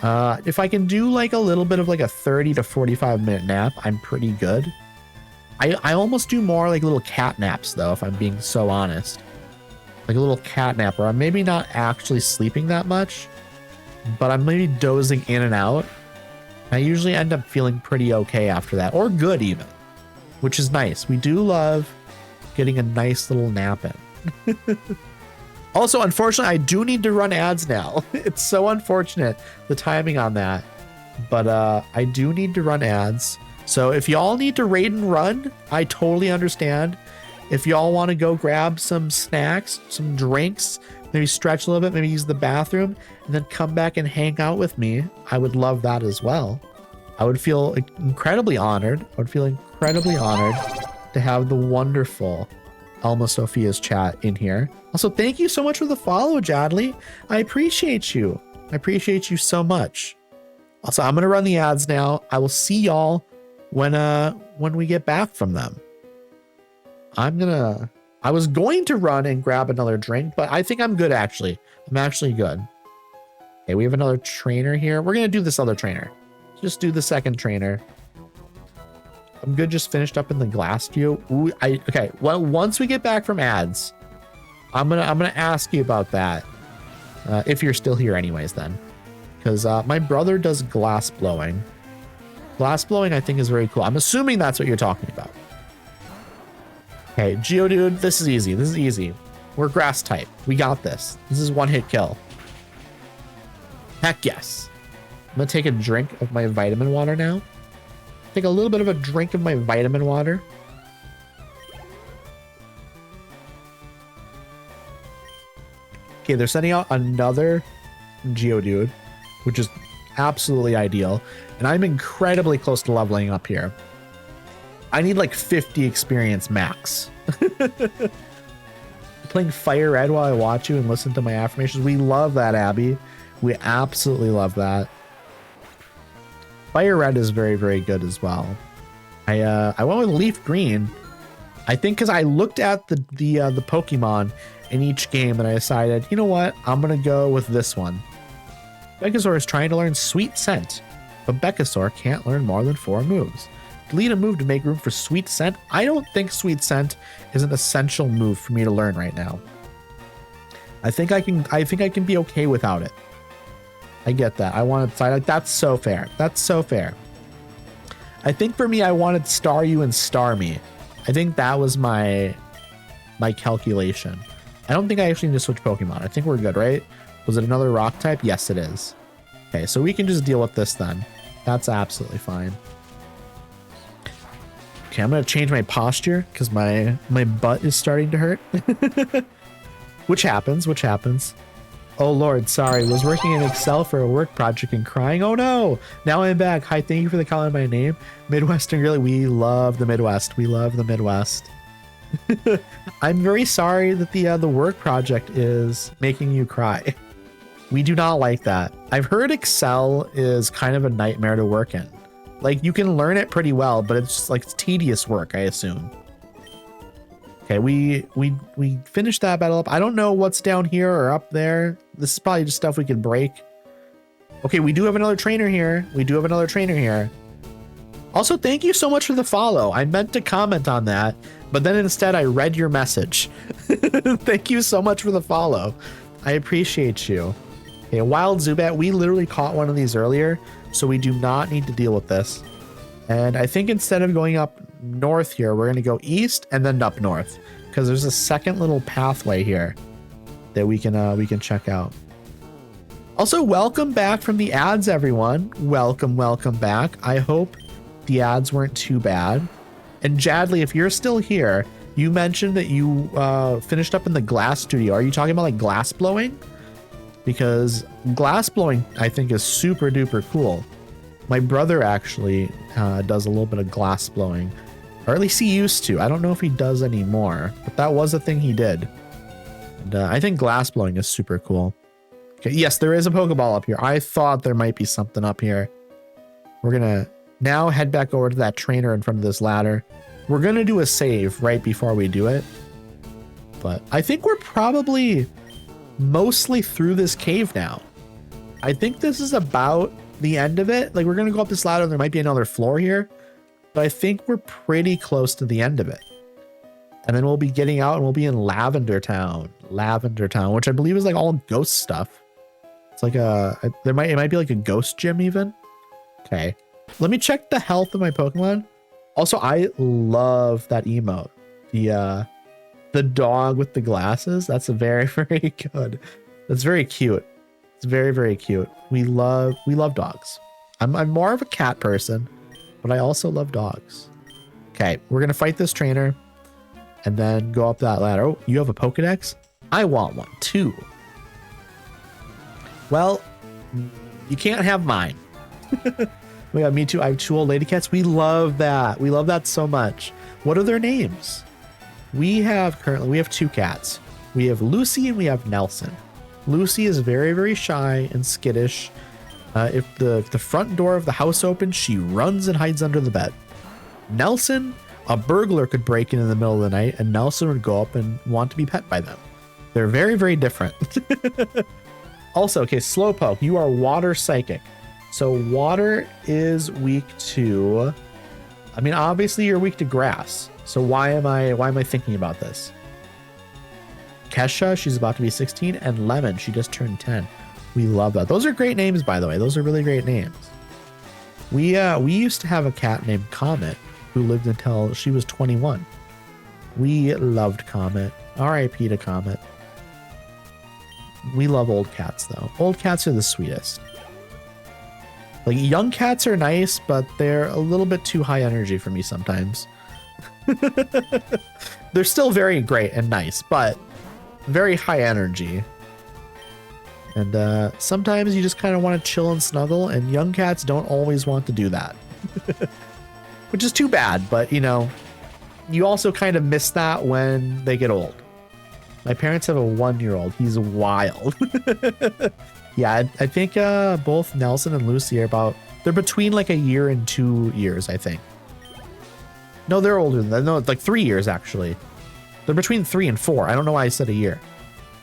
If I can do a little bit of a 30 to 45 minute nap, I'm pretty good. I almost do more little cat naps though, if I'm being so honest. Like a little cat nap where I'm maybe not actually sleeping that much, but I'm maybe dozing in and out. I usually end up feeling pretty okay after that, or good even, which is nice. We do love getting a nice little nap in. Also, unfortunately, I do need to run ads now. It's so unfortunate, the timing on that. But I do need to run ads. So if y'all need to raid and run, I totally understand. If y'all want to go grab some snacks, some drinks, maybe stretch a little bit, maybe use the bathroom, and then come back and hang out with me, I would love that as well. I would feel incredibly honored. I would feel incredibly honored to have the wonderful Alma Sophia's chat in here. Also, thank you so much for the follow, Jadley. I appreciate you. I appreciate you so much. Also, I'm going to run the ads now. I will see y'all when we get back from them. I was going to run and grab another drink, but I think I'm good, actually. I'm actually good. Okay, we have another trainer here. We're going to do this other trainer. Just do the second trainer. I'm good. Just finished up in the glass view. Ooh, okay. Well, once we get back from ads, I'm gonna ask you about that. If you're still here, anyways, then, because my brother does glass blowing. Glass blowing, I think, is very cool. I'm assuming that's what you're talking about. Okay, Geodude, this is easy. This is easy. We're grass type. We got this. This is one hit kill. Heck yes. I'm gonna take a drink of my vitamin water now. Take a little bit of a drink of my vitamin water. Okay, they're sending out another Geodude, which is absolutely ideal. And I'm incredibly close to leveling up here. I need like 50 experience max. Playing Fire Red while I watch you and listen to my affirmations. We love that, Abby. We absolutely love that. Fire Red is very, very good as well. I went with Leaf Green. I think because I looked at the Pokemon in each game and I decided, you know what? I'm going to go with this one. Venusaur is trying to learn Sweet Scent, but Venusaur can't learn more than 4 moves. Delete a move to make room for Sweet Scent. I don't think Sweet Scent is an essential move for me to learn right now. I think I can be okay without it. I get that. I wanted like that's so fair. That's so fair. I think for me, I wanted Star You and Star Me. I think that was my calculation. I don't think I actually need to switch Pokemon. I think we're good, right? Was it another rock type? Yes, it is. Okay, so we can just deal with this then. That's absolutely fine. Okay, I'm gonna change my posture because my butt is starting to hurt. Which happens. Oh Lord, sorry. Was working in Excel for a work project and crying. Oh no! Now I'm back. Hi, thank you for the call on my name. Midwestern Girly. We love the Midwest. We love the Midwest. I'm very sorry that the work project is making you cry. We do not like that. I've heard Excel is kind of a nightmare to work in. Like you can learn it pretty well, but it's just like it's tedious work, I assume. Okay, we finished that battle up. I don't know what's down here or up there. This is probably just stuff we can break. Okay, we do have another trainer here. Also, thank you so much for the follow. I meant to comment on that, but then instead I read your message. Thank you so much for the follow. I appreciate you. Okay, Wild Zubat. We literally caught one of these earlier, so we do not need to deal with this. And I think instead of going up north here, we're going to go east and then up north because there's a second little pathway here that we can check out. Also, welcome back from the ads, everyone. Welcome back. I hope the ads weren't too bad. And Jadley, if you're still here, you mentioned that you finished up in the glass studio. Are you talking about like glass blowing? Because glass blowing, I think, is super duper cool. My brother actually does a little bit of glass blowing, or at least he used to. I don't know if he does anymore, but that was a thing he did. And I think glass blowing is super cool. Okay, yes, there is a Pokeball up here. I thought there might be something up here. We're gonna now head back over to that trainer in front of this ladder. We're gonna do a save right before we do it, but I think we're probably mostly through this cave now. I think this is about the end of it. Like we're gonna go up this ladder and there might be another floor here, but I think we're pretty close to the end of it. And then we'll be getting out and we'll be in Lavender Town, which I believe is like all ghost stuff. It's like it might be like a ghost gym even. Okay, let me check the health of my Pokemon. Also, I love that emote, the dog with the glasses. That's a very, very good. That's very cute. It's very, very cute. We love dogs. I'm more of a cat person, but I also love dogs. Okay, we're gonna fight this trainer and then go up that ladder. Oh, you have a Pokedex? I want one too. Well, you can't have mine. We got me too. I have 2 old lady cats. We love that. We love that so much. What are their names? We have 2 cats. We have Lucy and we have Nelson. Lucy is very, very shy and skittish. If the front door of the house opens, she runs and hides under the bed. Nelson, a burglar could break in the middle of the night and Nelson would go up and want to be pet by them. They're very, very different. Also, okay, Slowpoke, you are water psychic. So water is weak to, I mean, obviously you're weak to grass. So why am I thinking about this? Kesha, she's about to be 16, and Lemon, she just turned 10. We love that. Those are great names, by the way. Those are really great names. We used to have a cat named Comet who lived until she was 21. We loved Comet. R.I.P. to Comet. We love old cats, though. Old cats are the sweetest. Like, young cats are nice, but they're a little bit too high energy for me sometimes. They're still very great and nice, but very high energy. And sometimes you just kind of want to chill and snuggle, and young cats don't always want to do that. Which is too bad, but you know, you also kind of miss that when they get old. My parents have a 1-year-old. He's wild. Yeah, I think both Nelson and Lucy are they're between like a year and 2 years, I think. No, they're older than that. No, it's like 3 years, actually. They're between 3 and 4. I don't know why I said a year.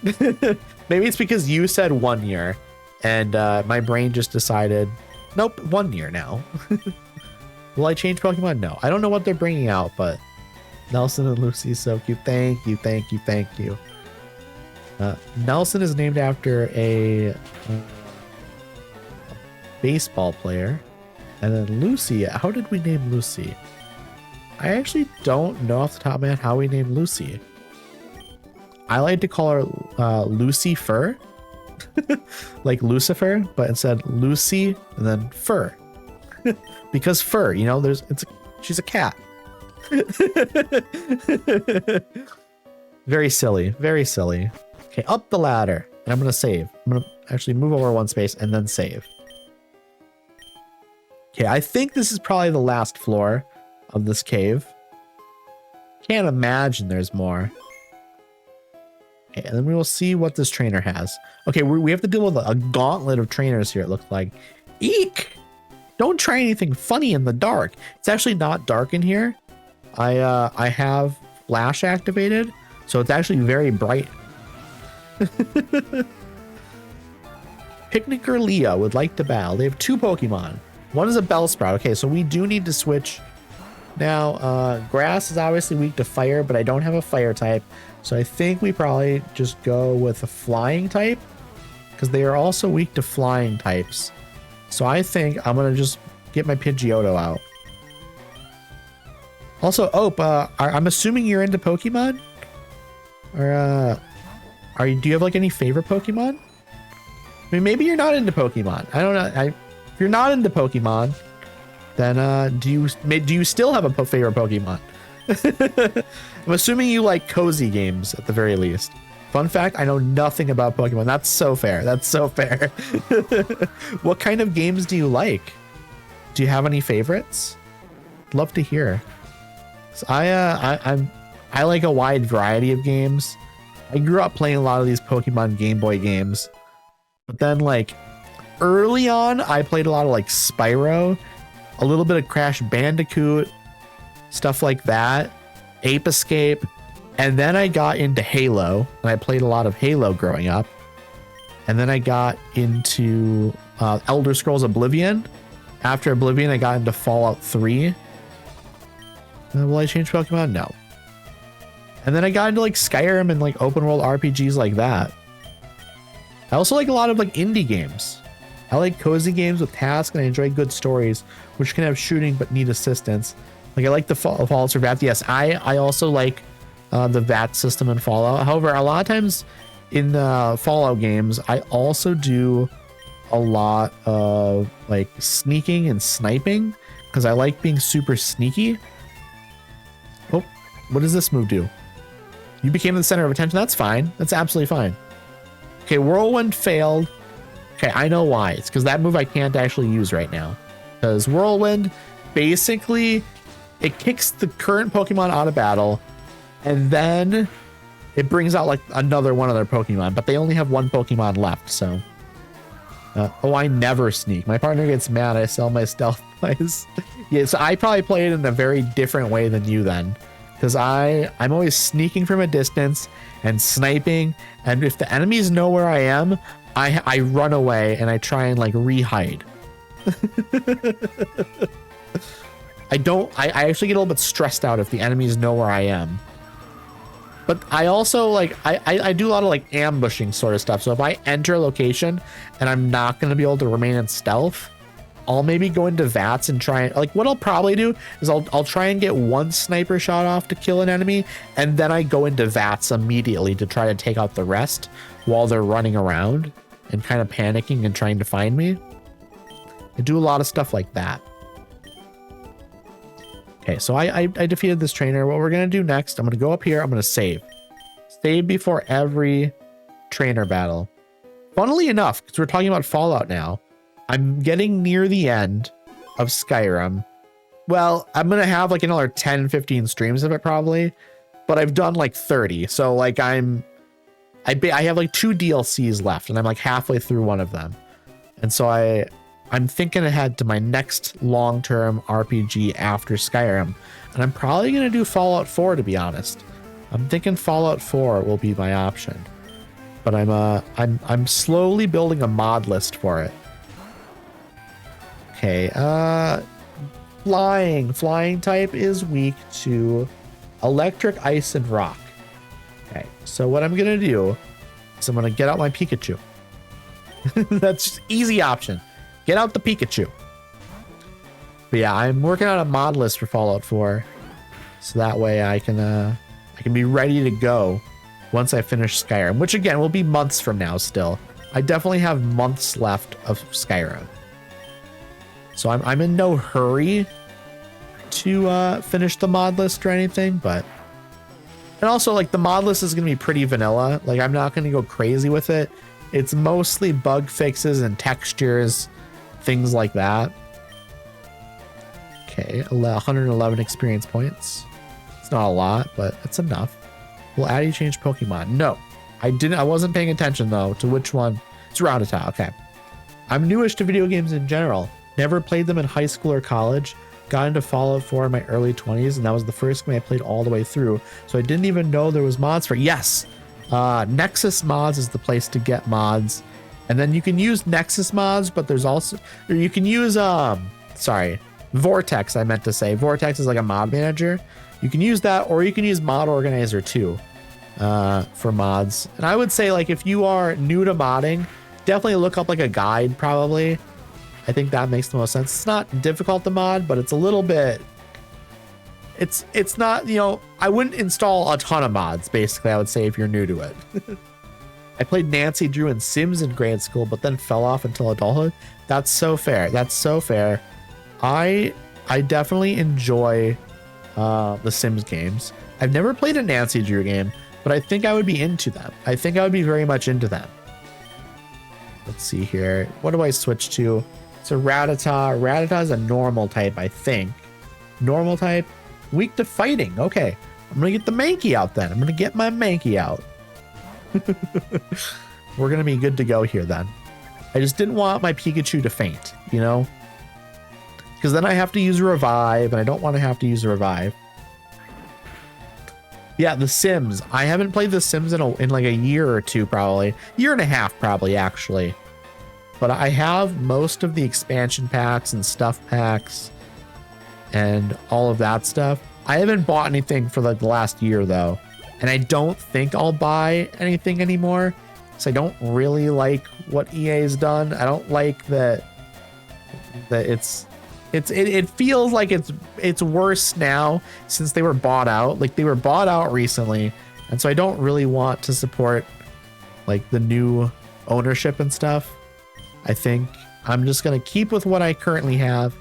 Maybe it's because you said 1 year, and my brain just decided, nope, 1 year now. Will I change Pokemon? No. I don't know what they're bringing out, but Nelson and Lucy is so cute. Thank you, thank you, thank you. Nelson is named after a baseball player. And then Lucy, how did we name Lucy? I actually don't know off the top of my head how we named Lucy. I like to call her Lucy Fur. Like Lucifer, but instead Lucy and then Fur. Because fur, you know, she's a cat. Very silly, very silly. Okay, up the ladder. And I'm going to save. I'm going to actually move over 1 space and then save. Okay, I think this is probably the last floor of this cave. Can't imagine there's more. Okay, and then we will see what this trainer has. Okay, we have to deal with a gauntlet of trainers here, it looks like. Eek! Don't try anything funny in the dark. It's actually not dark in here. I have flash activated, so it's actually very bright. Picnicker Leah would like to battle. They have 2 Pokemon. One is a Bellsprout. Okay, so we do need to switch. Now, grass is obviously weak to fire, but I don't have a fire type. So I think we probably just go with a flying type, because they are also weak to flying types. So I think I'm going to just get my Pidgeotto out. Also, I'm assuming you're into Pokemon? Or, do you have like any favorite Pokemon? I mean, maybe you're not into Pokemon. I don't know. If you're not into Pokemon, then do you still have a favorite Pokemon? I'm assuming you like cozy games at the very least. Fun fact, I know nothing about Pokemon. That's so fair. That's so fair. What kind of games do you like? Do you have any favorites? Love to hear. So I like a wide variety of games. I grew up playing a lot of these Pokemon Game Boy games. But then like early on, I played a lot of like Spyro, a little bit of Crash Bandicoot, stuff like that, Ape Escape. And then I got into Halo, and I played a lot of Halo growing up. And then I got into Elder Scrolls Oblivion. After Oblivion, I got into Fallout 3. Will I change Pokemon? No. And then I got into like Skyrim and like open world RPGs like that. I also like a lot of like indie games. I like cozy games with tasks, and I enjoy good stories, which can have shooting but need assistance. Like I like the Fallout Survived. Yes, I also like the VAT system in Fallout. However, a lot of times in Fallout games, I also do a lot of like sneaking and sniping because I like being super sneaky. Oh, what does this move do? You became the center of attention. That's fine. That's absolutely fine. Okay, Whirlwind failed. Okay, I know why. It's because that move I can't actually use right now. Because Whirlwind, basically, it kicks the current Pokemon out of battle, and then it brings out like another one of their Pokemon, but they only have 1 Pokemon left, so. I never sneak. My partner gets mad. I sell my stealth plays. Yeah, so I probably play it in a very different way than you then. Because I'm always sneaking from a distance and sniping, and if the enemies know where I am, I run away and I try and like re-hide. I actually get a little bit stressed out if the enemies know where I am. But I also like, I do a lot of like ambushing sort of stuff. So if I enter a location and I'm not going to be able to remain in stealth, I'll maybe go into VATS and try and like, what I'll probably do is I'll try and get 1 sniper shot off to kill an enemy. And then I go into VATS immediately to try to take out the rest while they're running around and kind of panicking and trying to find me. I do a lot of stuff like that. Okay, so I defeated this trainer. What we're going to do next, I'm going to go up here. I'm going to save. Save before every trainer battle. Funnily enough, because we're talking about Fallout now, I'm getting near the end of Skyrim. Well, I'm going to have like another 10, 15 streams of it probably, but I've done like 30. So like I have like 2 DLCs left and I'm like halfway through one of them. And so I'm thinking ahead to my next long-term RPG after Skyrim. And I'm probably going to do Fallout 4, to be honest. I'm thinking Fallout 4 will be my option. But I'm slowly building a mod list for it. Okay, flying type is weak to electric, ice, and rock. Okay, so what I'm gonna do is I'm gonna get out my Pikachu. That's just easy option. Get out the Pikachu. But yeah, I'm working on a mod list for Fallout 4, so that way I can be ready to go once I finish Skyrim, which again will be months from now still. I definitely have months left of Skyrim. So I'm in no hurry to finish the mod list or anything, but and also like the mod list is gonna be pretty vanilla. Like I'm not gonna go crazy with it. It's mostly bug fixes and textures, things like that. Okay, 111 experience points. It's not a lot, but it's enough. Will Addy change Pokemon? No, I didn't. I wasn't paying attention though to which one. It's Rattata. Okay. I'm newish to video games in general. Never played them in high school or college. Got into Fallout 4 in my early 20s, and that was the first game I played all the way through. So I didn't even know there was mods for it. Yes, Nexus Mods is the place to get mods, and then you can use Nexus mods, but there's also you can use Vortex. I meant to say Vortex is like a mod manager. You can use that, or you can use Mod Organizer too for mods. And I would say like if you are new to modding, definitely look up like a guide probably. I think that makes the most sense. It's not difficult to mod, but it's a little bit, it's not, you know, I wouldn't install a ton of mods, basically, I would say if you're new to it. I played Nancy Drew and Sims in grade school, but then fell off until adulthood. That's so fair. That's so fair. I definitely enjoy the Sims games. I've never played a Nancy Drew game, but I think I would be into them. I think I would be very much into them. Let's see here. What do I switch to? So Rattata. Rattata is a normal type, I think. Normal type. Weak to fighting. Okay. I'm going to get the Mankey out then. I'm going to get my Mankey out. We're going to be good to go here then. I just didn't want my Pikachu to faint, you know? Because then I have to use a Revive, and I don't want to have to use a Revive. Yeah, The Sims. I haven't played The Sims in like a year or two, probably. Year and a half, probably, actually. But I have most of the expansion packs and stuff packs and all of that stuff. I haven't bought anything for like the last year, though. And I don't think I'll buy anything anymore. Because I don't really like what EA's done. I don't like that it feels like it's worse now since they were bought out. Like they were bought out recently, and so I don't really want to support like the new ownership and stuff. I think I'm just gonna keep with what I currently have.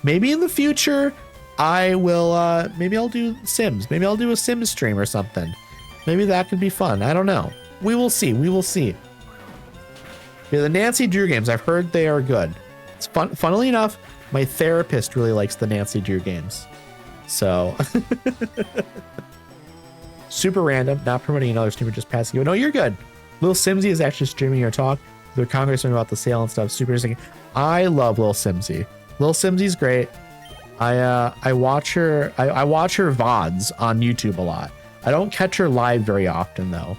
Maybe in the future I will maybe I'll do Sims. Maybe I'll do a Sims stream or something. Maybe that could be fun. I don't know. We will see. We will see. Yeah, the Nancy Drew games, I've heard they are good. It's fun. Funnily enough, my therapist really likes the Nancy Drew games. So super random, not promoting another streamer, just passing you. No, you're good. Lil Simsy is actually streaming your talk. The congressman about the sale and stuff. Super interesting. I love Lil Simsy. Lil Simsy's great. I watch her. I watch her VODs on YouTube a lot. I don't catch her live very often though.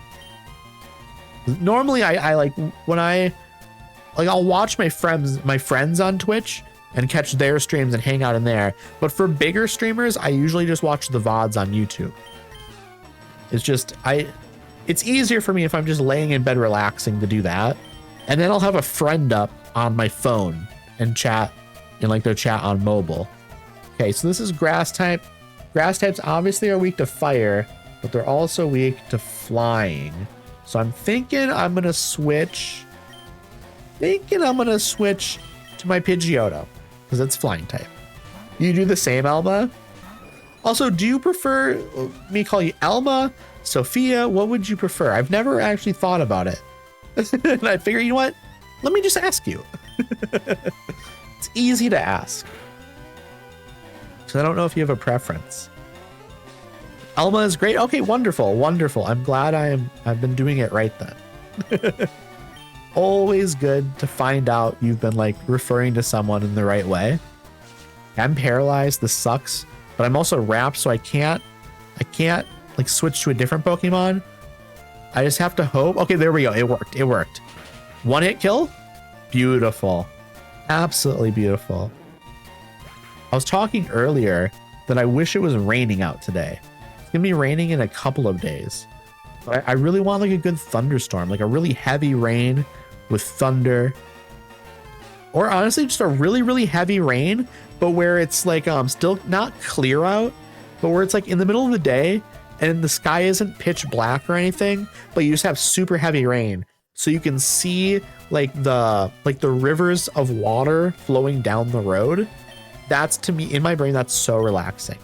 Normally I like when I'll watch my friends on Twitch and catch their streams and hang out in there. But for bigger streamers, I usually just watch the VODs on YouTube. It's just it's easier for me if I'm just laying in bed relaxing to do that. And then I'll have a friend up on my phone and chat in like their chat on mobile. Okay, so this is grass type. Grass types obviously are weak to fire, but they're also weak to flying. So I'm thinking I'm gonna switch to my Pidgeotto because it's flying type. You do the same, Elma? Also, do you prefer me call you Elma, Sophia? What would you prefer? I've never actually thought about it. And I figure, you know what? Let me just ask you. It's easy to ask. So I don't know if you have a preference. Alma is great. Okay, wonderful, wonderful. I'm glad I've been doing it right then. Always good to find out you've been like referring to someone in the right way. I'm paralyzed. This sucks, but I'm also wrapped, so I can't like switch to a different Pokemon. I just have to hope. Okay, there we go. It worked. It worked. One hit kill. Beautiful. Absolutely beautiful. I was talking earlier that I wish it was raining out today. It's gonna be raining in a couple of days. But I really want like a good thunderstorm, like a really heavy rain with thunder. Or honestly, just a really, really heavy rain, but where it's like still not clear out, but where it's like in the middle of the day and the sky isn't pitch black or anything, but you just have super heavy rain. So you can see like the rivers of water flowing down the road. That's, to me, in my brain, that's so relaxing.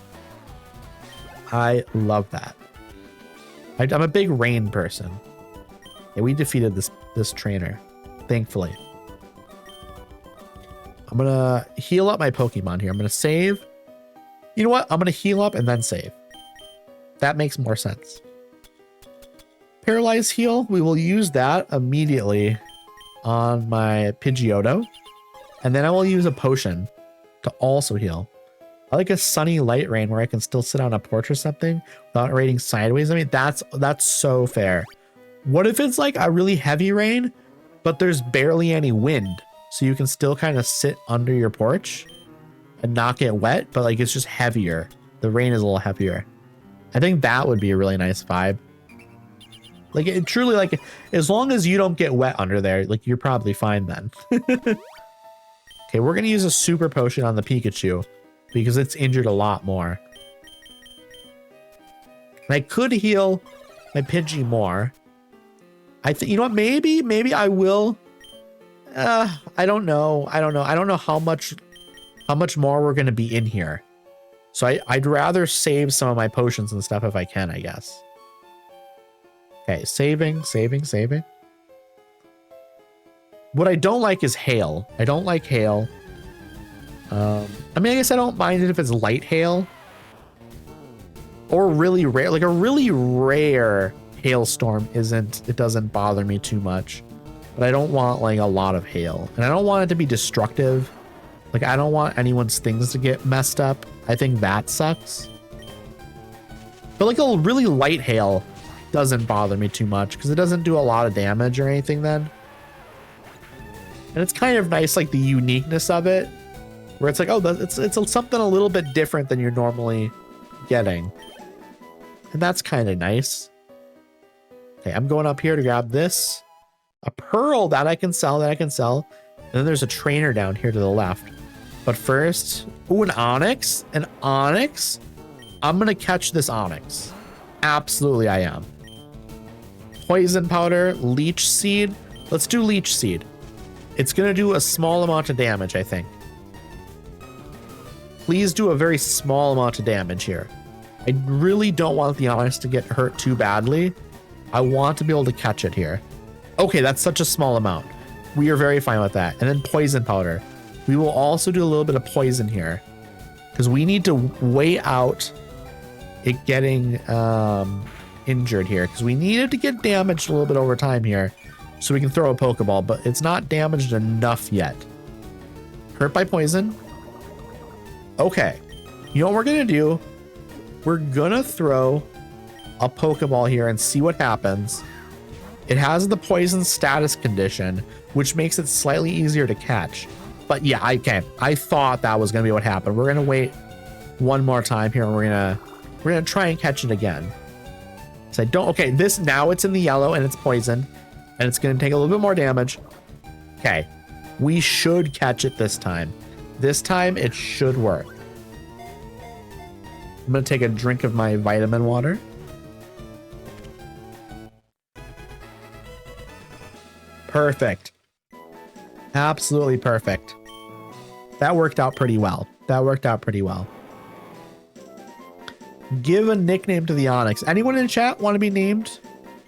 I love that. I'm a big rain person. Yeah, we defeated this trainer, thankfully. I'm gonna heal up my Pokemon here. I'm gonna save. You know what? I'm gonna heal up and then save. That makes more sense. Paralyze heal. We will use that immediately on my Pidgeotto. And then I will use a potion to also heal. I like a sunny light rain where I can still sit on a porch or something without raining sideways. I mean, that's so fair. What if it's like a really heavy rain, but there's barely any wind? So you can still kind of sit under your porch and not get wet, but like it's just heavier. The rain is a little heavier. I think that would be a really nice vibe. Like it truly, like as long as you don't get wet under there, like you're probably fine then. Okay, we're gonna use a super potion on the Pikachu because it's injured a lot more. And I could heal my Pidgey more. I think, you know what, maybe I will. I don't know. I don't know how much more we're gonna be in here. So I'd rather save some of my potions and stuff if I can, I guess. Okay, saving. What I don't like is hail. I don't like hail. I mean, I guess I don't mind it if it's light hail. Or really rare, like a really rare hailstorm it doesn't bother me too much. But I don't want like a lot of hail. And I don't want it to be destructive. Like I don't want anyone's things to get messed up. I think that sucks. But like a really light hail doesn't bother me too much because it doesn't do a lot of damage or anything then. And it's kind of nice, like the uniqueness of it, where it's like, oh, it's something a little bit different than you're normally getting. And that's kind of nice. Okay, I'm going up here to grab this. A pearl that I can sell, And then there's a trainer down here to the left. But first, ooh, an Onyx. An Onyx? I'm going to catch this Onyx. Absolutely I am. Poison powder, leech seed. Let's do leech seed. It's going to do a small amount of damage, I think. Please do a very small amount of damage here. I really don't want the Onyx to get hurt too badly. I want to be able to catch it here. Okay, that's such a small amount. We are very fine with that. And then poison powder. We will also do a little bit of poison here because we need to weigh out it getting injured here because we need it to get damaged a little bit over time here so we can throw a Pokeball, but it's not damaged enough yet. Hurt by poison. Okay. You know what we're going to do? We're going to throw a Pokeball here and see what happens. It has the poison status condition, which makes it slightly easier to catch. But yeah, I thought that was going to be what happened. We're going to wait one more time here and we're going to try and catch it again. So okay, now it's in the yellow and it's poison and it's going to take a little bit more damage. Okay. We should catch it this time. This time it should work. I'm going to take a drink of my vitamin water. Perfect. Absolutely perfect. That worked out pretty well. Give a nickname to the Onyx. Anyone in chat want to be named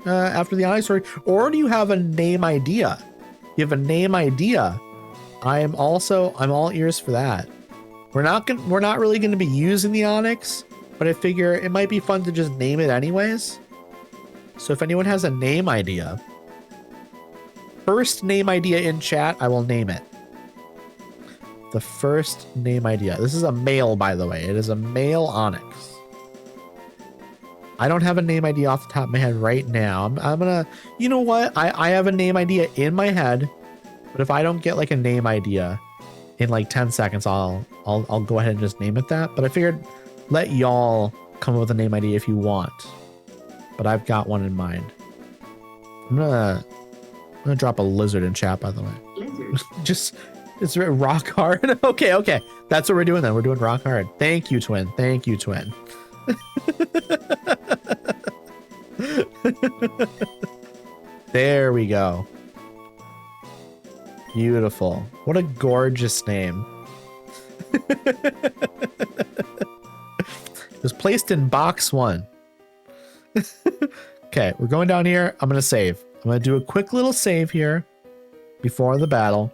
after the Onyx story? Or do you have a name idea? You have a name idea. I'm all ears for that. We're not really gonna be using the Onyx, but I figure it might be fun to just name it anyways. So if anyone has a name idea, first name idea in chat, I will name it. The first name idea. This is a male, by the way. It is a male Onyx. I don't have a name idea off the top of my head right now. I'm gonna, you know what? I have a name idea in my head, but if I don't get like a name idea in like 10 seconds, I'll go ahead and just name it that. But I figured let y'all come up with a name idea if you want. But I've got one in mind. I'm gonna drop a lizard in chat, by the way. Lizard. Just, it's rock hard. Okay. That's what we're doing then. We're doing rock hard. Thank you, Twin. Thank you, Twin. There we go. Beautiful. What a gorgeous name. It was placed in box 1. Okay, we're going down here. I'm going to save. I'm going to do a quick little save here before the battle.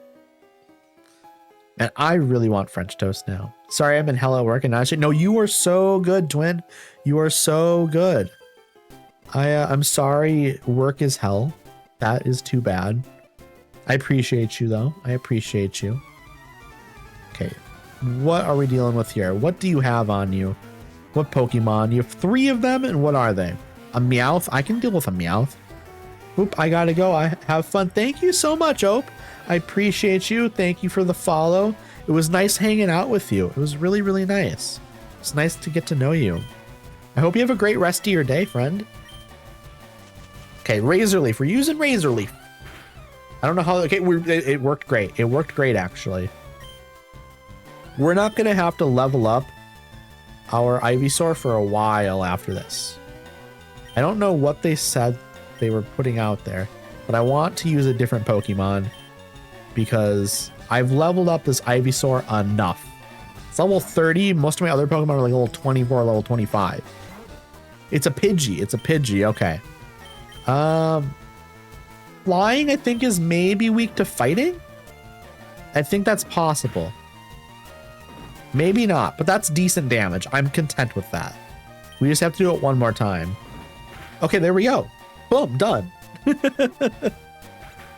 And I really want French toast now. Sorry, I've been hella at work and actually, no, you are so good, Twin. You are so good. I'm sorry, work is hell. That is too bad. I appreciate you though. I appreciate you. Okay, what are we dealing with here? What do you have on you? What Pokemon? You have 3 of them, and what are they? A Meowth? I can deal with a Meowth. Oop, I gotta go. I have fun. Thank you so much, Ope. I appreciate you. Thank you for the follow. It was nice hanging out with you. It was really, really nice. It's nice to get to know you. I hope you have a great rest of your day, friend. Okay, Razor Leaf. We're using Razor Leaf. I don't know how. Okay, it worked great. It worked great, actually. We're not going to have to level up our Ivysaur for a while after this. I don't know what they said they were putting out there, but I want to use a different Pokemon because I've leveled up this Ivysaur enough. It's level 30. Most of my other Pokemon are like level 24, level 25. It's a Pidgey. It's a Pidgey. Okay. Flying, I think, is maybe weak to fighting. I think that's possible. Maybe not, but that's decent damage. I'm content with that. We just have to do it one more time. Okay, there we go. Boom, done.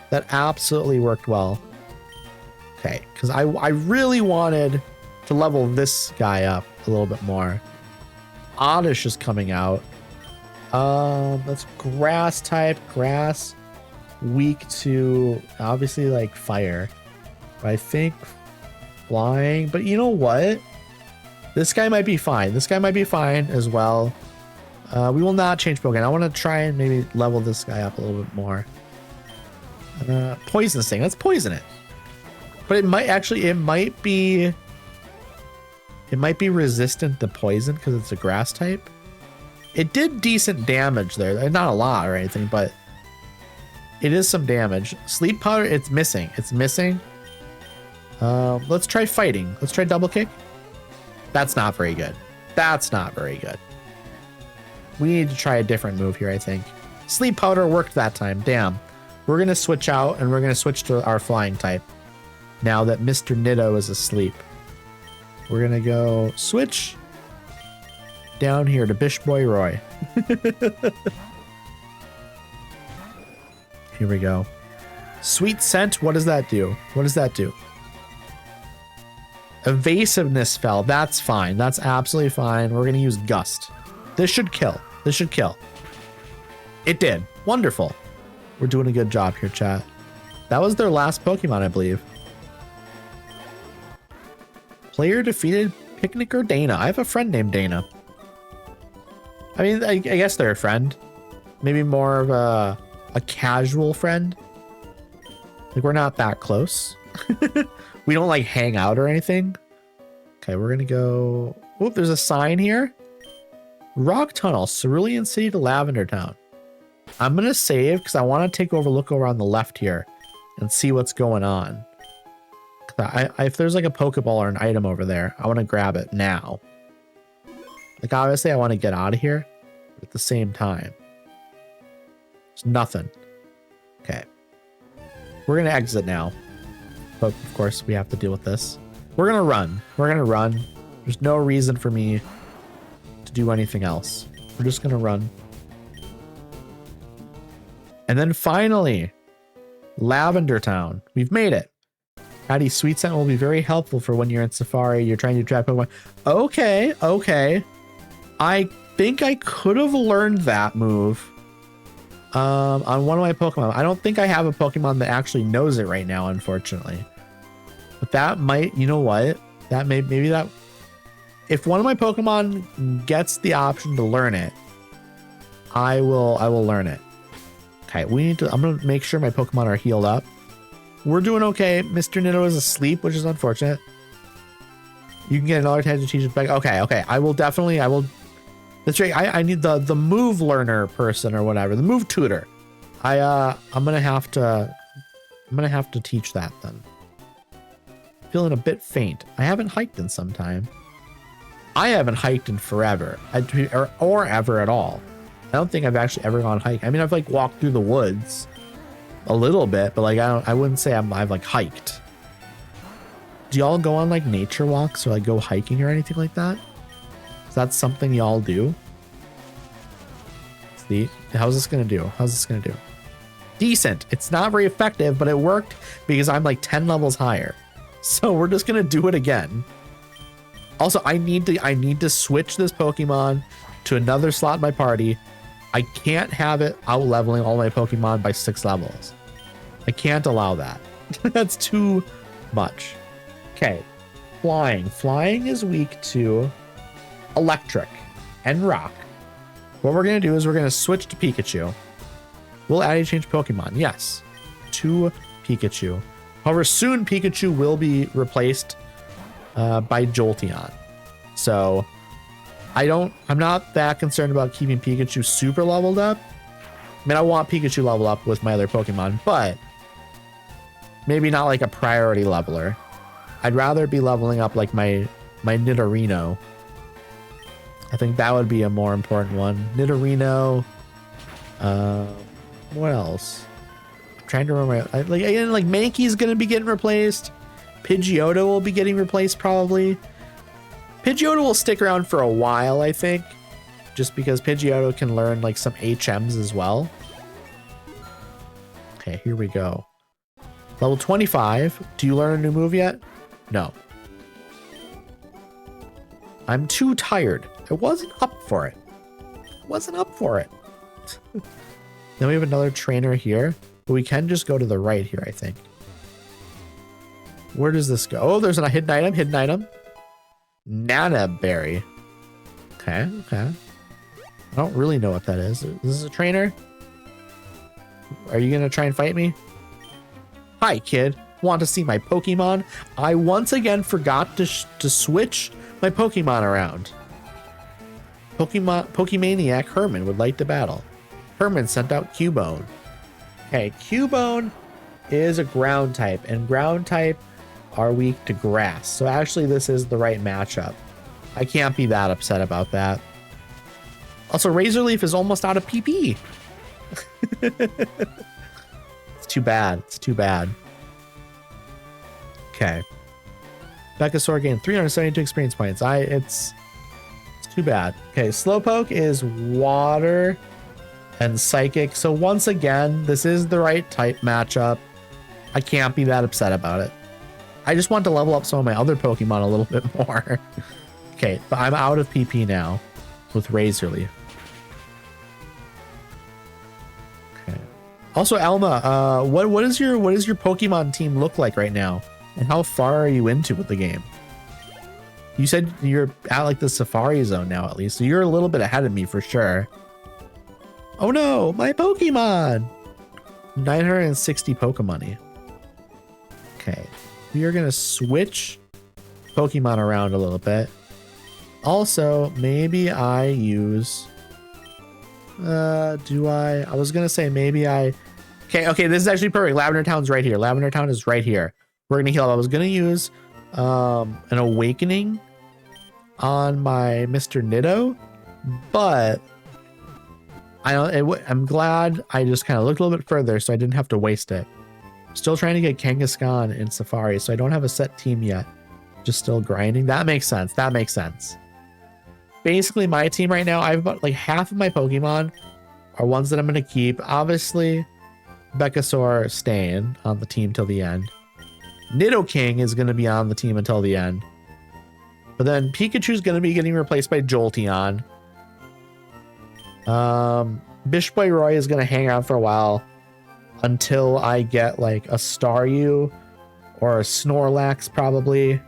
That absolutely worked well. Okay, because I really wanted to level this guy up a little bit more. Oddish is coming out. That's grass type. Grass, weak to obviously like fire. But I think flying. But you know what? This guy might be fine. This guy might be fine as well. We will not change Pokemon. I want to try and maybe level this guy up a little bit more. Poison Sting. Let's poison it. But it might be resistant to poison because it's a grass type. It did decent damage there. Not a lot or anything, but it is some damage. Sleep Powder, it's missing. It's missing. Let's try fighting. Let's try double kick. That's not very good. That's not very good. We need to try a different move here, I think. Sleep Powder worked that time. Damn. We're going to switch out and we're going to switch to our flying type. Now that Mr. Nitto is asleep. We're going to go switch down here to Bish Boy Roy. Here we go. Sweet Scent. What does that do? What does that do? Evasiveness fell. That's fine. That's absolutely fine. We're going to use Gust. This should kill. This should kill. It did. Wonderful. We're doing a good job here, chat. That was their last Pokemon, I believe. Player defeated Picnicker Dana. I have a friend named Dana. I mean, I guess they're a friend. Maybe more of a casual friend. Like, we're not that close. We don't, like, hang out or anything. Okay, we're going to go... Oop, there's a sign here. Rock Tunnel, Cerulean City to Lavender Town. I'm going to save because I want to take a look over on the left here and see what's going on. If there's like a Pokeball or an item over there, I want to grab it now. Like, obviously, I want to get out of here at the same time. There's nothing. Okay. We're going to exit now. But of course, we have to deal with this. We're going to run. We're going to run. There's no reason for me to do anything else. We're just going to run. And then finally, Lavender Town. We've made it. Howdy, Sweet Scent will be very helpful for when you're in Safari. You're trying to trap Pokemon. Okay, okay. I think I could have learned that move on one of my Pokemon. I don't think I have a Pokemon that actually knows it right now, unfortunately. But that might, you know what? That maybe that. If one of my Pokemon gets the option to learn it, I will learn it. Okay, I'm gonna make sure my Pokemon are healed up. We're doing okay. Mr. Nitto is asleep, which is unfortunate. You can get another time to teach it back. Okay. I will. That's right. I need the move learner person or whatever, the move tutor. I'm gonna have to teach that then. Feeling a bit faint. I haven't hiked in some time. I haven't hiked in forever, or ever at all. I don't think I've actually ever gone hiking. I mean, I've like walked through the woods a little bit, but like I wouldn't say I've like hiked. Do y'all go on like nature walks or like go hiking or anything like that? Is that something y'all do? See, how's this gonna do? Decent. It's not very effective, but it worked because I'm like 10 levels higher. So we're just gonna do it again. Also, I need to switch this Pokemon to another slot in my party. I can't have it out leveling all my Pokemon by 6 levels. I can't allow that. That's too much. Okay. Flying. Flying is weak to electric and rock. What we're going to do is we're going to switch to Pikachu. Will Addy change Pokemon? Yes. To Pikachu. However, soon Pikachu will be replaced by Jolteon. So I'm not that concerned about keeping Pikachu super leveled up. I mean, I want Pikachu level up with my other Pokemon, but maybe not like a priority leveler. I'd rather be leveling up like my Nidorino. I think that would be a more important one. Nidorino. What else? I'm trying to remember. Like Mankey's gonna be getting replaced. Pidgeotto will be getting replaced probably. Pidgeotto will stick around for a while, I think, just because Pidgeotto can learn like some HMs as well. Okay, here we go. Level 25. Do you learn a new move yet? No. I'm too tired. I wasn't up for it. Then we have another trainer here, but we can just go to the right here, I think. Where does this go? Oh, there's a hidden item. Nana berry. Okay. I don't really know what that is. This is a trainer. Are you gonna try and fight me? Hi, kid. Want to see my Pokemon? I once again forgot to switch my Pokemon around. Pokemaniac Herman would like to battle. Herman sent out Cubone. Okay, Cubone is a ground type, and ground type are weak to grass. So actually this is the right matchup. I can't be that upset about that. Also, Razor Leaf is almost out of PP. It's too bad. Okay. Beckasaur gained 372 experience points. It's too bad. Okay, Slowpoke is water and psychic. So once again, this is the right type matchup. I can't be that upset about it. I just want to level up some of my other Pokemon a little bit more. Okay, but I'm out of PP now with Razor Leaf. Okay. Also, Alma, what does your Pokemon team look like right now? And how far are you into with the game? You said you're at like the Safari Zone now, at least. So you're a little bit ahead of me for sure. Oh no, my Pokemon! 960 Pokemoney. Okay. We are going to switch Pokemon around a little bit. Also, maybe I use... I was going to say maybe I... Okay, this is actually perfect. Lavender Town's right here. Lavender Town is right here. We're going to heal up. I was going to use an Awakening on my Mr. Nitto, but I'm glad I just kind of looked a little bit further so I didn't have to waste it. Still trying to get Kangaskhan in Safari, so I don't have a set team yet. Just still grinding. That makes sense. That makes sense. Basically, my team right now, I have about like half of my Pokemon are ones that I'm going to keep. Obviously, Venusaur staying on the team till the end. Nidoking is going to be on the team until the end. But then Pikachu's going to be getting replaced by Jolteon. Bishboy Roy is going to hang out for a while until I get like a Staryu or a Snorlax probably.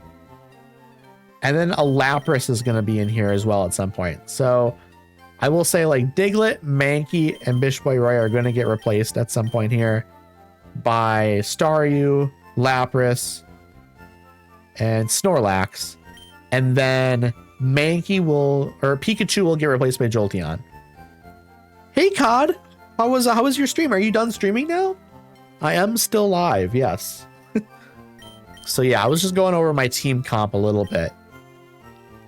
And then a Lapras is going to be in here as well at some point. So I will say like Diglett, Mankey, and Bishboy Roy are going to get replaced at some point here by Staryu, Lapras, and Snorlax. And then Pikachu will get replaced by Jolteon. Hey Cod, how was your stream? Are you done streaming now? I am still live, yes. So yeah, I was just going over my team comp a little bit.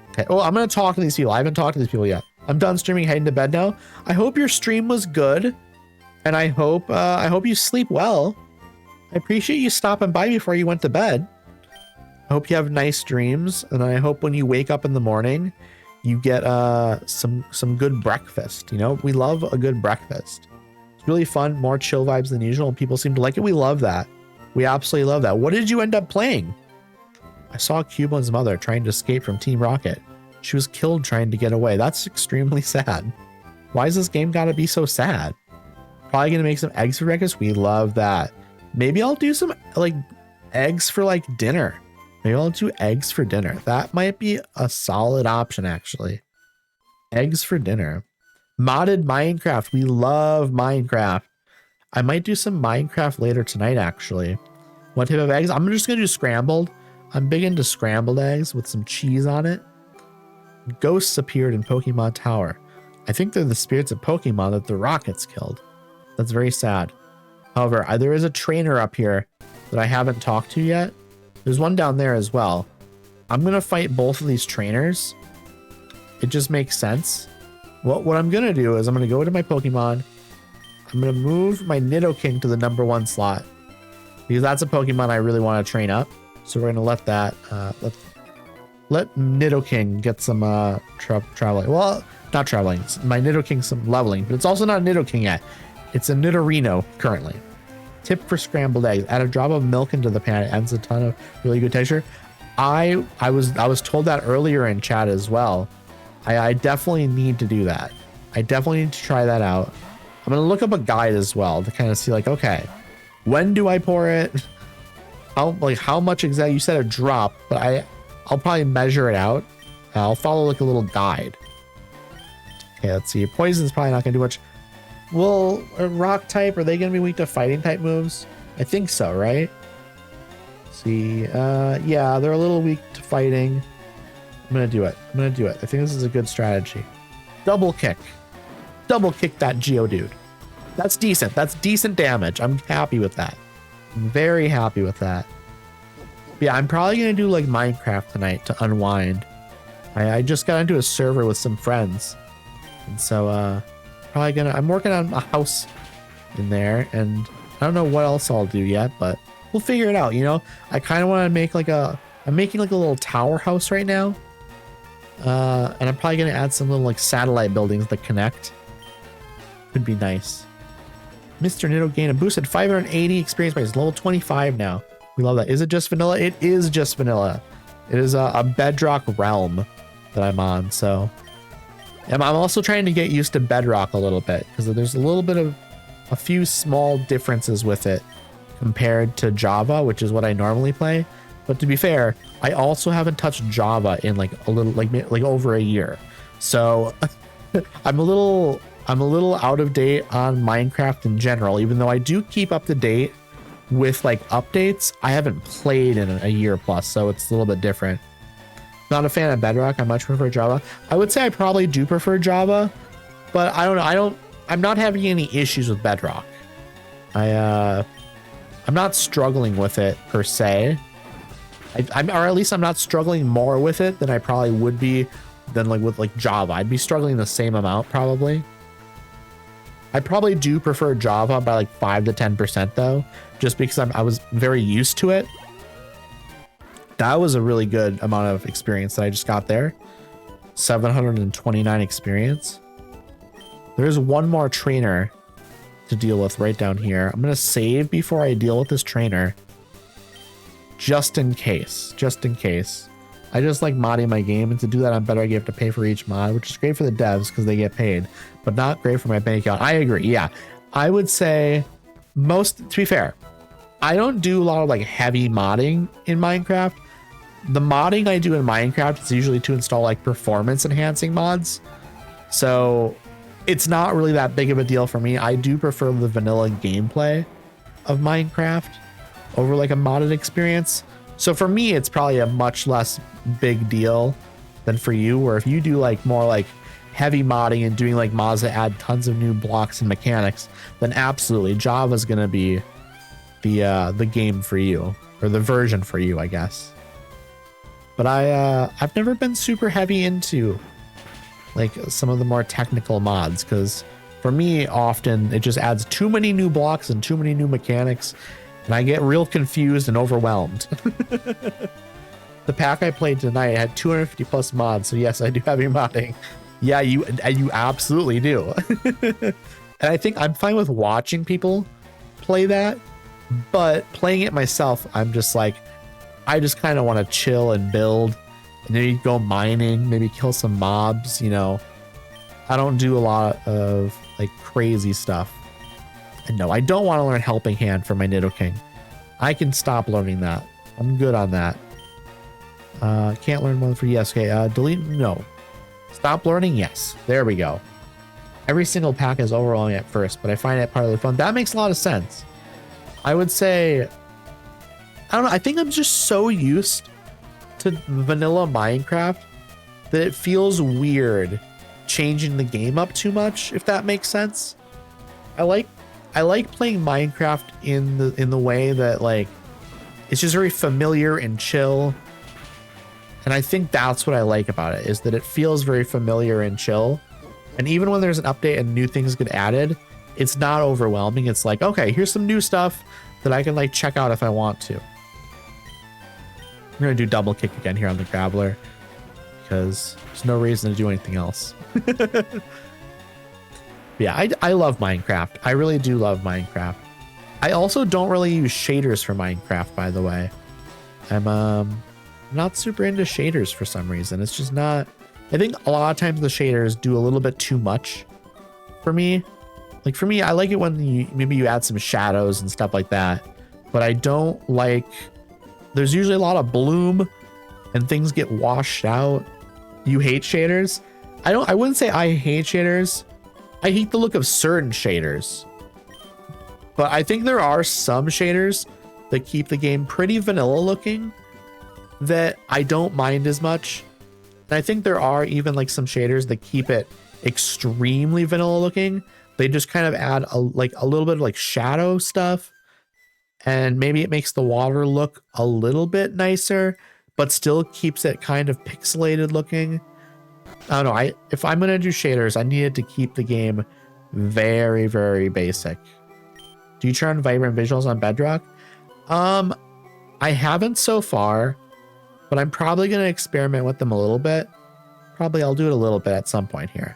Okay. Oh, I'm gonna talk to these people. I haven't talked to these people yet. I'm done streaming, heading to bed now. I hope your stream was good, and I hope you sleep well. I appreciate you stopping by before you went to bed. I hope you have nice dreams, and I hope when you wake up in the morning, you get some good breakfast. You know, we love a good breakfast. It's really fun, more chill vibes than usual, and people seem to like it. We love that. We absolutely love that. What did you end up playing? I saw Cubone's mother trying to escape from Team Rocket. She was killed trying to get away. That's extremely sad. Why is this game gotta be so sad? Probably gonna make some eggs for breakfast. We love that. Maybe I'll do some like eggs for like dinner. Maybe I'll do eggs for dinner. That might be a solid option actually. Eggs for dinner. Modded Minecraft. We love Minecraft. I might do some Minecraft later tonight actually. What type of eggs? I'm just gonna do scrambled. I'm big into scrambled eggs with some cheese on it. Ghosts appeared in Pokemon Tower. I think they're the spirits of Pokemon that the Rockets killed. That's very sad. However, there is a trainer up here that I haven't talked to yet. There's one down there as well. I'm going to fight both of these trainers. It just makes sense. What I'm going to do is I'm going to go to my Pokemon. I'm going to move my Nidoking to the #1 slot because that's a Pokemon I really want to train up. So we're going to let that, let Nidoking get some traveling. Well, not traveling. My Nidoking some leveling, but it's also not a Nidoking yet. It's a Nidorino currently. Tip for scrambled eggs: add a drop of milk into the pan. It adds a ton of really good texture. I was told that earlier in chat as well. I definitely need to do that. I definitely need to try that out. I'm gonna look up a guide as well to kind of see like, okay, when do I pour it? How much exactly? You said a drop, but I'll probably measure it out. I'll follow like a little guide. Okay, let's see. Poison's probably not gonna do much. Well, a rock type, are they gonna be weak to fighting type moves? I think so, right? Let's see, yeah, they're a little weak to fighting. I'm gonna do it. I think this is a good strategy. Double kick that Geodude. That's decent. That's decent damage. I'm happy with that. I'm very happy with that. But yeah, I'm probably gonna do like Minecraft tonight to unwind. I just got into a server with some friends, and so I'm working on a house in there, and I don't know what else I'll do yet, but we'll figure it out. You know, I kind of want to make like I'm making like a little tower house right now, and I'm probably gonna add some little like satellite buildings that connect. Could be nice. Mr. Nido gained a boosted 580 experience points, level 25 now. We love that. Is it just vanilla? It is just vanilla. It is a bedrock realm that I'm on, so. And I'm also trying to get used to bedrock a little bit because there's a little bit of a few small differences with it compared to Java, which is what I normally play. But to be fair, I also haven't touched Java in like a little, like over a year. So I'm a little out of date on Minecraft in general, even though I do keep up to date with like updates. I haven't played in a year plus, so it's a little bit different. Not a fan of Bedrock. I much prefer Java. I would say I probably do prefer Java, but I don't know. I'm not having any issues with Bedrock. I'm not struggling with it per se. Or at least I'm not struggling more with it than I probably would be than like with like Java. I'd be struggling the same amount probably. I probably do prefer Java by like 5 to 10% though, just because I was very used to it. That was a really good amount of experience that I just got there. 729 experience. There's one more trainer to deal with right down here. I'm going to save before I deal with this trainer. Just in case. Just in case. I just like modding my game, and to do that on Better I have to pay for each mod, which is great for the devs because they get paid, but not great for my bank account. I agree. Yeah. I would say to be fair, I don't do a lot of like heavy modding in Minecraft. The modding I do in Minecraft is usually to install like performance enhancing mods. So it's not really that big of a deal for me. I do prefer the vanilla gameplay of Minecraft over like a modded experience. So for me, it's probably a much less big deal than for you, where if you do like more like heavy modding and doing like mods that add tons of new blocks and mechanics, then absolutely Java's gonna be the game for you, or the version for you, I guess. But I've never been super heavy into like some of the more technical mods, because for me often it just adds too many new blocks and too many new mechanics, and I get real confused and overwhelmed. The pack I played tonight had 250 plus mods, so yes, I do heavy modding. Yeah, you absolutely do. And I think I'm fine with watching people play that, but playing it myself, I'm just like, I just kind of want to chill and build, and maybe go mining, maybe kill some mobs, you know. I don't do a lot of like crazy stuff. And no, I don't want to learn Helping Hand for my Nidoking. I can stop learning that. I'm good on that. Can't learn one for yes. Okay, delete, no. Stop learning, yes. There we go. Every single pack is overwhelming at first, but I find it part of the fun. That makes a lot of sense. I would say, I don't know, I think I'm just so used to vanilla Minecraft that it feels weird changing the game up too much, if that makes sense. I like playing Minecraft in the way that like it's just very familiar and chill. And I think that's what I like about it, is that it feels very familiar and chill. And even when there's an update and new things get added, it's not overwhelming. It's like, okay, here's some new stuff that I can like check out if I want to. I'm gonna do double kick again here on the Graveler because there's no reason to do anything else. Yeah, I love Minecraft. I really do love Minecraft. I also don't really use shaders for Minecraft, by the way. I'm not super into shaders for some reason. It's just not. I think a lot of times the shaders do a little bit too much for me. Like for me, I like it when maybe you add some shadows and stuff like that, but I don't like, there's usually a lot of bloom and things get washed out. You hate shaders? I wouldn't say I hate shaders. I hate the look of certain shaders, but I think there are some shaders that keep the game pretty vanilla looking that I don't mind as much. And I think there are even like some shaders that keep it extremely vanilla looking. They just kind of add a little bit of like shadow stuff, and maybe it makes the water look a little bit nicer, but still keeps it kind of pixelated looking. I don't know. If I'm gonna do shaders, I needed to keep the game very, very basic. Do you turn vibrant visuals on Bedrock? I haven't so far, but I'm probably gonna experiment with them a little bit. Probably I'll do it a little bit at some point here.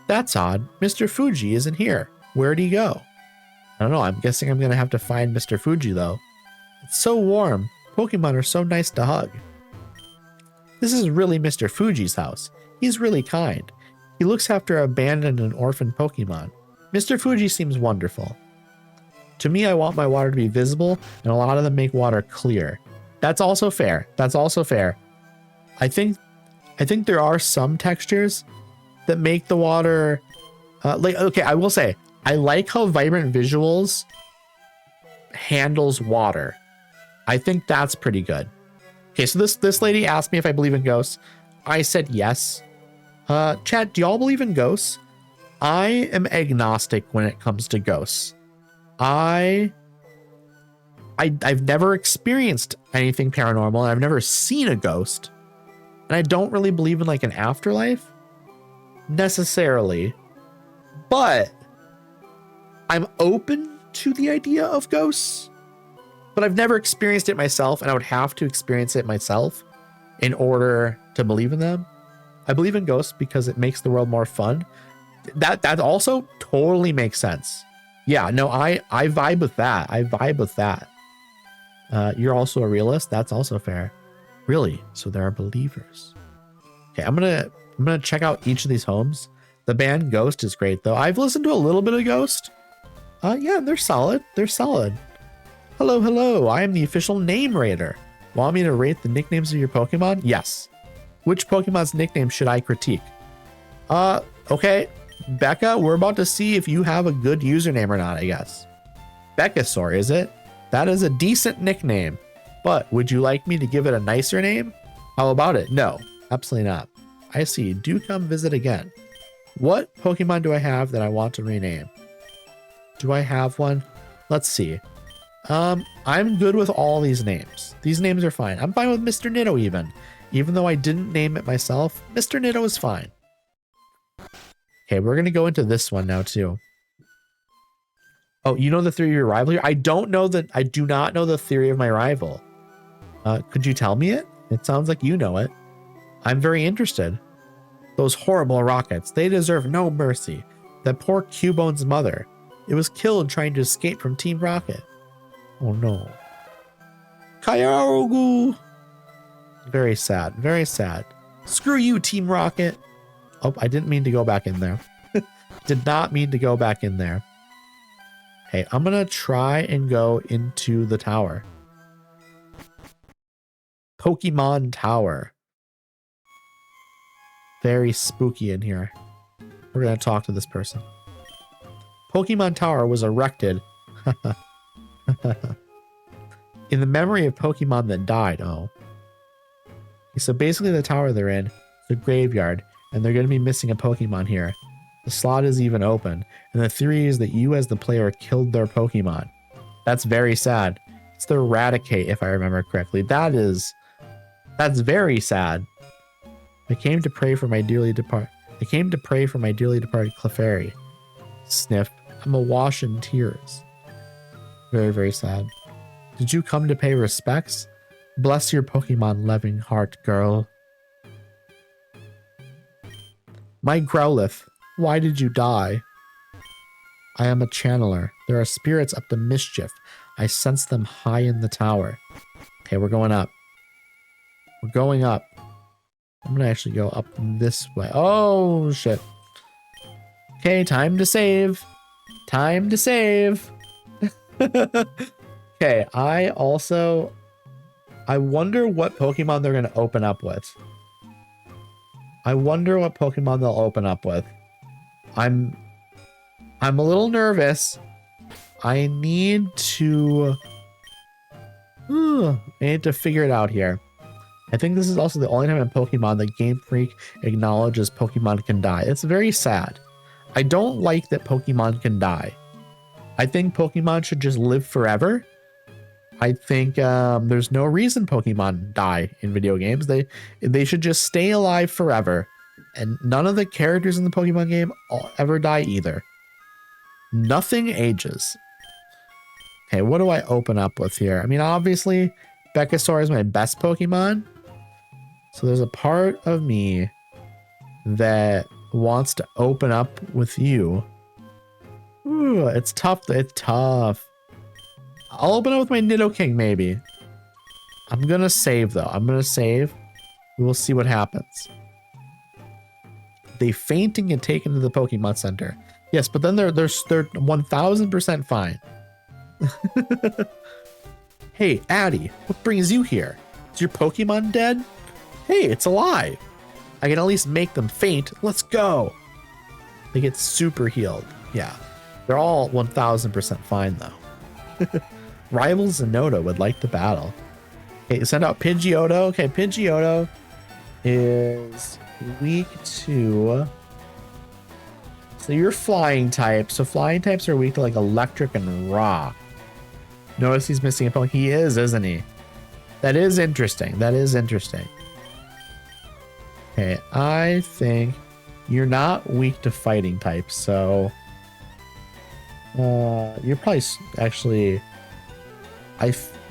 That's odd. Mr. Fuji isn't here. Where'd he go? I don't know. I'm guessing I'm gonna have to find Mr. Fuji though. It's so warm. Pokemon are so nice to hug. This is really Mr. Fuji's house. He's really kind. He looks after abandoned and orphaned Pokemon. Mr. Fuji seems wonderful. To me, I want my water to be visible, and a lot of them make water clear. That's also fair. That's also fair. I think there are some textures that make the water okay, I will say I like how Vibrant Visuals handles water. I think that's pretty good. Okay, so this lady asked me if I believe in ghosts. I said yes. Chat, do y'all believe in ghosts? I am agnostic when it comes to ghosts. I've never experienced anything paranormal, and I've never seen a ghost. And I don't really believe in like an afterlife necessarily. But I'm open to the idea of ghosts, but I've never experienced it myself, and I would have to experience it myself in order to believe in them. I believe in ghosts because it makes the world more fun. That also totally makes sense. Yeah, no, I vibe with that. I vibe with that. You're also a realist. That's also fair. Really? So there are believers. Okay, I'm gonna check out each of these homes. The band Ghost is great though. I've listened to a little bit of Ghost. Yeah, they're solid. They're solid. Hello, hello. I am the official name rater. Want me to rate the nicknames of your Pokemon? Yes. Which Pokemon's nickname should I critique? Okay. Becca, we're about to see if you have a good username or not, I guess. Beccasaur, is it? That is a decent nickname. But would you like me to give it a nicer name? How about it? No, absolutely not. I see. Do come visit again. What Pokemon do I have that I want to rename? Do I have one? Let's see. I'm good with all these names. These names are fine. I'm fine with Mr. Nitto even though I didn't name it myself. Mr. Nitto is fine. Okay, we're gonna go into this one now too. Oh, you know the theory of your rival here? I do not know the theory of my rival. Could you tell me it? It sounds like you know it. I'm very interested. Those horrible rockets, they deserve no mercy. That poor Cubone's mother. It was killed trying to escape from Team Rocket. Oh no. Kyogre! Very sad, very sad. Screw you, Team Rocket. Oh, I didn't mean to go back in there. Did not mean to go back in there. Hey, I'm gonna try and go into the tower. Pokemon Tower. Very spooky in here. We're gonna talk to this person. Pokemon Tower was erected in the memory of Pokemon that died. Oh. So basically the tower they're in is a graveyard, and they're going to be missing a Pokemon here. The slot is even open, and the theory is that you as the player killed their Pokemon. That's very sad. It's the Eradicate, if I remember correctly. That's very sad. I came to pray for my dearly departed Clefairy. Sniff. I'm awash in tears. Very, very sad. Did you come to pay respects? Bless your Pokemon loving heart, girl. My Growlithe, why did you die? I am a channeler. There are spirits up to mischief. I sense them high in the tower. Okay, we're going up. We're going up. I'm gonna actually go up this way. Oh, shit. Okay, time to save. Time to save. Okay, I wonder what Pokemon they're going to open up with. I'm a little nervous. I need to figure it out here. I think this is also the only time in Pokemon that Game Freak acknowledges Pokemon can die. It's very sad. I don't like that Pokemon can die. I think Pokemon should just live forever. I think there's no reason Pokemon die in video games. They should just stay alive forever. And none of the characters in the Pokemon game ever die either. Nothing ages. Okay, what do I open up with here? I mean, obviously, Beccasaur is my best Pokemon. So there's a part of me that wants to open up with you. Ooh, it's tough. It's tough. I'll open up with my Nidoking, maybe. I'm going to save, though. I'm going to save. We'll see what happens. They fainting and taken to the Pokemon Center. Yes, but then they're 1000% fine. Hey, Addy, what brings you here? Is your Pokemon dead? Hey, it's alive. I can at least make them faint. Let's go. They get super healed. Yeah, they're all 1000% fine, though. Rival Zenoda would like to battle. Okay, send out Pidgeotto. Okay, Pidgeotto is weak to... So you're flying type. So flying types are weak to like electric and rock. Notice he's missing a Pokemon. He is, isn't he? That is interesting. That is interesting. Okay, I think you're not weak to fighting types, so... You're probably actually.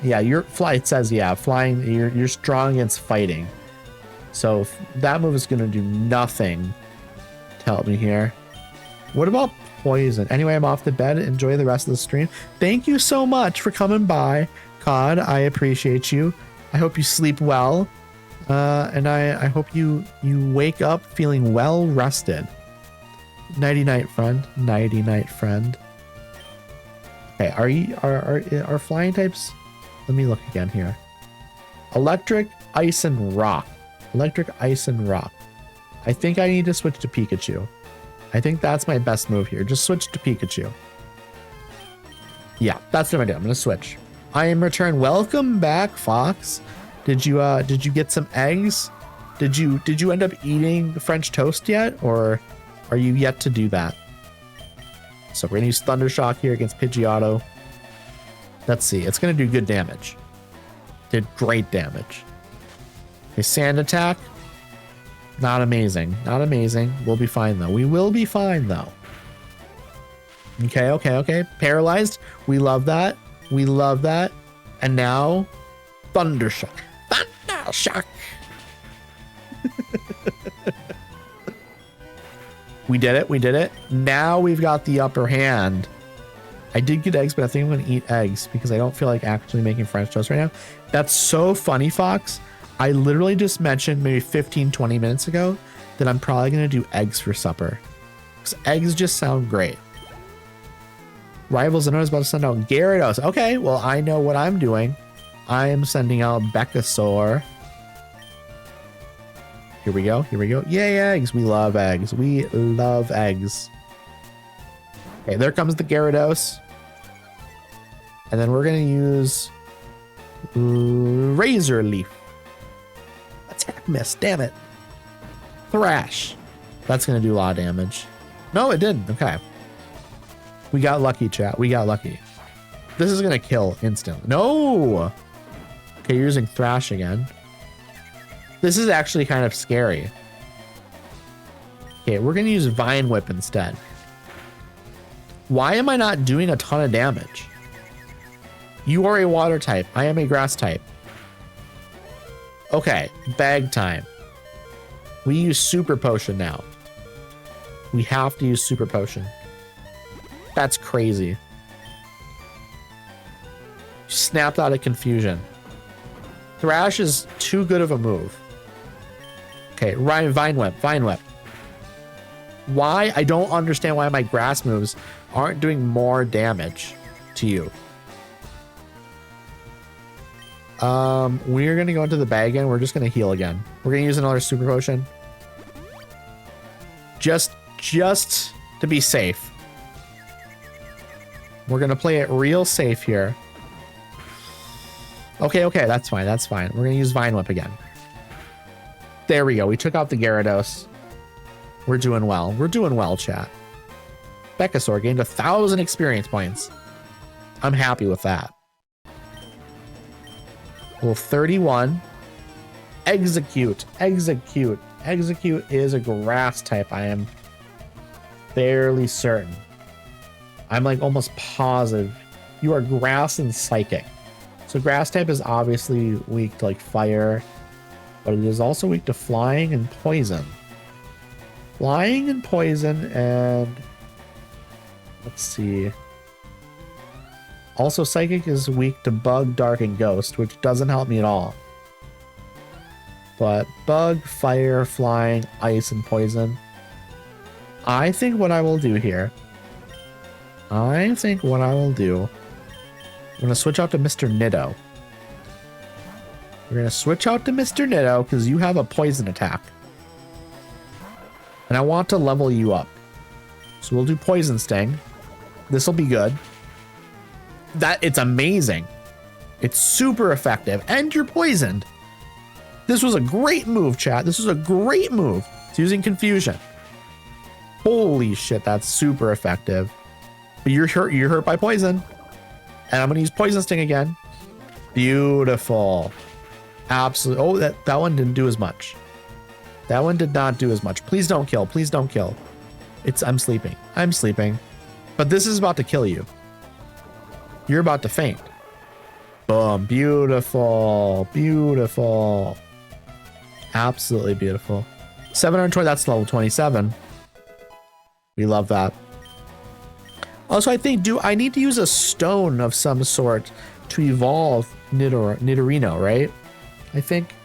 Yeah, your flight says yeah, flying. You're strong against fighting. So that move is gonna do nothing to help me here. What about poison? Anyway, I'm off to bed. Enjoy the rest of the stream. Thank you so much for coming by, Cod. I appreciate you. I hope you sleep well. And I hope you wake up feeling well rested. Nighty night, friend. Nighty night, friend. Okay, are flying types? Let me look again here. Electric, ice, and rock. Electric, ice, and rock. I think I need to switch to Pikachu. I think that's my best move here. Just switch to Pikachu. Yeah, that's what I'm gonna do. I'm gonna switch. I am returned. Welcome back, Fox. Did you get some eggs? Did you end up eating French toast yet, or are you yet to do that? So we're gonna use Thundershock here against Pidgeotto. Let's see. It's gonna do good damage. Did great damage. Okay, Sand Attack. Not amazing. Not amazing. We'll be fine though. We will be fine though. Okay. Paralyzed. We love that. We love that. And now, Thundershock. Thundershock. We did it. We did it. Now we've got the upper hand. I did get eggs, but I think I'm going to eat eggs because I don't feel like actually making French toast right now. That's so funny, Fox. I literally just mentioned maybe 15, 20 minutes ago that I'm probably going to do eggs for supper. Because eggs just sound great. Rivals, I know I was about to send out Gyarados. Okay, well, I know what I'm doing. I am sending out Beckasaur. Here we go. Here we go. Yay, eggs. We love eggs. We love eggs. Okay, there comes the Gyarados. And then we're going to use Razor Leaf. Attack miss. Damn it. Thrash. That's going to do a lot of damage. No, it didn't. Okay. We got lucky, chat. We got lucky. This is going to kill instantly. No! Okay, you're using Thrash again. This is actually kind of scary. Okay, we're going to use Vine Whip instead. Why am I not doing a ton of damage? You are a water type. I am a grass type. Okay, bag time. We use Super Potion now. We have to use Super Potion. That's crazy. Snapped out of confusion. Thrash is too good of a move. Okay, Ryan, Vine Whip, Vine Whip. Why? I don't understand why my grass moves aren't doing more damage to you. We're gonna go into the bag again. We're just gonna heal again. We're gonna use another Super Potion. Just to be safe. We're gonna play it real safe here. Okay, that's fine. That's fine. We're gonna use Vine Whip again. There we go. We took out the Gyarados. We're doing well. We're doing well, chat. Beckasaur gained 1,000 experience points. I'm happy with that. Level 31. Execute. Execute. Execute is a grass type. I am fairly certain. I'm like almost positive. You are grass and psychic. So grass type is obviously weak to like fire, but it is also weak to flying and poison. Flying and poison, and let's see. Also psychic is weak to bug, dark, and ghost, which doesn't help me at all. But bug, fire, flying, ice, and poison. I think what I will do here. I'm going to switch out to Mr. Nitto. We're going to switch out to Mr. Nitto because you have a poison attack. And I want to level you up. So we'll do Poison Sting. This will be good. It's amazing. It's super effective. And you're poisoned. This was a great move, chat. This was a great move. It's using Confusion. Holy shit, that's super effective. But you're hurt by poison. And I'm going to use Poison Sting again. Beautiful. Absolutely. Oh, that one didn't do as much. That one did not do as much. Please don't kill. Please don't kill. I'm sleeping. I'm sleeping. But this is about to kill you. You're about to faint. Boom. Beautiful. Beautiful. Absolutely beautiful. 720, that's level 27. We love that. Also, I think, I need to use a stone of some sort to evolve Nidorino, right? I think.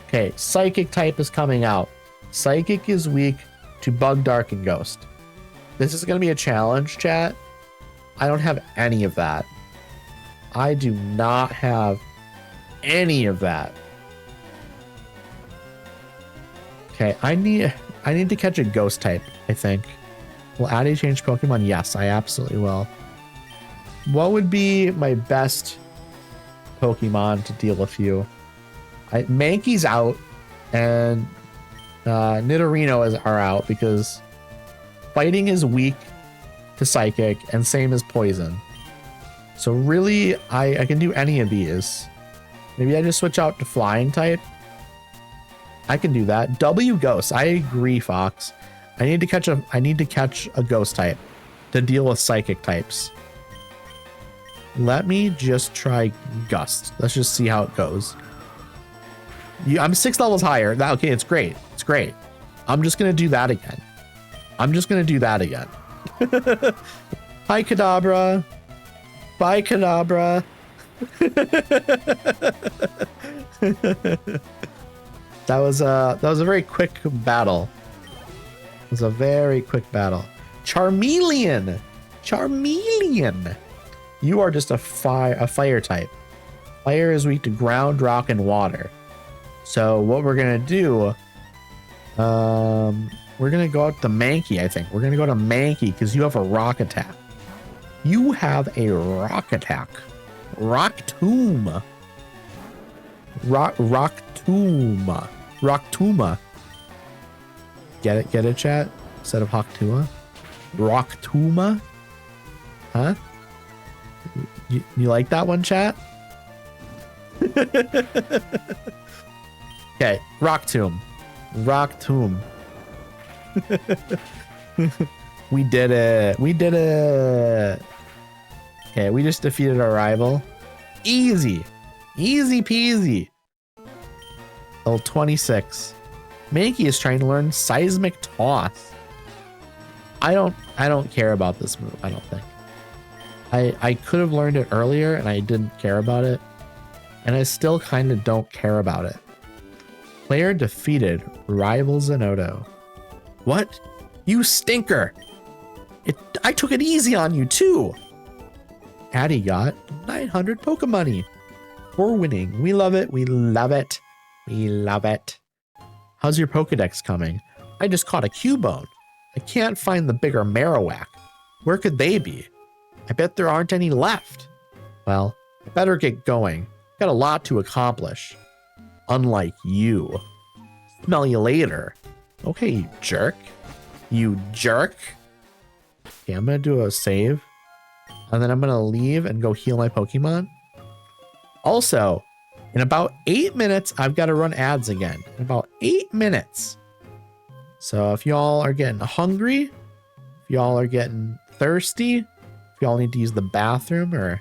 Okay, Psychic type is coming out. Psychic is weak to Bug, Dark, and Ghost. This is going to be a challenge, chat. I don't have any of that. I do not have any of that. Okay, I need to catch a Ghost type, I think. Will Addy change Pokemon? Yes, I absolutely will. What would be my best Pokemon to deal with you? Mankey's out, and Nidorino are out because fighting is weak to Psychic, and same as Poison. So really, I can do any of these. Maybe I just switch out to Flying type. I can do that. W Ghost. I agree, Fox. I need to catch a Ghost type to deal with Psychic types. Let me just try Gust. Let's just see how it goes. I'm 6 levels higher. Okay, it's great. It's great. I'm just gonna do that again. Hi, Kadabra. Bye, Kadabra. That was a very quick battle. It was a very quick battle. Charmeleon. You are just a fire type. Fire is weak to ground, rock, and water. So what we're gonna do, we're gonna go out to Mankey, I think. We're gonna go to Mankey because you have a rock attack. You have a rock attack. Rock Tomb. Rock Tomb. Get it, chat? Instead of Hawktuma? Rocktuma? Huh? You like that one, chat? Okay, Rock Tomb. We did it. Okay, we just defeated our rival. Easy peasy. Level 26. Mankey is trying to learn Seismic Toss. I don't care about this move, I don't think. I could have learned it earlier and I didn't care about it. And I still kind of don't care about it. Player defeated rival Zenodo. What? You stinker! I took it easy on you too! Addy got 900 Pokemoney for winning. We love it. We love it. We love it. How's your Pokedex coming? I just caught a Cubone. I can't find the bigger Marowak. Where could they be? I bet there aren't any left. Well, I better get going. Got a lot to accomplish. Unlike you. Smell you later. Okay, you jerk. You jerk. Okay, I'm gonna do a save. And then I'm gonna leave and go heal my Pokemon. Also, in about 8 minutes, I've got to run ads again. In about 8 minutes. So if y'all are getting hungry, if y'all are getting thirsty, if y'all need to use the bathroom or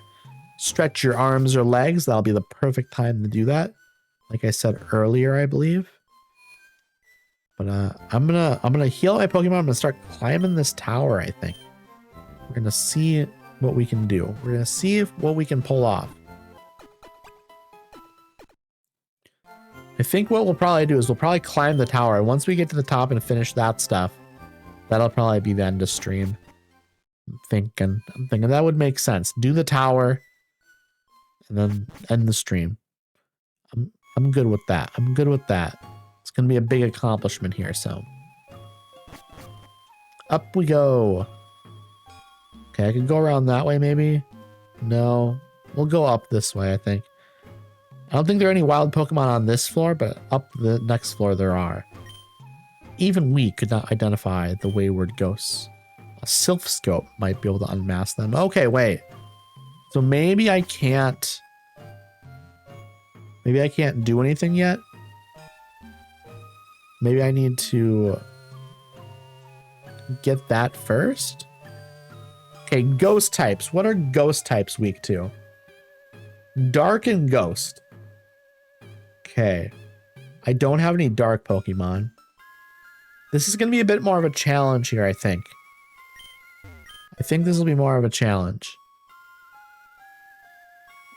stretch your arms or legs, that'll be the perfect time to do that. Like I said earlier, I believe. But I'm gonna heal my Pokemon. I'm gonna start climbing this tower, I think. We're gonna see what we can do. We're gonna see what we can pull off. I think what we'll probably do is we'll probably climb the tower. And once we get to the top and finish that stuff, that'll probably be the end of stream. I'm thinking that would make sense. Do the tower and then end the stream. I'm good with that. I'm good with that. It's gonna be a big accomplishment here, so. Up we go. Okay, I could go around that way maybe. No, we'll go up this way, I think. I don't think there are any wild Pokemon on this floor, but up the next floor there are. Even we could not identify the wayward ghosts. A Sylph Scope might be able to unmask them. Okay, wait. So maybe I can't do anything yet. Maybe I need to get that first. Okay, ghost types. What are ghost types weak to? Dark and ghost. Okay. I don't have any dark Pokemon. This is going to be a bit more of a challenge here, I think. I think this will be more of a challenge.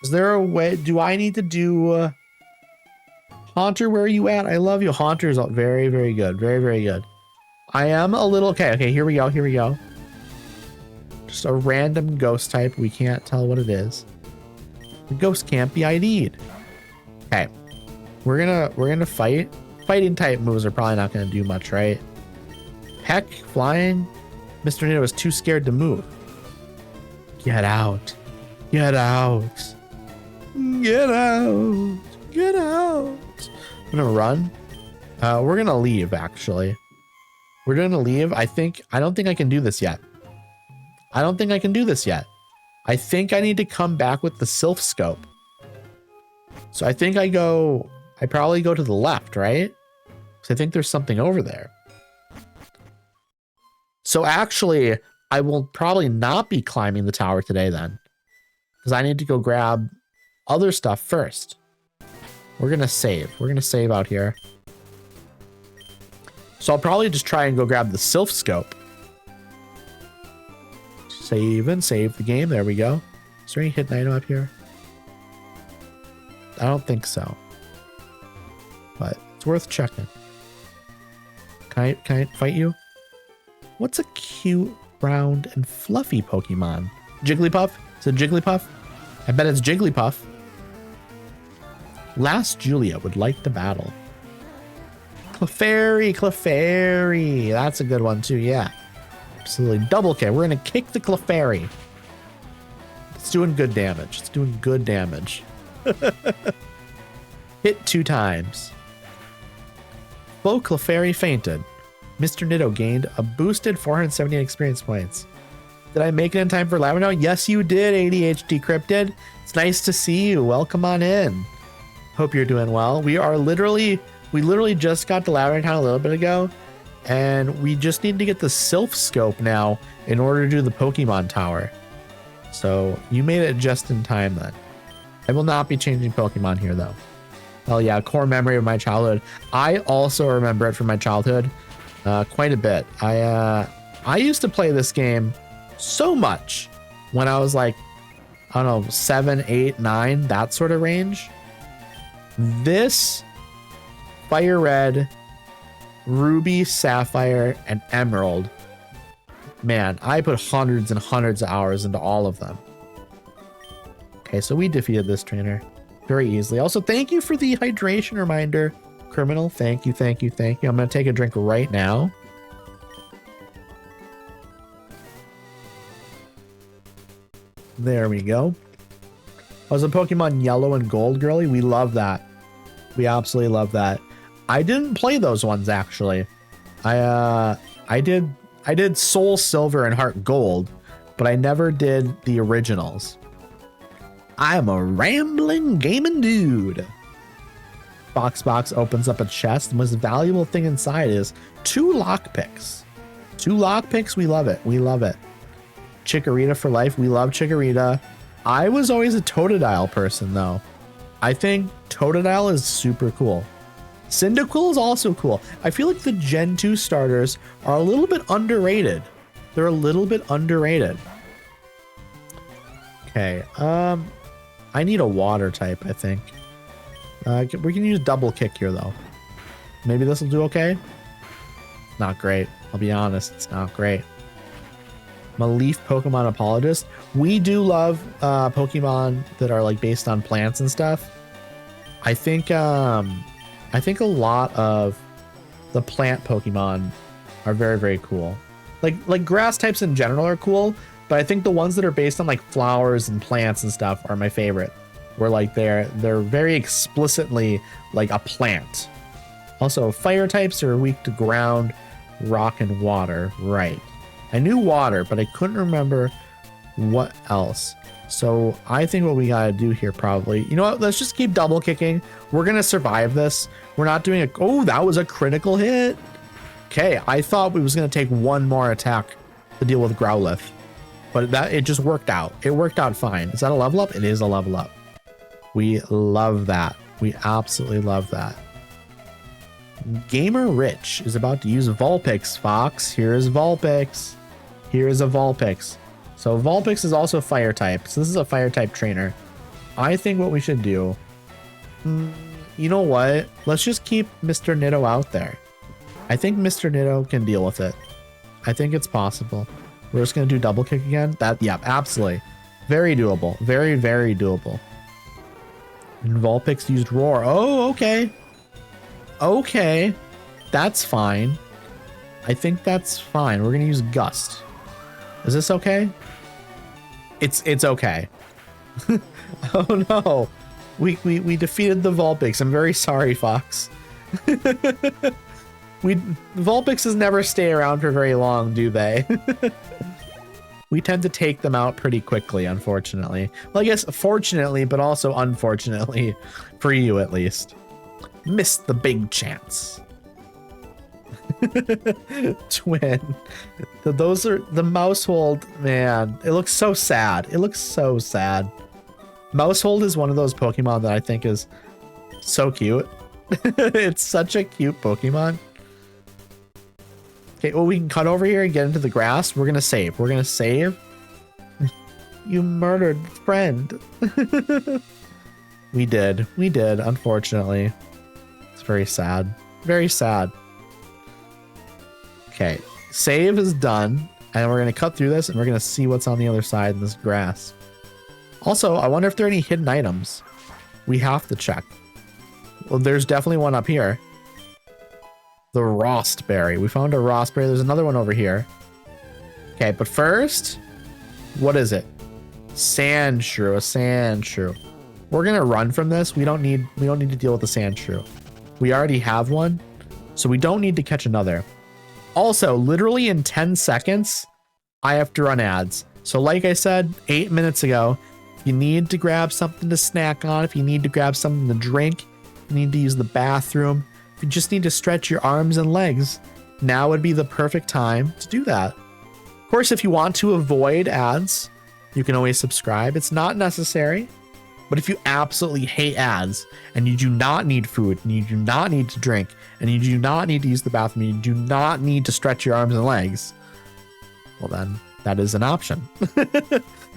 Is there a way? Do I need to do... Haunter, where are you at? I love you. Haunter is very, very good. Very, very good. I am a little... Okay, here we go. Here we go. Just a random ghost type. We can't tell what it is. The ghost can't be ID'd. Okay. We're gonna fight. Fighting type moves are probably not gonna do much, right? Heck, flying. Mr. Nitto is too scared to move. Get out. Get out. Get out. Get out. I'm gonna run. We're gonna leave, actually. We're gonna leave. I don't think I can do this yet. I don't think I can do this yet. I think I need to come back with the Sylph Scope. So I think I probably go to the left, right? Because I think there's something over there. So actually, I will probably not be climbing the tower today then. Because I need to go grab other stuff first. We're going to save. We're going to save out here. So I'll probably just try and go grab the Sylph Scope. Save and save the game. There we go. Is there any hidden item up here? I don't think so. But it's worth checking. Can I fight you? What's a cute, round, and fluffy Pokemon? Jigglypuff? Is it Jigglypuff? I bet it's Jigglypuff. Last Julia would like to battle. Clefairy, Clefairy. That's a good one too, yeah. Absolutely. Double kick. We're going to kick the Clefairy. It's doing good damage. It's doing good damage. Hit 2 times. Bo Clefairy fainted. Mr. Nitto gained a boosted 478 experience points. Did I make it in time for Lavender Town? Yes, you did, ADHD Cryptid. It's nice to see you. Welcome on in. Hope you're doing well. We literally just got to Lavender Town a little bit ago, and we just need to get the Sylph Scope now in order to do the Pokemon Tower. So you made it just in time then. I will not be changing Pokemon here though. Oh yeah, core memory of my childhood. I also remember it from my childhood quite a bit. I used to play this game so much when I was like, I don't know, 7, 8, 9, that sort of range. This Fire Red, Ruby, Sapphire, and Emerald. Man, I put hundreds and hundreds of hours into all of them. Okay, so we defeated this trainer very easily. Also, thank you for the hydration reminder, Criminal. Thank you, thank you, thank you. I'm going to take a drink right now. There we go. I was a Pokemon Yellow and Gold girly. We love that. We absolutely love that. I didn't play those ones actually. I did Soul Silver and Heart Gold, but I never did the originals. I'm a rambling gaming dude. Box opens up a chest. The most valuable thing inside is 2 lockpicks. 2 lockpicks. We love it. We love it. Chikorita for life. We love Chikorita. I was always a Totodile person though. I think Totodile is super cool. Cyndaquil is also cool. I feel like the Gen 2 starters are a little bit underrated. They're a little bit underrated. Okay, I need a water type, I think. We can use double kick here though. Maybe this will do okay. Not great. I'll be honest, it's not great. I'm a Leaf Pokemon apologist. We do love Pokemon that are like based on plants and stuff. I think a lot of the plant Pokemon are very, very cool. Like grass types in general are cool, but I think the ones that are based on like flowers and plants and stuff are my favorite. Where like they're very explicitly like a plant. Also, fire types are weak to ground, rock, and water. Right. I knew water, but I couldn't remember what else. So I think what we gotta do here probably, you know what? Let's just keep double kicking. We're gonna survive this. We're not doing oh, that was a critical hit. Okay, I thought we was gonna take one more attack to deal with Growlithe. but it just worked out. It worked out fine. Is that a level up? It is a level up. We love that. We absolutely love that. Gamer Rich is about to use Vulpix, Fox. Here is Vulpix. Here is a Vulpix. So Vulpix is also fire type. So this is a fire type trainer. I think what we should do, you know what? Let's just keep Mr. Nitto out there. I think Mr. Nitto can deal with it. I think it's possible. We're just going to do double kick again. Yep, absolutely. Very doable. Very, very doable. And Vulpix used Roar. Oh, okay. Okay. That's fine. I think that's fine. We're going to use Gust. Is this okay? It's okay. Oh no. We defeated the Vulpix. I'm very sorry, Fox. Vulpixes never stay around for very long, do they? We tend to take them out pretty quickly, unfortunately. Well, I guess fortunately, but also unfortunately, for you at least. Missed the big chance. Twin. Those are the Mousehold, man. It looks so sad. It looks so sad. Mousehold is one of those Pokemon that I think is so cute. It's such a cute Pokemon. Okay, well, we can cut over here and get into the grass. We're gonna save. We're gonna save. You murdered friend. We did, unfortunately. It's very sad. Very sad. Okay, save is done. And we're gonna cut through this and we're gonna see what's on the other side in this grass. Also, I wonder if there are any hidden items. We have to check. Well, there's definitely one up here. The Rost Berry. We found a Rost Berry. There's another one over here. Okay, but first, what is it? Sand Shrew, a Sand Shrew. We're gonna run from this. We don't need to deal with the Sand Shrew. We already have one, so we don't need to catch another. Also, literally in 10 seconds, I have to run ads. So like I said 8 minutes ago, if you need to grab something to snack on, if you need to grab something to drink, if you need to use the bathroom, if you just need to stretch your arms and legs, now would be the perfect time to do that. Of course, if you want to avoid ads, you can always subscribe. It's not necessary. But if you absolutely hate ads and you do not need food and you do not need to drink and you do not need to use the bathroom, you do not need to stretch your arms and legs, well then that is an option.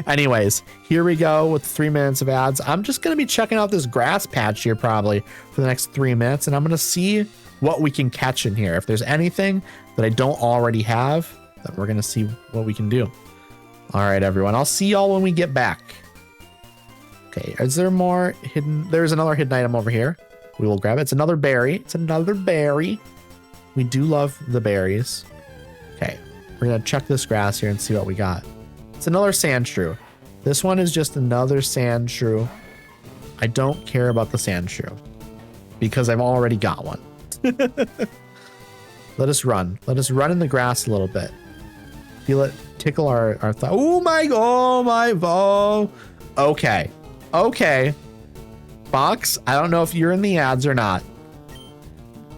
Anyways, here we go with 3 minutes of ads. I'm just going to be checking out this grass patch here probably for the next 3 minutes, and I'm going to see what we can catch in here. If there's anything that I don't already have, then we're going to see what we can do. All right, everyone. I'll see y'all when we get back. Okay, is there more hidden? There's another hidden item over here. We will grab it. It's another berry. It's another berry. We do love the berries. Okay, we're going to check this grass here and see what we got. It's another Sand Shrew. This one is just another Sand Shrew. I don't care about the Sand Shrew because I've already got one. Let us run. Let us run in the grass a little bit. Feel it tickle our thigh. Oh my, oh. Okay. Okay. Fox, I don't know if you're in the ads or not,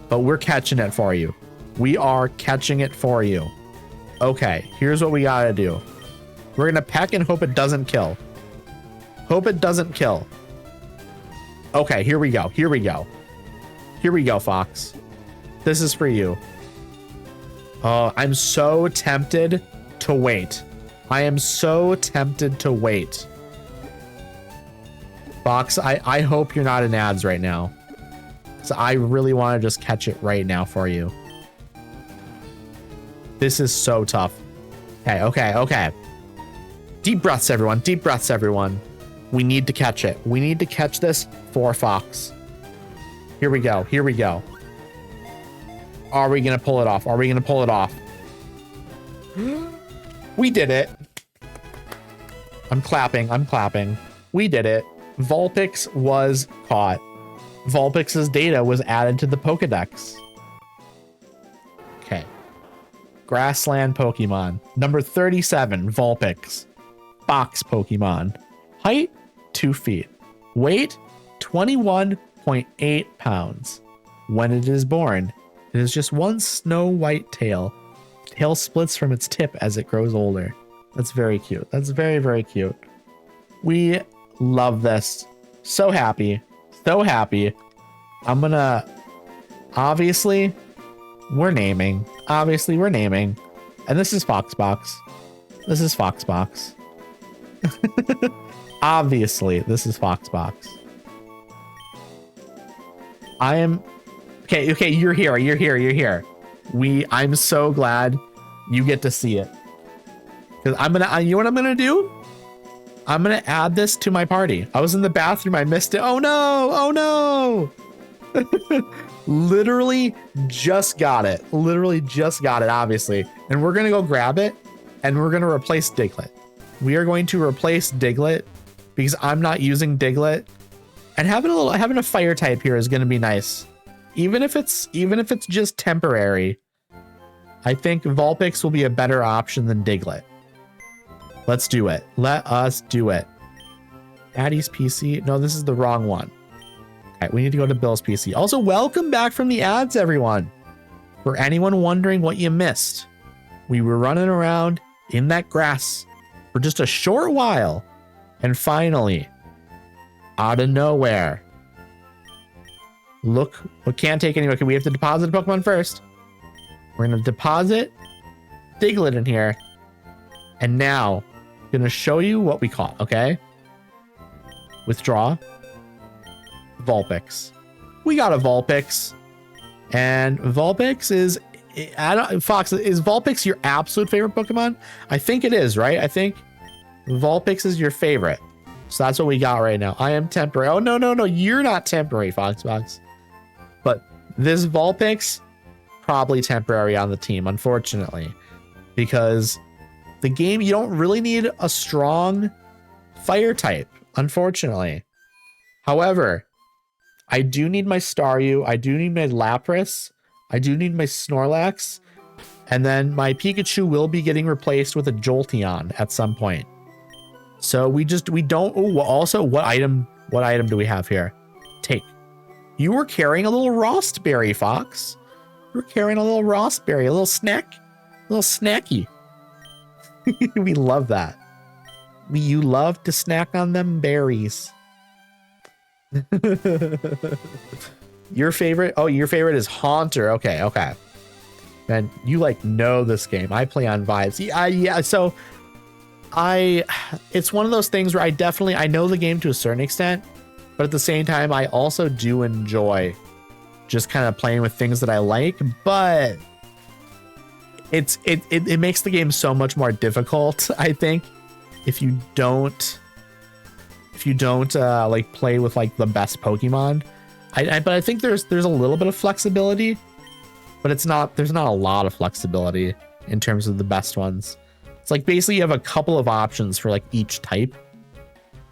but we're catching it for you. We are catching it for you. Okay, here's what we gotta do. We're gonna peck and hope it doesn't kill. Hope it doesn't kill. Okay, here we go. Here we go. Here we go, Fox. This is for you. Oh, I'm so tempted to wait. I am so tempted to wait. Fox, I hope you're not in ads right now. So I really want to just catch it right now for you. This is so tough. Okay, okay, okay. Deep breaths, everyone. Deep breaths, everyone. We need to catch it. We need to catch this for Fox. Here we go. Here we go. Are we going to pull it off? Are we going to pull it off? We did it. I'm clapping. I'm clapping. We did it. Vulpix was caught. Vulpix's data was added to the Pokedex. Okay. Grassland Pokemon. Number 37, Vulpix. Box Pokemon. Height, 2 feet. Weight, 21.8 pounds. When it is born, it is just one snow white tail. Tail splits from its tip as it grows older. That's very cute. That's very, very cute. We love this. So happy. So happy. I'm gonna... Obviously, we're naming. Obviously, we're naming. And this is Foxbox. This is Foxbox. Obviously, this is Foxbox. I am... Okay, you're here. You're here. You're here. I'm so glad you get to see it. Because I'm gonna... You know what I'm gonna do? I'm gonna add this to my party. I was in the bathroom. I missed it. Oh no! Oh no! Literally just got it. Literally just got it, obviously. And we're gonna go grab it and we're gonna replace Diglett. We are going to replace Diglett because I'm not using Diglett. And having a fire type here is gonna be nice. Even if it's just temporary. I think Vulpix will be a better option than Diglett. Let's do it. Let us do it. Addie's PC. No, this is the wrong one. All right, we need to go to Bill's PC. Also, welcome back from the ads, everyone. For anyone wondering what you missed, we were running around in that grass for just a short while. And finally, out of nowhere, look, we can't take anywhere. Okay, we have to deposit a Pokemon first. We're going to deposit Diglett in here. And now, I'm going to show you what we caught, okay? Withdraw. Vulpix. We got a Vulpix. And Vulpix is... Fox, is Vulpix your absolute favorite Pokemon? I think it is, right? I think Vulpix is your favorite. So that's what we got right now. I am temporary. Oh, no. You're not temporary, Fox. But this Vulpix, probably temporary on the team, unfortunately. Because the game, you don't really need a strong fire type, unfortunately. However, I do need my Staryu. I do need my Lapras. I do need my Snorlax. And then my Pikachu will be getting replaced with a Jolteon at some point. So we don't... Oh, also, what item do we have here? Take. You were carrying a little Rostberry, Fox. You were carrying a little Rostberry, a little snack. A little snacky. We love that. You love to snack on them berries. Your favorite? Oh, your favorite is Haunter. Okay. Man, you know this game. I play on vibes. Yeah. So it's one of those things where I know the game to a certain extent, but at the same time, I also do enjoy just kind of playing with things that I like, but it makes the game so much more difficult, I think, if you don't play with the best Pokemon. But I think there's a little bit of flexibility, but there's not a lot of flexibility in terms of the best ones. It's basically you have a couple of options for each type.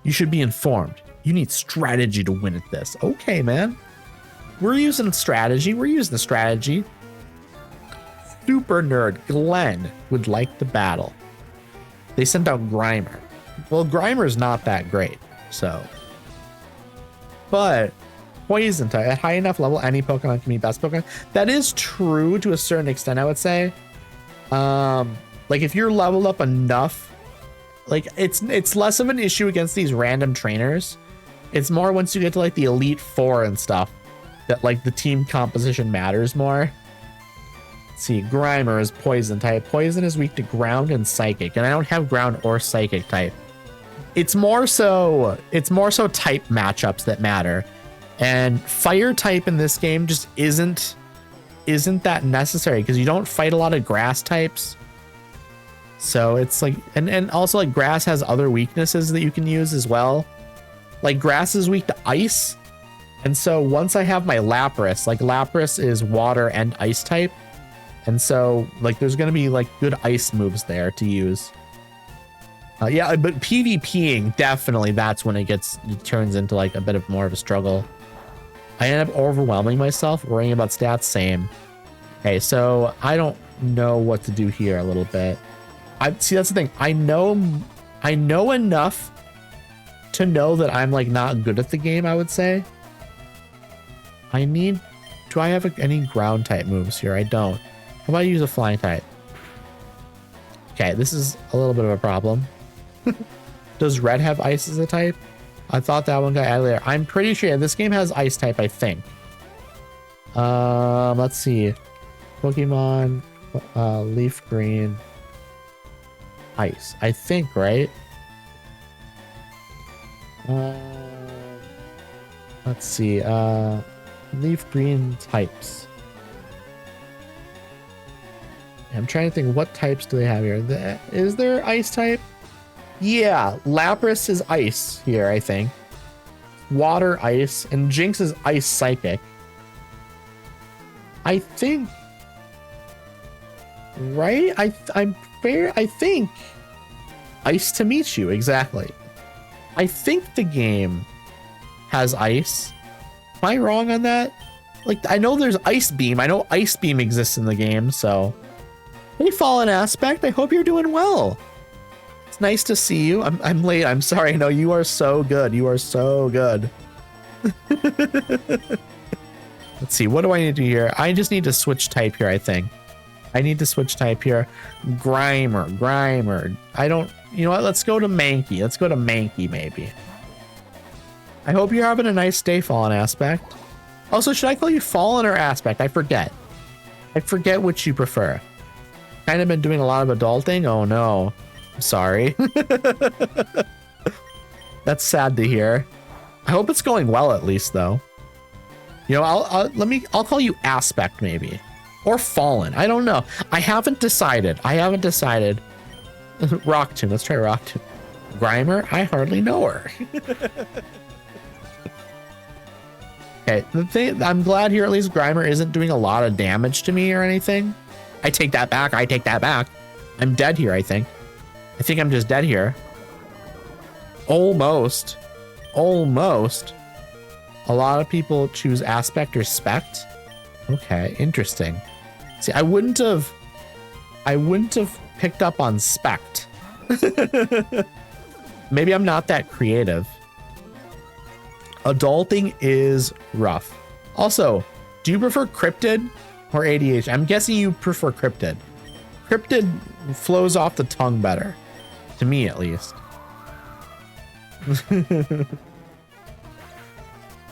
You should be informed. You need strategy to win at this. Okay, man. We're using strategy. We're using the strategy. Super nerd Glenn would like to battle. They sent out Grimer. Well, Grimer's not that great, so. But Poison type at high enough level, any Pokemon can be best Pokemon. That is true to a certain extent, I would say. If you're leveled up enough, it's less of an issue against these random trainers. It's more once you get to the Elite Four and stuff that the team composition matters more. Let's see, Grimer is Poison type. Poison is weak to Ground and Psychic, and I don't have Ground or Psychic type. It's more so type matchups that matter, and Fire type in this game just isn't that necessary because you don't fight a lot of Grass types. So it's and also Grass has other weaknesses that you can use as well. Grass is weak to Ice, and so once I have my Lapras, Lapras is Water and Ice type. And so, there's going to be, good ice moves there to use. Yeah, but PvPing, definitely, that's when it turns into, a bit of more of a struggle. I end up overwhelming myself, worrying about stats, same. Okay, so I don't know what to do here a little bit. See, that's the thing. I know enough to know that I'm, not good at the game, I would say. Do I have any ground type moves here? I don't. How about I use a flying type? Okay, this is a little bit of a problem. Does red have ice as a type? I thought that one got added later. I'm pretty sure this game has ice type, I think. Let's see. Pokemon LeafGreen ice. I think, right? Let's see. LeafGreen types. I'm trying to think, what types do they have here? Is there ice type? Yeah, Lapras is ice here, I think. Water, ice, and Jinx is ice psychic. I think, right? I'm fair. I think ice to meet you, exactly. I think the game has ice. Am I wrong on that? Like, I know there's Ice Beam. I know Ice Beam exists in the game, so. Hey, Fallen Aspect, I hope you're doing well. It's nice to see you. I'm late. I'm sorry. No, you are so good. You are so good. Let's see. What do I need to do here? I just need to switch type here, I think. I need to switch type here. Grimer. I don't... You know what? Let's go to Mankey. Let's go to Mankey, maybe. I hope you're having a nice day, Fallen Aspect. Also, should I call you Fallen or Aspect? I forget. I forget which you prefer. Kind of been doing a lot of adulting. Oh no, I'm sorry. That's sad to hear. I hope it's going well at least though. You know, I'll call you Aspect maybe, or Fallen. I don't know. I haven't decided. Rock Tomb. Let's try Rock Tomb. Grimer. I hardly know her. Okay, the thing, I'm glad here at least Grimer isn't doing a lot of damage to me or anything. I take that back. I'm dead here, I think. I think I'm just dead here. Almost. A lot of people choose Aspect or Spect. Okay, interesting. See, I wouldn't have picked up on Spect. Maybe I'm not that creative. Adulting is rough. Also, do you prefer Cryptid or ADHD? I'm guessing you prefer Cryptid. Cryptid flows off the tongue better. To me, at least.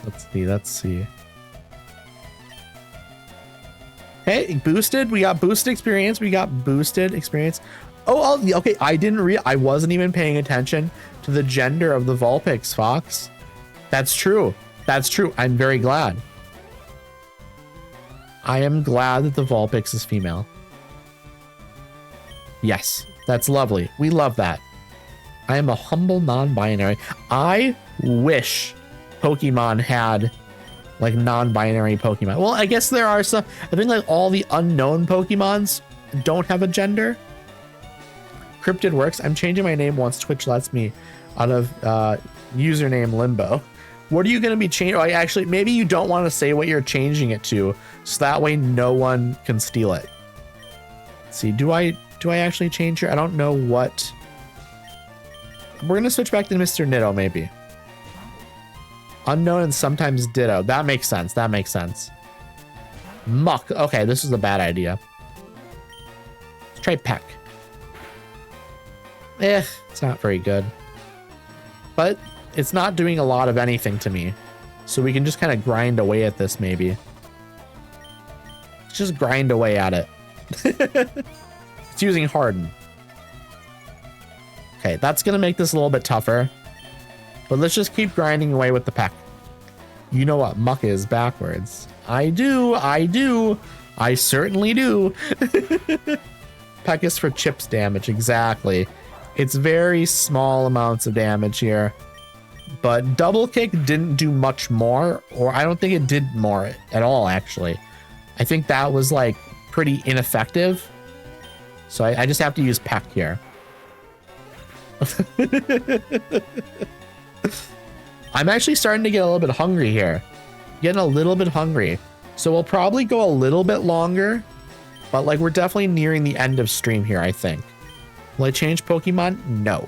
Let's see. Hey, boosted. We got boosted experience. Oh, okay. I wasn't even paying attention to the gender of the Vulpix, Fox. That's true. I'm very glad. I am glad that the Vulpix is female. Yes, that's lovely. We love that. I am a humble non-binary. I wish Pokemon had like non-binary Pokemon. Well, I guess there are some. I think like all the unknown Pokemons don't have a gender. Cryptid works. I'm changing my name once Twitch lets me out of username Limbo. What are you going to be changing? Actually, maybe you don't want to say what you're changing it to, so that way no one can steal it. Let's see, do I actually change here? I don't know what. We're going to switch back to Mr. Nitto, maybe. Unknown and sometimes Ditto. That makes sense. Muck. Okay, this is a bad idea. Let's try Peck. It's not very good. But it's not doing a lot of anything to me. So we can just kind of grind away at this, maybe. Let's just grind away at it. It's using Harden. Okay, that's going to make this a little bit tougher. But let's just keep grinding away with the Peck. You know what Muck is backwards. I do. I certainly do. Peck is for chips damage, exactly. It's very small amounts of damage here. But Double Kick didn't do much more, or I don't think it did more at all, actually. I think that was like pretty ineffective. So I just have to use Peck here. I'm actually starting to get a little bit hungry here. Getting a little bit hungry. So we'll probably go a little bit longer, but like we're definitely nearing the end of stream here, I think. Will I change Pokemon? No.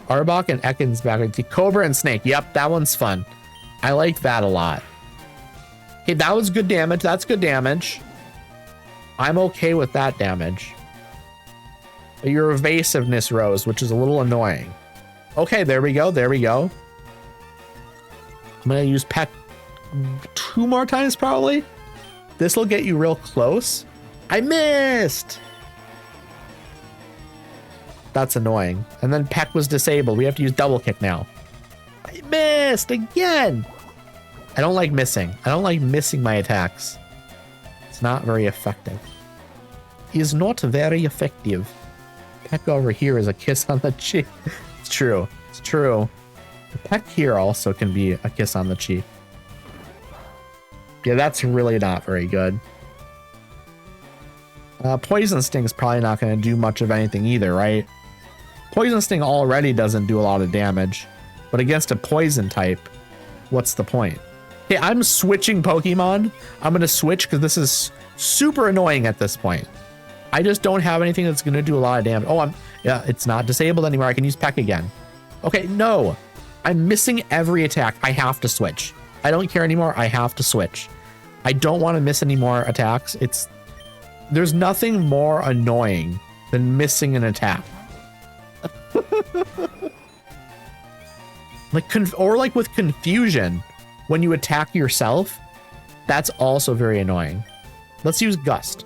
Arbok and Ekans back. Cobra and Snake. Yep, that one's fun. I like that a lot. Okay, that was good damage. That's good damage. I'm okay with that damage. But your evasiveness rose, which is a little annoying. Okay, there we go. There we go. I'm going to use Peck 2 more times probably. This will get you real close. I missed. That's annoying. And then Peck was disabled. We have to use double kick now. I missed again. I don't like missing. I don't like missing my attacks. It's not very effective. Is not very effective. Peck over here is a kiss on the cheek. It's true. It's true. The Peck here also can be a kiss on the cheek. Yeah, that's really not very good. Poison Sting's probably not going to do much of anything either, right? Poison Sting already doesn't do a lot of damage, but against a poison type, what's the point? Okay, I'm switching Pokemon. I'm going to switch because this is super annoying at this point. I just don't have anything that's going to do a lot of damage. Oh, yeah, it's not disabled anymore. I can use Peck again. Okay, no. I'm missing every attack. I have to switch. I don't care anymore. I have to switch. I don't want to miss any more attacks. There's nothing more annoying than missing an attack. Like with confusion, when you attack yourself, that's also very annoying. Let's use Gust.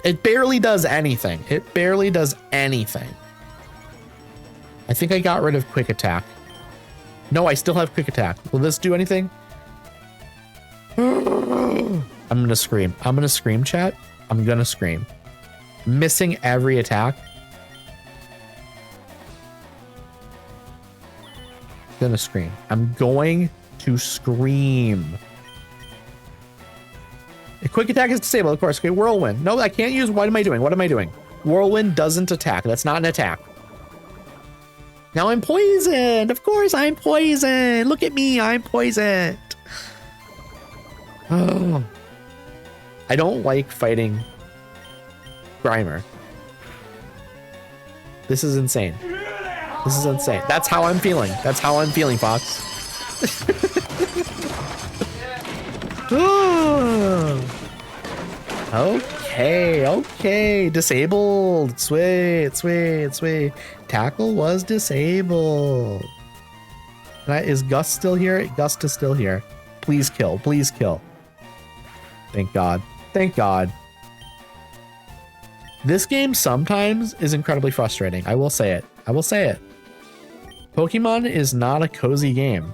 It barely does anything. It barely does anything. I think I got rid of Quick Attack. No, I still have Quick Attack. Will this do anything? I'm gonna scream. I'm gonna scream, chat. I'm gonna scream. Missing every attack. Gonna scream. I'm going to scream. A Quick Attack is disabled, of course. Okay, Whirlwind. No, I can't use. What am I doing? What am I doing? Whirlwind doesn't attack. That's not an attack. Now I'm poisoned. Of course I'm poisoned. Look at me. I'm poisoned. Oh. I don't like fighting Grimer. This is insane. This is insane. That's how I'm feeling. That's how I'm feeling, Fox. Okay, okay. Disabled. Sweet, sweet, sweet. Tackle was disabled. Is Gust still here? Gust is still here. Please kill. Please kill. Thank God. Thank God. This game sometimes is incredibly frustrating. I will say it. I will say it. Pokemon is not a cozy game.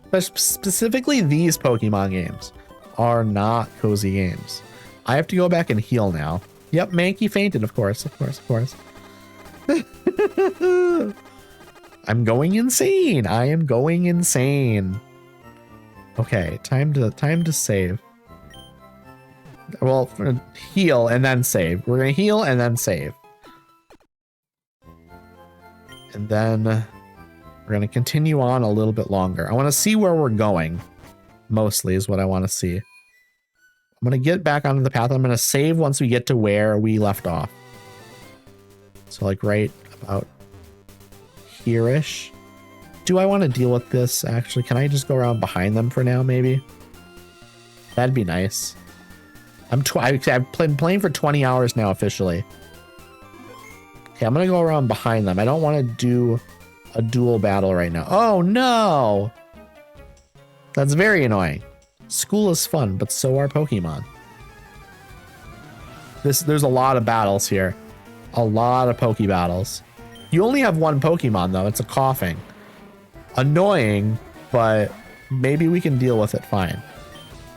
But specifically these Pokemon games are not cozy games. I have to go back and heal now. Yep, Mankey fainted, of course, of course, of course. I'm going insane. I am going insane. Okay, time to save. Well, heal and then save. We're gonna heal and then save. And then we're gonna continue on a little bit longer. I want to see where we're going. Mostly is what I want to see. I'm gonna get back onto the path. I'm gonna save once we get to where we left off. So like right about here-ish. Do I want to deal with this actually? Can I just go around behind them for now, maybe? That'd be nice. I've been playing for 20 hours now officially. Okay, I'm gonna go around behind them. I don't want to do a dual battle right now. Oh no! That's very annoying. School is fun, but so are Pokemon. There's a lot of battles here. A lot of Poke battles. You only have one Pokemon though. It's a coughing. Annoying, but maybe we can deal with it fine.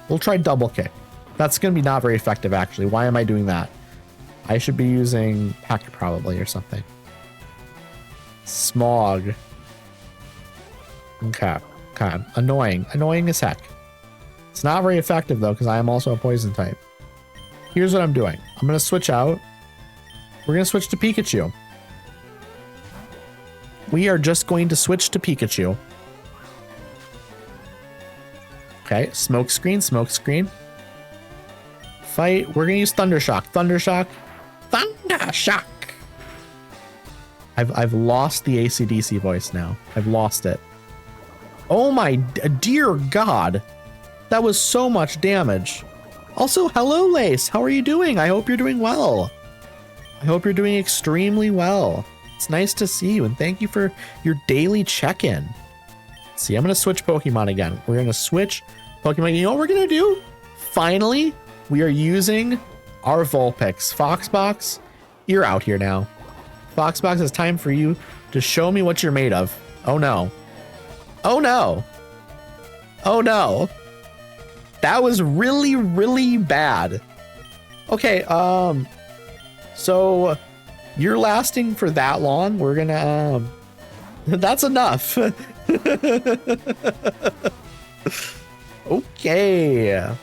We'll try double kick. That's going to be not very effective actually. Why am I doing that? I should be using Peck probably or something. Smog. Okay. Okay. Annoying. Annoying as heck. It's not very effective though because I am also a poison type. Here's what I'm doing. I'm going to switch out. We're going to switch to Pikachu. We are just going to switch to Pikachu. Okay, smoke screen, smoke screen. Fight. We're gonna use Thunder Shock. Thunder Shock. Thunder Shock. I've lost the AC/DC voice now. I've lost it. Oh my dear God. That was so much damage. Also, hello, Lace. How are you doing? I hope you're doing well. I hope you're doing extremely well. It's nice to see you, and thank you for your daily check-in. See, I'm going to switch Pokemon again. We're going to switch Pokemon. You know what we're going to do? Finally, we are using our Vulpix. Foxbox, you're out here now. Foxbox, it's time for you to show me what you're made of. Oh, no. Oh, no. Oh, no. That was really, really bad. Okay, so you're lasting for that long. We're gonna, that's enough. Okay.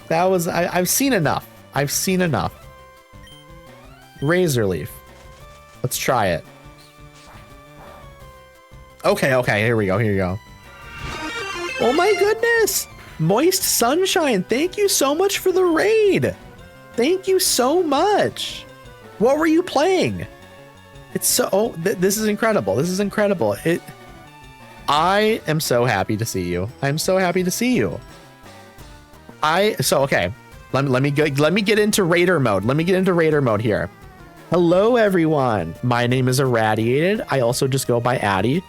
That was, I've seen enough. I've seen enough. Razor Leaf. Let's try it. Okay, here we go, here we go. Oh my goodness! Moist Sunshine, thank you so much for the raid. Thank you so much. What were you playing? It's so, this is incredible. This is incredible. I am so happy to see you. I'm so happy to see you. Okay. Let me get into raider mode. Let me get into raider mode here. Hello, everyone. My name is Irradiated. I also just go by Addy.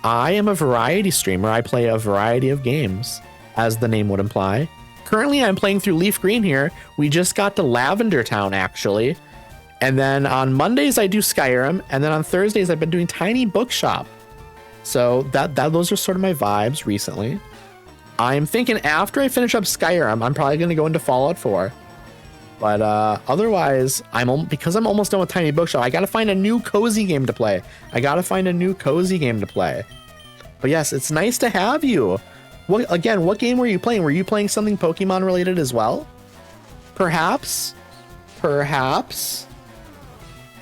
I am a variety streamer. I play a variety of games, as the name would imply. Currently, I'm playing through LeafGreen here. We just got to Lavender Town, actually. And then on Mondays, I do Skyrim. And then on Thursdays, I've been doing Tiny Bookshop. So those are sort of my vibes recently. I'm thinking after I finish up Skyrim, I'm probably going to go into Fallout 4. But otherwise, because I'm almost done with Tiny Bookshop, I got to find a new cozy game to play. But yes, it's nice to have you. What game were you playing? Were you playing something Pokemon related as well? Perhaps.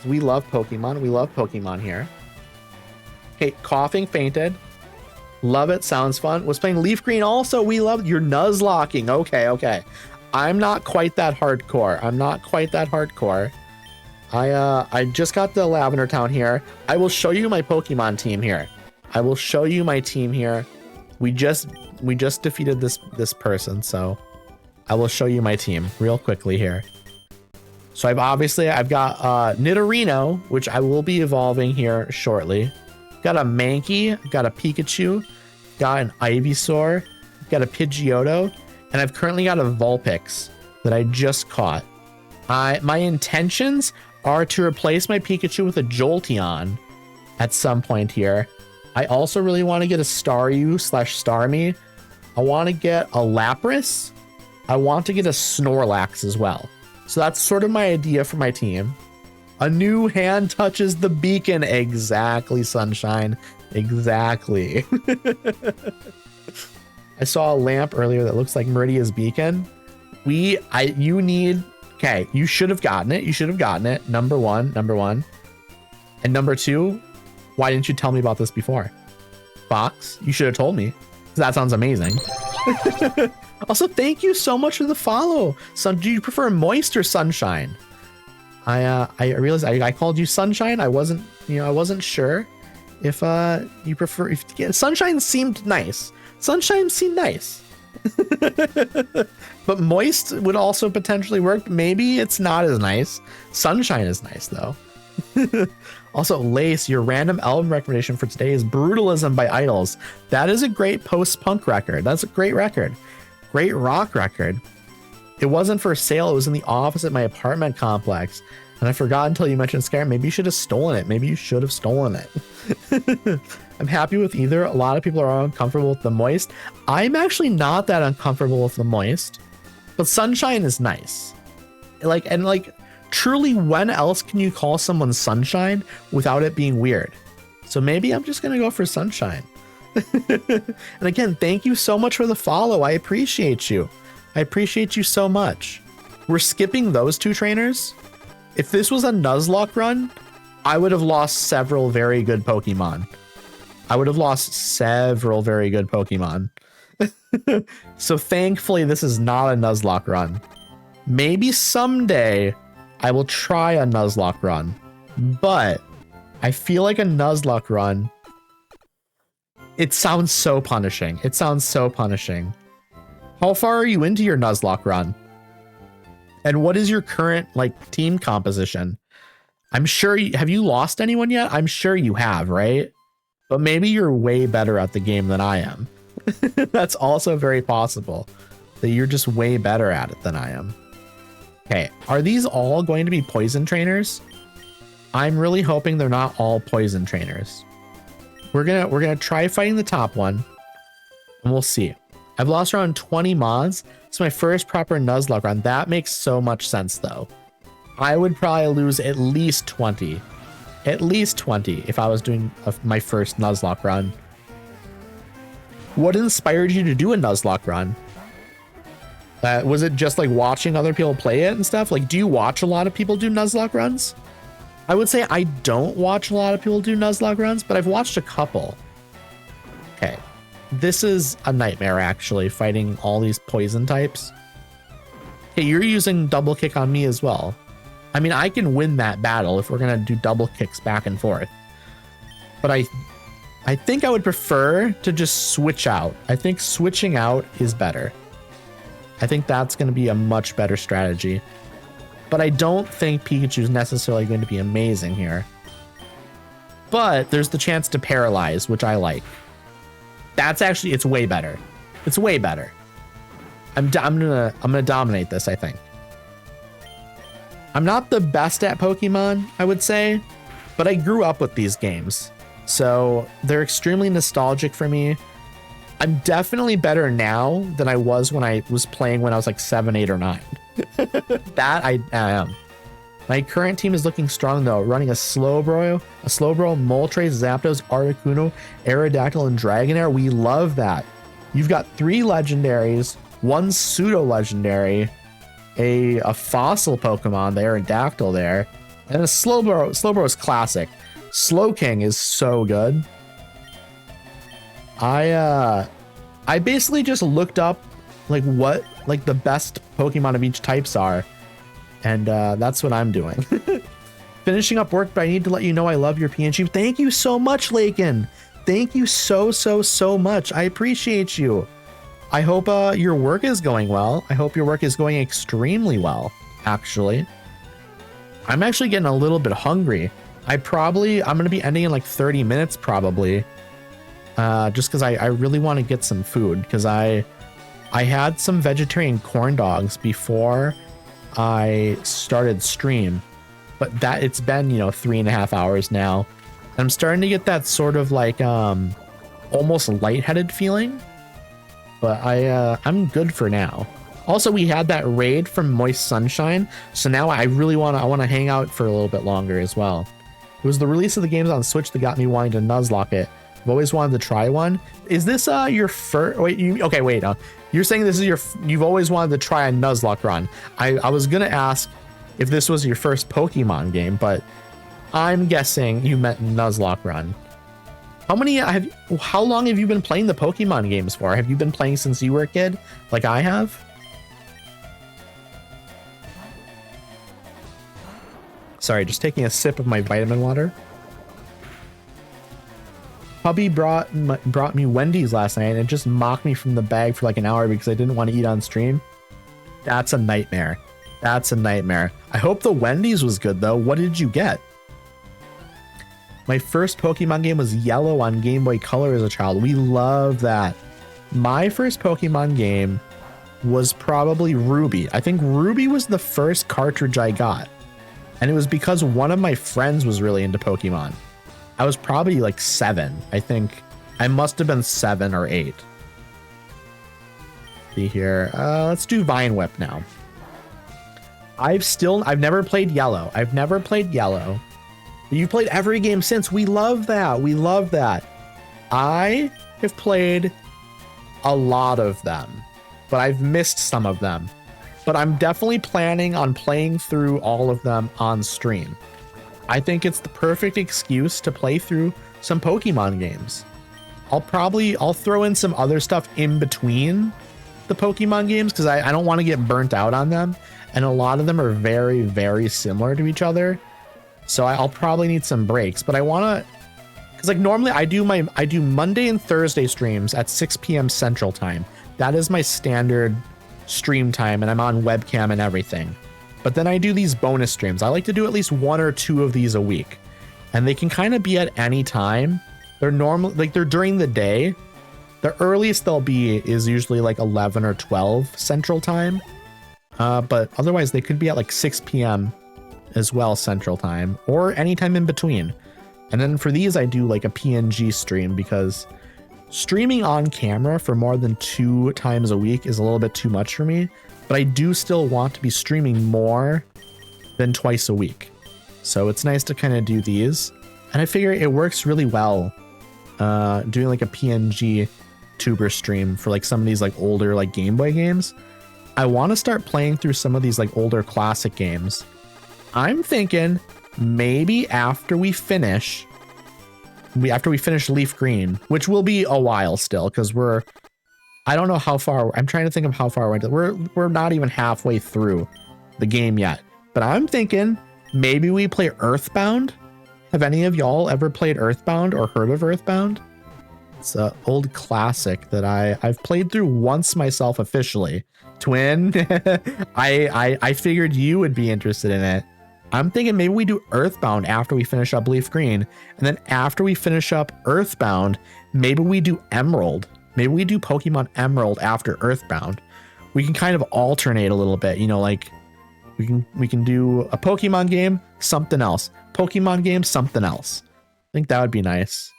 We love Pokemon. We love Pokemon here. Okay, coughing, fainted. Love it. Sounds fun. Was playing LeafGreen also. We love your Nuzlocking. Okay. I'm not quite that hardcore. I just got the Lavender Town here. I will show you my Pokemon team here. We just defeated this person, so I will show you my team real quickly here. So I've got Nidorino, which I will be evolving here shortly. Got a Mankey, got a Pikachu, got an Ivysaur, got a Pidgeotto, and I've currently got a Vulpix that I just caught. My intentions are to replace my Pikachu with a Jolteon at some point here. I also really want to get a Staryu/Starmie. I want to get a Lapras. I want to get a Snorlax as well. So that's sort of my idea for my team. A new hand touches the beacon. Exactly, Sunshine. Exactly. I saw a lamp earlier that looks like Meridia's beacon. You should have gotten it. Number one. And number two, why didn't you tell me about this before? Fox, you should have told me. That sounds amazing. Also, thank you so much for the follow. Do you prefer Moist or Sunshine? I realized I called you Sunshine. I wasn't sure if you prefer. Sunshine seemed nice. But Moist would also potentially work. Maybe it's not as nice. Sunshine is nice though. Also, Lace, your random album recommendation for today is Brutalism by Idols. That is a great post-punk record. That's a great record. Great rock record. It wasn't for sale. It was in the office at my apartment complex. And I forgot until you mentioned Skyrim. Maybe you should have stolen it. I'm happy with either. A lot of people are uncomfortable with the Moist. I'm actually not that uncomfortable with the Moist. But Sunshine is nice. Truly, when else can you call someone Sunshine without it being weird? So maybe I'm just going to go for Sunshine. And again, thank you so much for the follow. I appreciate you. So much. We're skipping those two trainers. If this was a Nuzlocke run, I would have lost several very good Pokemon. So thankfully, this is not a Nuzlocke run. Maybe someday I will try a Nuzlocke run, but I feel like a Nuzlocke run, it sounds so punishing. How far are you into your Nuzlocke run? And what is your current like team composition? I'm sure have you lost anyone yet? I'm sure you have, right? But maybe you're way better at the game than I am. That's also very possible that you're just way better at it than I am. Okay, are these all going to be poison trainers? I'm really hoping they're not all poison trainers. We're gonna try fighting the top one, and we'll see. I've lost around 20 mods. It's my first proper Nuzlocke run. That makes so much sense though. I would probably lose at least 20. At least 20 if I was doing my first Nuzlocke run. What inspired you to do a Nuzlocke run? Was it just like watching other people play it and stuff? Like, do you watch a lot of people do Nuzlocke runs? I would say I don't watch a lot of people do Nuzlocke runs, but I've watched a couple. Okay. This is a nightmare, actually, fighting all these poison types. Okay, you're using double kick on me as well. I mean, I can win that battle if we're going to do double kicks back and forth. But I think I would prefer to just switch out. I think switching out is better. I think that's going to be a much better strategy. But I don't think Pikachu is necessarily going to be amazing here. But there's the chance to paralyze, which I like. That's actually, it's way better. It's way better. I'm gonna dominate this, I think. I'm not the best at Pokemon, I would say, but I grew up with these games. So they're extremely nostalgic for me. I'm definitely better now than I was when I was playing when I was like 7, 8, or 9. That I am. My current team is looking strong though, running a Slowbro, Moltres, Zapdos, Articuno, Aerodactyl, and Dragonair. We love that. You've got 3 legendaries, 1 pseudo-legendary, a fossil Pokemon, the Aerodactyl there, and a Slowbro. Slowbro is classic. Slowking is so good. I basically just looked up like what like the best Pokemon of each types are, and that's what I'm doing. Finishing up work, but I need to let you know I love your PNG. Thank you so much, Lakin. Thank you so much. I appreciate you. I hope your work is going well. I hope your work is going extremely well, actually. I'm actually getting a little bit hungry. I'm going to be ending in like 30 minutes probably. Just because I really want to get some food, because I had some vegetarian corn dogs before I started stream, but it's been, 3.5 hours now. I'm starting to get that sort of like almost lightheaded feeling, but I'm good for now. Also, we had that raid from Moist Sunshine, so now I really want to hang out for a little bit longer as well. It was the release of the games on Switch that got me wanting to Nuzlocke it. I've always wanted to try one. Is this your first? Wait, you're saying this is you've always wanted to try a Nuzlocke run. I was gonna ask if this was your first Pokemon game, but I'm guessing you meant Nuzlocke run. How long have you been playing the Pokemon games for? Have you been playing since you were a kid, like I have? Sorry, just taking a sip of my vitamin water. Hubby brought me Wendy's last night and it just mocked me from the bag for like an hour because I didn't want to eat on stream. That's a nightmare. That's a nightmare. I hope the Wendy's was good though. What did you get? My first Pokemon game was Yellow on Game Boy Color as a child. We love that. My first Pokemon game was probably Ruby. I think Ruby was the first cartridge I got. And it was because one of my friends was really into Pokemon. I was probably like 7. I think I must have been 7 or 8. See here. Let's do Vine Whip now. I've never played Yellow. You've played every game since. We love that. We love that. I have played a lot of them, but I've missed some of them. But I'm definitely planning on playing through all of them on stream. I think it's the perfect excuse to play through some Pokemon games. I'll throw in some other stuff in between the Pokemon games because I don't want to get burnt out on them. And a lot of them are very, very similar to each other. So I'll probably need some breaks, but I want to, because like normally I do Monday and Thursday streams at 6 p.m. Central Time. That is my standard stream time, and I'm on webcam and everything. But then I do these bonus streams. I like to do at least 1 or 2 of these a week. And they can kind of be at any time. They're normal, like they're during the day. The earliest they'll be is usually like 11 or 12 Central Time. But otherwise they could be at like 6 p.m. as well Central Time, or anytime in between. And then for these I do like a PNG stream, because streaming on camera for more than 2 times a week is a little bit too much for me, but I do still want to be streaming more than twice a week. So it's nice to kind of do these. And I figure it works really well doing like a PNG tuber stream for like some of these like older like Game Boy games. I want to start playing through some of these like older classic games. I'm thinking maybe after we finish LeafGreen, which will be a while still, because I don't know how far, I'm trying to think of how far we're not even halfway through the game yet. But I'm thinking maybe we play Earthbound. Have any of y'all ever played Earthbound or heard of Earthbound? It's an old classic that I've played through once myself officially. Twin, I figured you would be interested in it. I'm thinking maybe we do Earthbound after we finish up LeafGreen, and then after we finish up Earthbound, maybe we do Emerald. Maybe we do Pokemon Emerald after Earthbound. We can kind of alternate a little bit, you know, like we can do a Pokemon game, something else. Pokemon game, something else. I think that would be nice.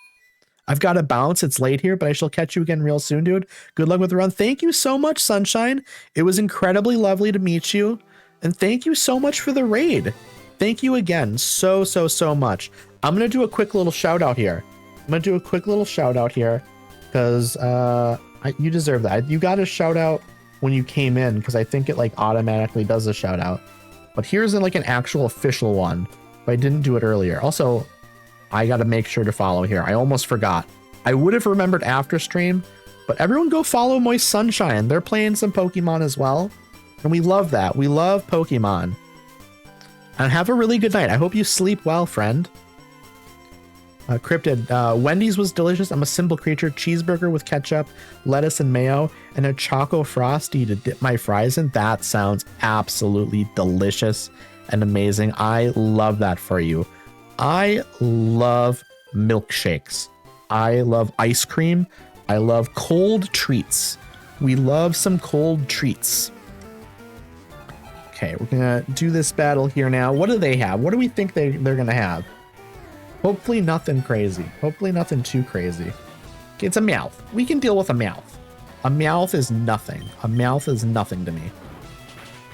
I've got to bounce. It's late here, but I shall catch you again real soon, dude. Good luck with the run. Thank you so much, Sunshine. It was incredibly lovely to meet you. And thank you so much for the raid. Thank you again so much. I'm going to do a quick little shout out here. Because you deserve that. You got a shout out when you came in, because I think it like automatically does a shout out. But here's like an actual official one. But I didn't do it earlier. Also, I got to make sure to follow here. I almost forgot. I would have remembered after stream, but everyone go follow Moist Sunshine. They're playing some Pokemon as well. And we love that. We love Pokemon. And have a really good night. I hope you sleep well, friend. Cryptid, Wendy's was delicious. I'm a simple creature. Cheeseburger with ketchup, lettuce, and mayo, and a Choco Frosty to dip my fries in. That sounds absolutely delicious and amazing. I love that for you. I love milkshakes. I love ice cream. I love cold treats. We love some cold treats. Okay, we're gonna do this battle here now. What do they have? What do we think they're gonna have? Hopefully nothing crazy. Hopefully nothing too crazy. Okay, it's a Meowth. We can deal with a Meowth. A Meowth is nothing. A Meowth is nothing to me.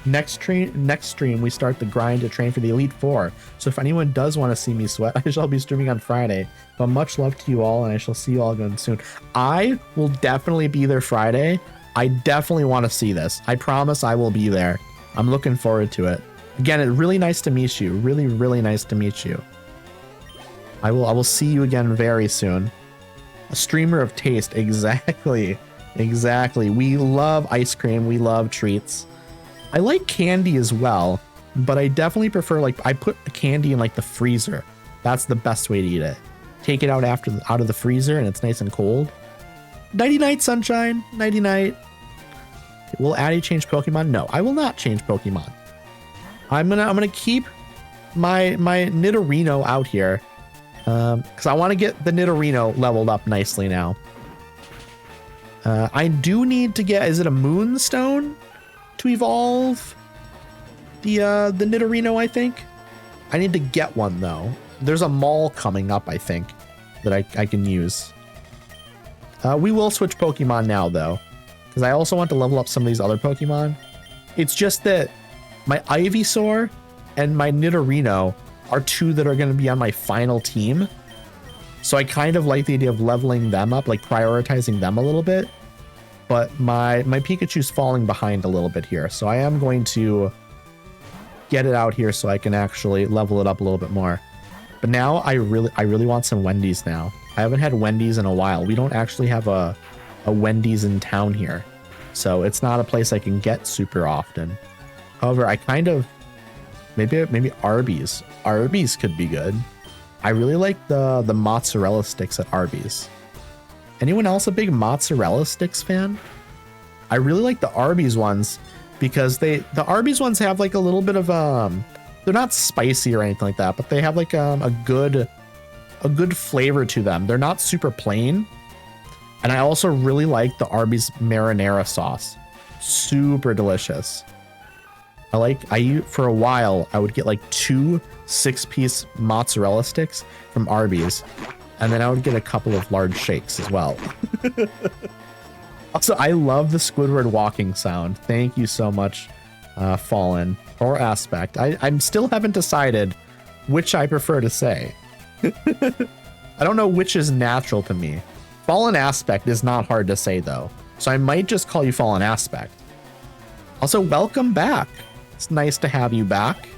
Next stream, we start the grind to train for the Elite Four. So if anyone does want to see me sweat, I shall be streaming on Friday. But much love to you all, and I shall see you all again soon. I will definitely be there Friday. I definitely want to see this. I promise I will be there. I'm looking forward to it. Again, it's really nice to meet you. Really nice to meet you. I will see you again very soon. A streamer of taste. Exactly. We love ice cream. We love treats. I like candy as well, but I definitely prefer, like, I put the candy in like the freezer. That's the best way to eat it. Take it out out of the freezer and it's nice and cold. Nighty night, Sunshine. Nighty night. Will Addy change Pokemon? No, I will not change Pokemon. I'm gonna keep my Nidorino out here, because I want to get the Nidorino leveled up nicely now. I do need to get, is it a Moonstone to evolve the Nidorino? I think I need to get one though. There's a mall coming up, I think, that I can use. We will switch Pokemon now though, because I also want to level up some of these other Pokemon. It's just that my Ivysaur and my Nidorino are 2 that are going to be on my final team. So I kind of like the idea of leveling them up, like prioritizing them a little bit. But my Pikachu's falling behind a little bit here. So I am going to get it out here so I can actually level it up a little bit more. But now I really want some Wendy's now. I haven't had Wendy's in a while. We don't actually have a Wendy's in town here. So it's not a place I can get super often. However, I kind of, maybe Arby's. Arby's could be good. I really like the mozzarella sticks at Arby's. Anyone else a big mozzarella sticks fan? I really like the Arby's ones because the Arby's ones have like a little bit of they're not spicy or anything like that, but they have like a good flavor to them. They're not super plain. And I also really like the Arby's marinara sauce. Super delicious. For a while, I would get like 2 6-piece mozzarella sticks from Arby's, and then I would get a couple of large shakes as well. Also, I love the Squidward walking sound. Thank you so much, Fallen or Aspect. I still haven't decided which I prefer to say. I don't know which is natural to me. Fallen Aspect is not hard to say though, so I might just call you Fallen Aspect. Also, welcome back. It's nice to have you back.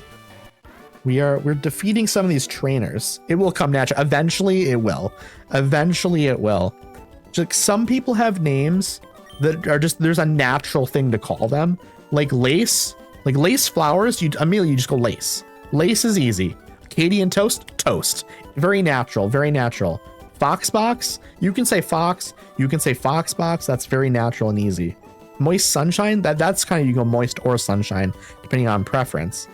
We're defeating some of these trainers. It will come natural. Eventually it will. Eventually it will. Just some people have names that are just, there's a natural thing to call them. Like Lace Flowers, you just go Lace. Lace is easy. Acadian Toast. Very natural, very natural. Foxbox, you can say Fox, you can say Foxbox, that's very natural and easy. Moist Sunshine, that's kind of, you go Moist or Sunshine, depending on preference.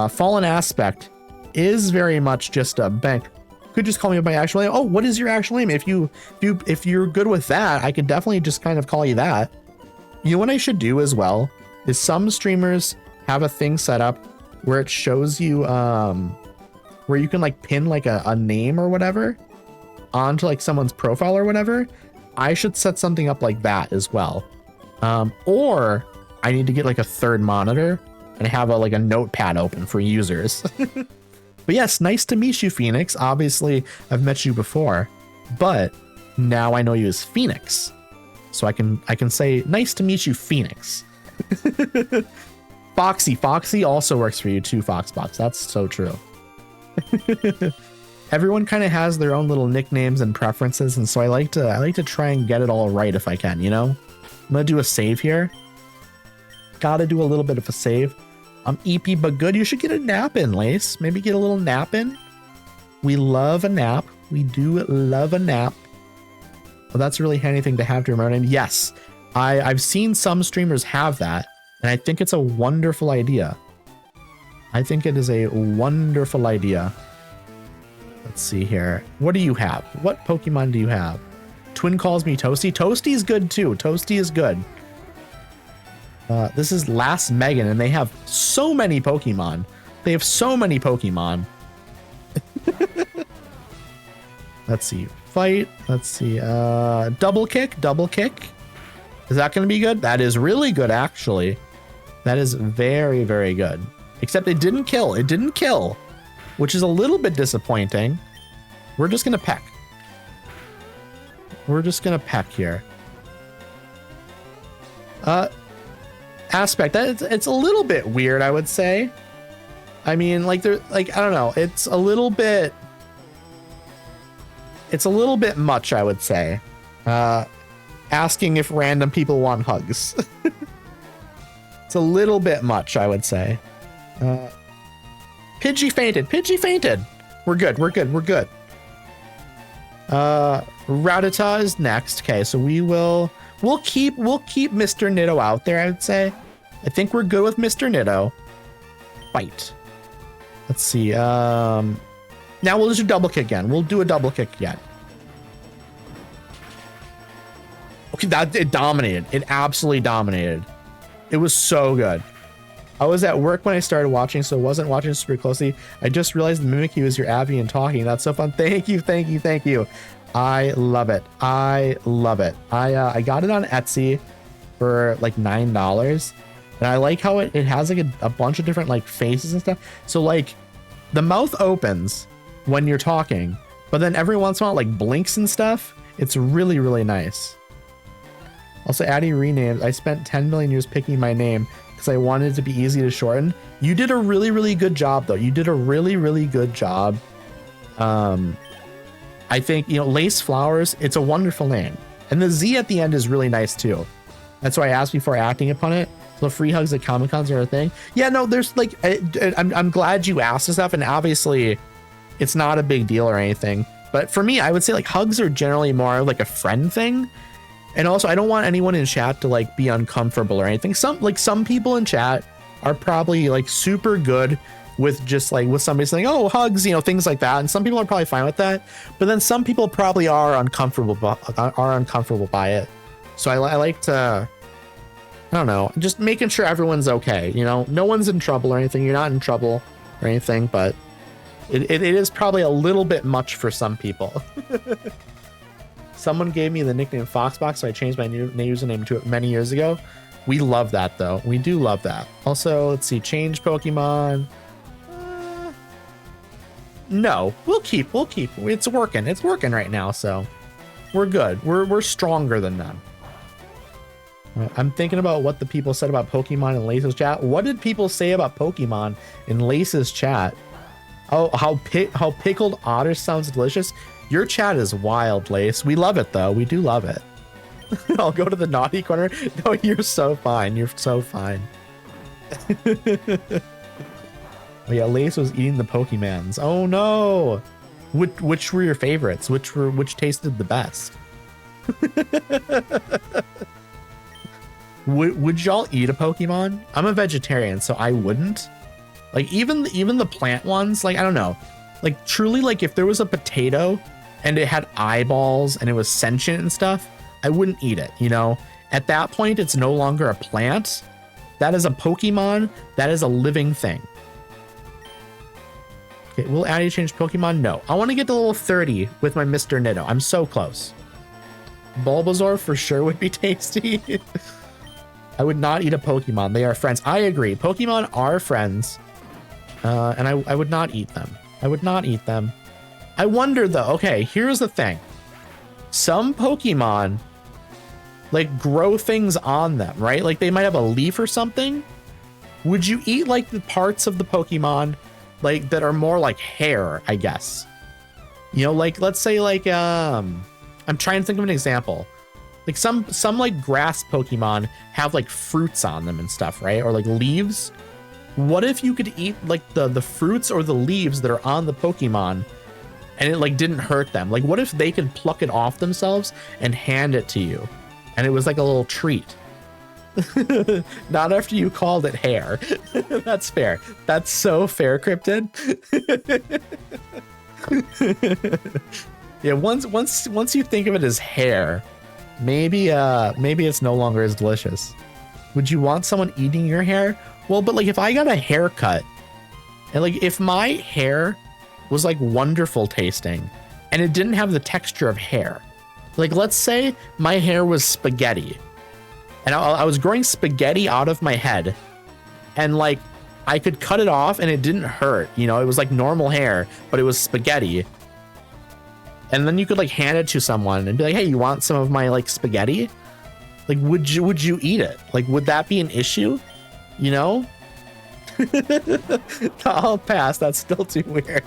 Fallen Aspect is very much just a bank. Could just call me by actual name. Oh, what is your actual name? If you're good with that, I could definitely just kind of call you that. You know what I should do as well is some streamers have a thing set up where it shows you where you can like pin like a name or whatever onto like someone's profile or whatever. I should set something up like that as well. Or I need to get like a third monitor and have like a notepad open for users. But yes, nice to meet you, Phoenix. Obviously, I've met you before, but now I know you as Phoenix. So I can say, nice to meet you, Phoenix. Foxy also works for you too, Foxbox. That's so true. Everyone kind of has their own little nicknames and preferences, and so I like to try and get it all right if I can, you know? I'm gonna do a save here. Gotta do a little bit of a save. I'm EP but good. You should get a nap in, Lace. Maybe get a little nap in. We love a nap. We do love a nap. Well, that's a really handy thing to have to remember. And yes, I've seen some streamers have that, and I think it's a wonderful idea. I think it is a wonderful idea. Let's see here. What do you have? What Pokemon do you have? Twin calls me Toasty. Toasty is good too. Toasty is good. This is Last Megan, and they have so many Pokemon. They have so many Pokemon. Let's see. Fight. Let's see. Double kick. Is that going to be good? That is really good, actually. That is very, very good. Except it didn't kill. It didn't kill, which is a little bit disappointing. We're just going to peck. We're just going to peck here. Aspect, it's a little bit weird, I would say. I mean, like, I don't know. It's a little bit much, I would say. Asking if random people want hugs. It's a little bit much, I would say. Pidgey fainted. We're good. Rattata is next. Okay, so we'll keep Mr. Nitto out there, I would say. I think we're good with Mr. Nitto. Fight. Let's see. Now we'll just do double kick again. We'll do a double kick again. Okay, it dominated. It absolutely dominated. It was so good. I was at work when I started watching, so I wasn't watching super closely. I just realized the Mimikyu is your Abby and talking. That's so fun. Thank you. I love it. I got it on Etsy for like $9, and I like how it has like a bunch of different like faces and stuff. So like the mouth opens when you're talking, but then every once in a while it like blinks and stuff. It's really, really nice. Also, Addy renamed. I spent 10 million years picking my name because I wanted it to be easy to shorten. You did a really, really good job though. You did a really, really good job. I think, you know, Lace Flowers, it's a wonderful name. And the Z at the end is really nice too. That's why I asked before acting upon it. So free hugs at Comic-Cons are a thing. Yeah, no, there's like, I'm glad you asked this stuff, and obviously it's not a big deal or anything. But for me, I would say like hugs are generally more like a friend thing. And also, I don't want anyone in chat to like be uncomfortable or anything. Some people in chat are probably like super good with just like with somebody saying, oh, hugs, you know, things like that. And some people are probably fine with that. But then some people probably are uncomfortable by it. So I like to, I don't know, just making sure everyone's okay. You know, no one's in trouble or anything. You're not in trouble or anything, but it is probably a little bit much for some people. Someone gave me the nickname Foxbox, so I changed my username to it many years ago. We love that, though. We do love that. Also, let's see, change Pokemon. No, we'll keep. It's working. It's working right now, so we're good. We're stronger than them. I'm thinking about what the people said about Pokemon in Lace's chat. What did people say about Pokemon in Lace's chat? Oh, how pickled otter sounds delicious. Your chat is wild, Lace. We love it, though. We do love it. I'll go to the naughty corner. No, you're so fine. You're so fine. Oh, yeah, Lace was eating the Pokemons. Oh, no. Which were your favorites? Which tasted the best? Would y'all eat a Pokemon? I'm a vegetarian, so I wouldn't. Like, even the plant ones, like, I don't know. Like, truly, like, if there was a potato and it had eyeballs and it was sentient and stuff, I wouldn't eat it, you know? At that point, it's no longer a plant. That is a Pokemon. That is a living thing. Okay, will Addy change Pokemon? No. I want to get to level 30 with my Mr. Nitto. I'm so close. Bulbasaur for sure would be tasty. I would not eat a Pokemon. They are friends. I agree. Pokemon are friends. And I would not eat them. I would not eat them. I wonder though, okay, here's the thing. Some Pokemon like grow things on them, right? Like they might have a leaf or something. Would you eat like the parts of the Pokemon like that are more like hair, I guess? You know, like let's say like I'm trying to think of an example. Like some like grass Pokemon have like fruits on them and stuff, right? Or like leaves. What if you could eat like the fruits or the leaves that are on the Pokemon and it like didn't hurt them? Like what if they could pluck it off themselves and hand it to you and it was like a little treat? Not after you called it hair. That's fair. That's so fair, Cryptid. Yeah, once you think of it as hair, maybe it's no longer as delicious. Would you want someone eating your hair? Well, but like if I got a haircut and like if my hair was like wonderful tasting and it didn't have the texture of hair, like let's say my hair was spaghetti and I was growing spaghetti out of my head and like I could cut it off and it didn't hurt, you know, it was like normal hair, but it was spaghetti. And then you could like hand it to someone and be like, hey, you want some of my like spaghetti? Like, would you eat it? Like, would that be an issue? You know? I'll pass. That's still too weird.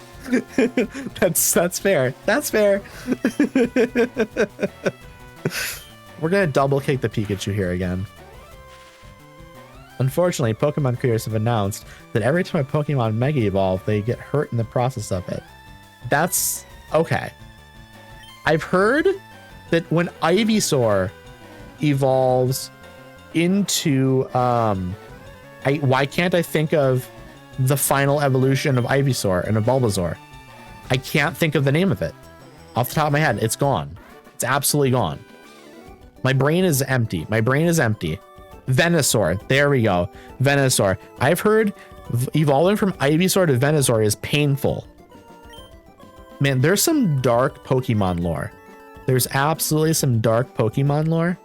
That's fair. That's fair. We're gonna double kick the Pikachu here again. Unfortunately, Pokemon creators have announced that every time a Pokemon Mega Evolve, they get hurt in the process of it. That's okay. I've heard that when Ivysaur evolves into why can't I think of the final evolution of Ivysaur and of Bulbasaur? I can't think of the name of it. Off the top of my head, it's gone. It's absolutely gone. My brain is empty. My brain is empty. Venusaur. There we go. Venusaur. I've heard evolving from Ivysaur to Venusaur is painful. Man, there's some dark Pokemon lore. There's absolutely some dark Pokemon lore.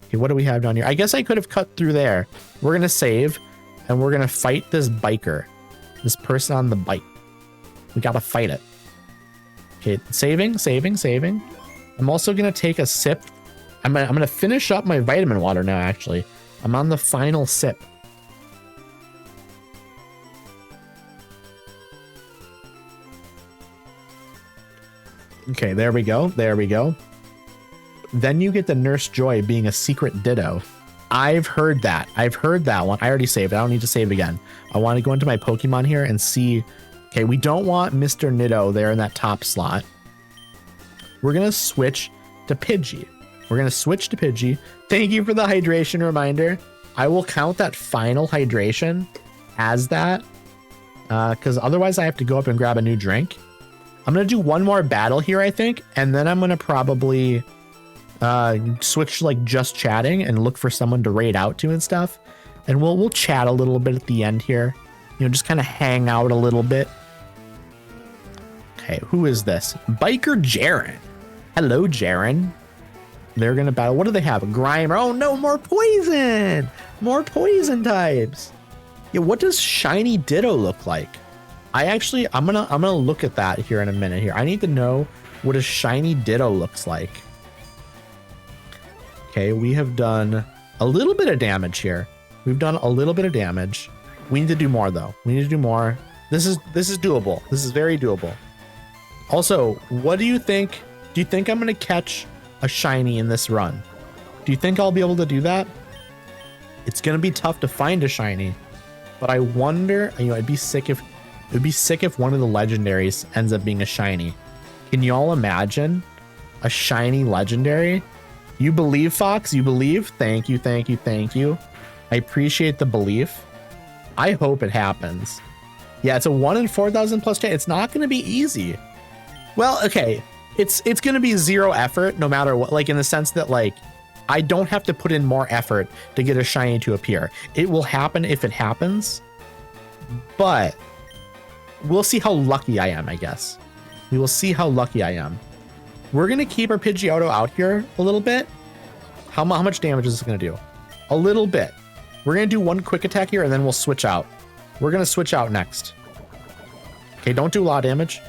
Okay, what do we have down here? I guess I could have cut through there. We're going to save, and we're going to fight this biker. This person on the bike. We got to fight it. Okay, saving. I'm also going to take a sip. I'm going to finish up my vitamin water now, actually. I'm on the final sip. Okay, there we go. There we go. Then you get the Nurse Joy being a secret Ditto. I've heard that. I've heard that one. I already saved it. I don't need to save again. I want to go into my Pokemon here and see. Okay, we don't want Mr. Nitto there in that top slot. We're going to switch to Pidgey. We're going to switch to Pidgey. Thank you for the hydration reminder. I will count that final hydration as that, because otherwise I have to go up and grab a new drink. I'm going to do one more battle here, I think, and then I'm going to probably switch to like just chatting and look for someone to raid out to and stuff. And we'll chat a little bit at the end here. You know, just kind of hang out a little bit. Okay, who is this? Biker Jaren. Hello, Jaren. They're going to battle. What do they have? A Grimer. Oh no, more poison. More poison types. Yeah, what does Shiny Ditto look like? I'm gonna look at that here in a minute here. I need to know what a Shiny Ditto looks like. Okay, we have done a little bit of damage here. We've done a little bit of damage. We need to do more though. We need to do more. This is doable. This is very doable. Also, what do you think? Do you think I'm gonna catch a shiny in this run? Do you think I'll be able to do that? It's gonna be tough to find a shiny, but I wonder, you know, it'd be sick if one of the legendaries ends up being a shiny. Can y'all imagine a shiny legendary? You believe, Fox? You believe? Thank you, thank you, thank you. I appreciate the belief. I hope it happens. Yeah, it's a 1 in 4,000 plus chance. It's not going to be easy. Well, okay. It's going to be zero effort no matter what, like in the sense that like I don't have to put in more effort to get a shiny to appear. It will happen if it happens, but we'll see how lucky I am, I guess. We will see how lucky I am. We're going to keep our Pidgeotto out here a little bit. How much damage is this going to do? A little bit. We're going to do one quick attack here and then we'll switch out. We're going to switch out next. Okay, don't do a lot of damage.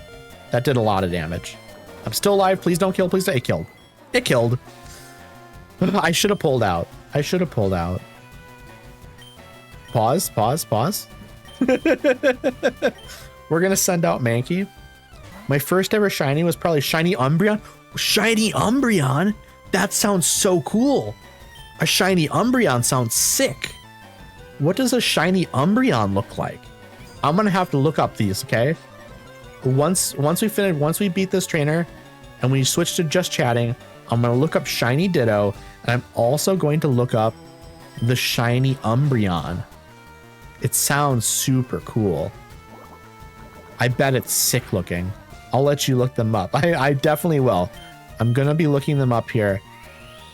That did a lot of damage. I'm still alive. Please don't kill. Please don't. It killed. It killed. I should have pulled out. I should have pulled out. Pause, pause, pause. We're going to send out Mankey. My first ever shiny was probably Shiny Umbreon. Shiny Umbreon? That sounds so cool. A Shiny Umbreon sounds sick. What does a Shiny Umbreon look like? I'm going to have to look up these, okay? Once we beat this trainer and we switch to just chatting, I'm going to look up Shiny Ditto, and I'm also going to look up the Shiny Umbreon. It sounds super cool. I bet it's sick looking. I'll let you look them up. I definitely will. I'm going to be looking them up here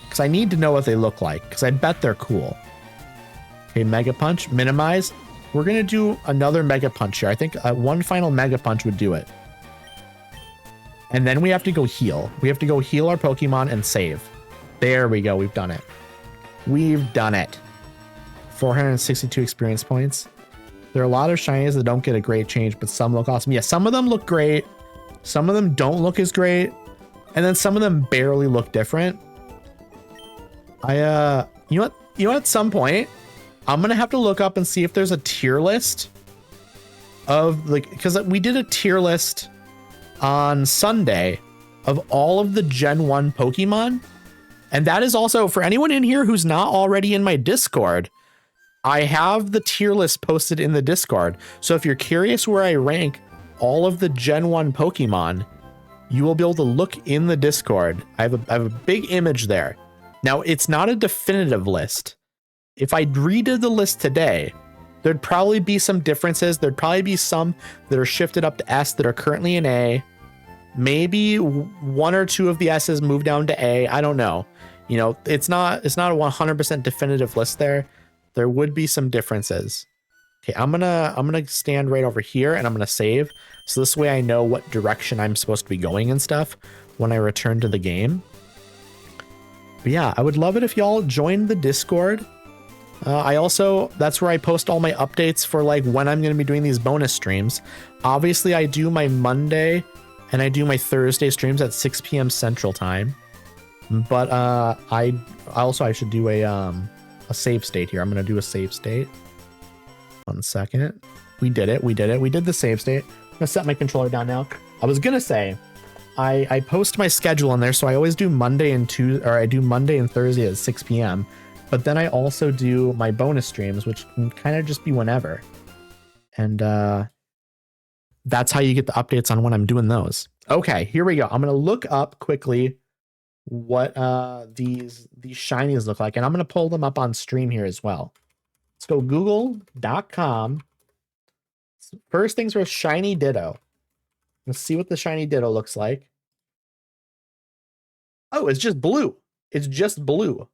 because I need to know what they look like because I bet they're cool. Okay, Mega Punch, minimize. We're going to do another Mega Punch here. I think one final Mega Punch would do it. And then we have to go heal. We have to go heal our Pokemon and save. There we go. We've done it. We've done it. 462 experience points. There are a lot of shinies that don't get a great change, but some look awesome. Yeah, some of them look great. Some of them don't look as great. And then some of them barely look different. You know what, at some point, I'm going to have to look up and see if there's a tier list of like, because we did a tier list on Sunday of all of the Gen 1 Pokemon. And that is also for anyone in here who's not already in my Discord. I have the tier list posted in the Discord. So if you're curious where I rank all of the Gen 1 Pokemon, you will be able to look in the Discord. I have a big image there. Now, it's not a definitive list. If I redid the list today, there'd probably be some differences. There'd probably be some that are shifted up to S that are currently in A. Maybe one or two of the S's move down to A. I don't know. You know, it's not a 100% definitive list there. There would be some differences. Okay, I'm gonna stand right over here and I'm gonna save. So this way I know what direction I'm supposed to be going and stuff when I return to the game. But yeah, I would love it if y'all joined the Discord. That's where I post all my updates for like when I'm going to be doing these bonus streams. Obviously, I do my Monday and I do my Thursday streams at 6 p.m. Central Time. But I should do a save state here. I'm going to do a save state. 1 second. We did it. We did the save state. I'm going to set my controller down now. I was going to say, I post my schedule in there, so I always do Monday and Thursday at 6 p.m. But then I also do my bonus streams, which can kind of just be whenever. And that's how you get the updates on when I'm doing those. Okay, here we go. I'm going to look up quickly what these shinies look like, and I'm gonna pull them up on stream here as well. Let's go google.com. First things first, shiny ditto. Let's see what the shiny ditto looks like. Oh, it's just blue. It's just blue.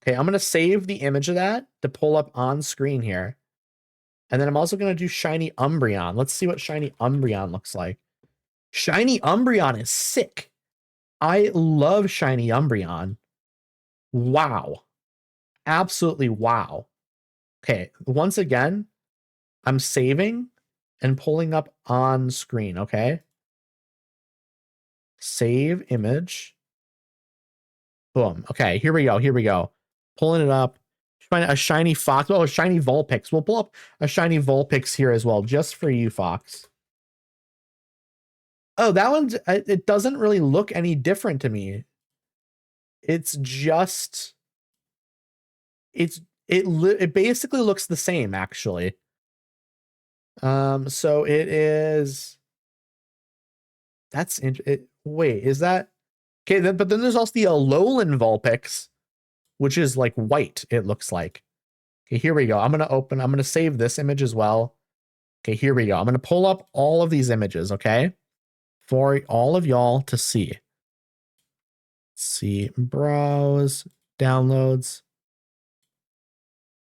Okay, I'm gonna save the image of that to pull up on screen here. And then I'm also gonna do shiny Umbreon. Let's see what shiny Umbreon looks like. Shiny Umbreon is sick. I love shiny Umbreon. Wow. Absolutely wow. Okay, once again, I'm saving and pulling up on screen, okay? Save image. Boom. Okay, here we go. Here we go. Pulling it up. Find a shiny Fox. Oh, a shiny Vulpix. We'll pull up a shiny Vulpix here as well, just for you, Fox. Oh, that one's, it doesn't really look any different to me. It's just, it basically looks the same, actually. So it is, that's, wait, is that, okay, but then there's also the Alolan Vulpix, which is like white, it looks like. Okay, here we go. I'm going to save this image as well. Okay, here we go. I'm going to pull up all of these images, okay? For all of y'all to see. Let's see, browse, downloads.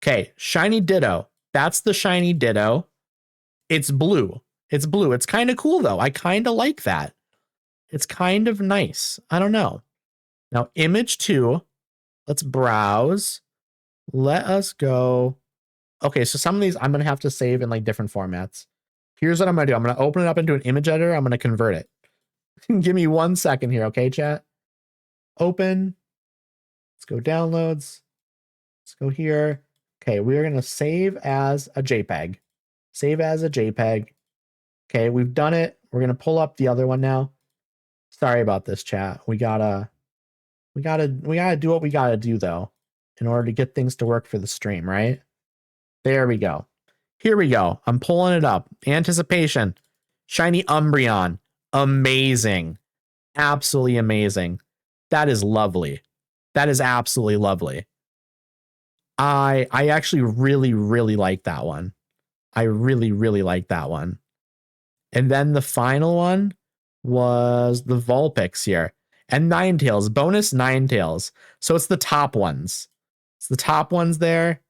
Okay, shiny ditto. That's the shiny ditto. It's blue. It's blue. It's kind of cool though. I kind of like that. It's kind of nice. I don't know. Now, image 2. Let's browse. Let us go. Okay, so some of these I'm going to have to save in like different formats. Here's what I'm going to do. I'm going to open it up into an image editor. I'm going to convert it. Give me 1 second here, okay, chat? Open. Let's go downloads. Let's go here. Okay, we're going to save as a JPEG. Save as a JPEG. Okay, we've done it. We're going to pull up the other one now. Sorry about this, chat. We gotta do what we gotta do though, in order to get things to work for the stream, right? There we go. Here we go. I'm pulling it up. Anticipation. Shiny Umbreon. Amazing. Absolutely amazing. That is lovely. That is absolutely lovely. I actually really, really like that one. I really, really like that one. And then the final one was the Vulpix here. And Ninetales, bonus Ninetales. So it's the top ones. It's the top ones there.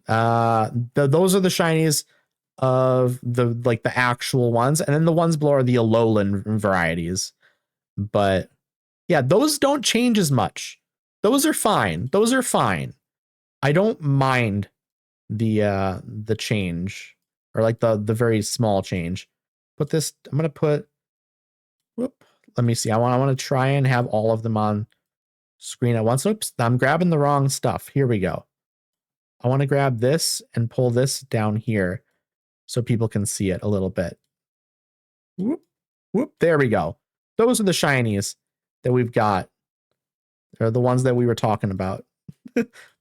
Those are the shinies of the actual ones. And then the ones below are the Alolan varieties. But yeah, those don't change as much. Those are fine. Those are fine. I don't mind the change, or like the very small change. Put this, I'm gonna put, whoop, let me see. I want to try and have all of them on screen at once. Oops, I'm grabbing the wrong stuff. Here we go. I want to grab this and pull this down here so people can see it a little bit. Whoop, whoop, there we go. Those are the shinies that we've got. They're the ones that we were talking about.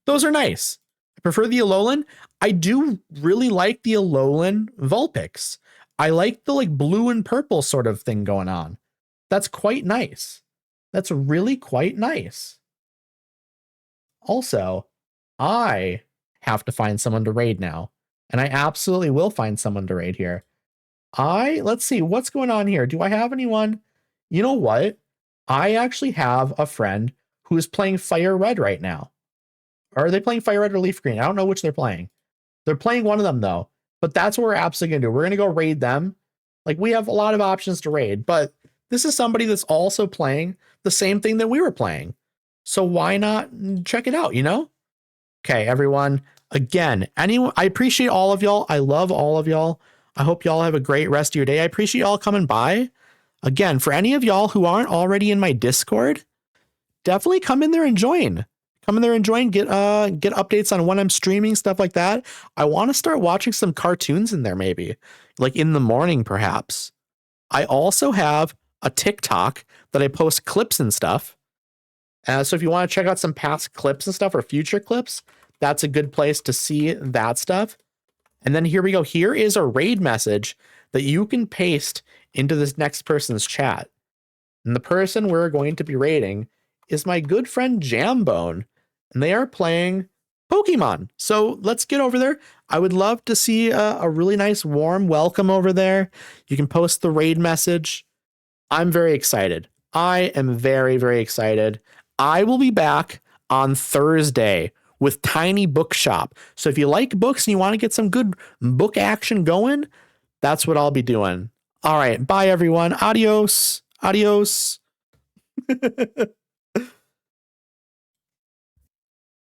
Those are nice. I prefer the Alolan. I do really like the Alolan Vulpix. I like the like blue and purple sort of thing going on. That's quite nice. That's really quite nice. Also, I have to find someone to raid now. And I absolutely will find someone to raid here. Let's see, what's going on here? Do I have anyone? You know what? I actually have a friend who is playing Fire Red right now. Or are they playing Fire Red or Leaf Green? I don't know which they're playing. They're playing one of them though. But that's what we're absolutely going to do. We're going to go raid them. Like, we have a lot of options to raid, but this is somebody that's also playing the same thing that we were playing. So why not check it out, you know? Okay, everyone. Again, I appreciate all of y'all. I love all of y'all. I hope y'all have a great rest of your day. I appreciate y'all coming by. Again, for any of y'all who aren't already in my Discord, definitely come in there and join. Come in there and join. Get updates on when I'm streaming, stuff like that. I want to start watching some cartoons in there, maybe like in the morning, perhaps. I also have a TikTok that I post clips and stuff. So if you want to check out some past clips and stuff or future clips, that's a good place to see that stuff. And then here we go. Here is a raid message that you can paste into this next person's chat. And the person we're going to be raiding is my good friend Jambone, and they are playing Pokemon. So let's get over there. I would love to see a really nice warm welcome over there. You can post the raid message. I'm very excited. I am very, very excited. I will be back on Thursday with Tiny Bookshop. So if you like books and you want to get some good book action going, that's what I'll be doing. All right. Bye, everyone. Adios. Adios.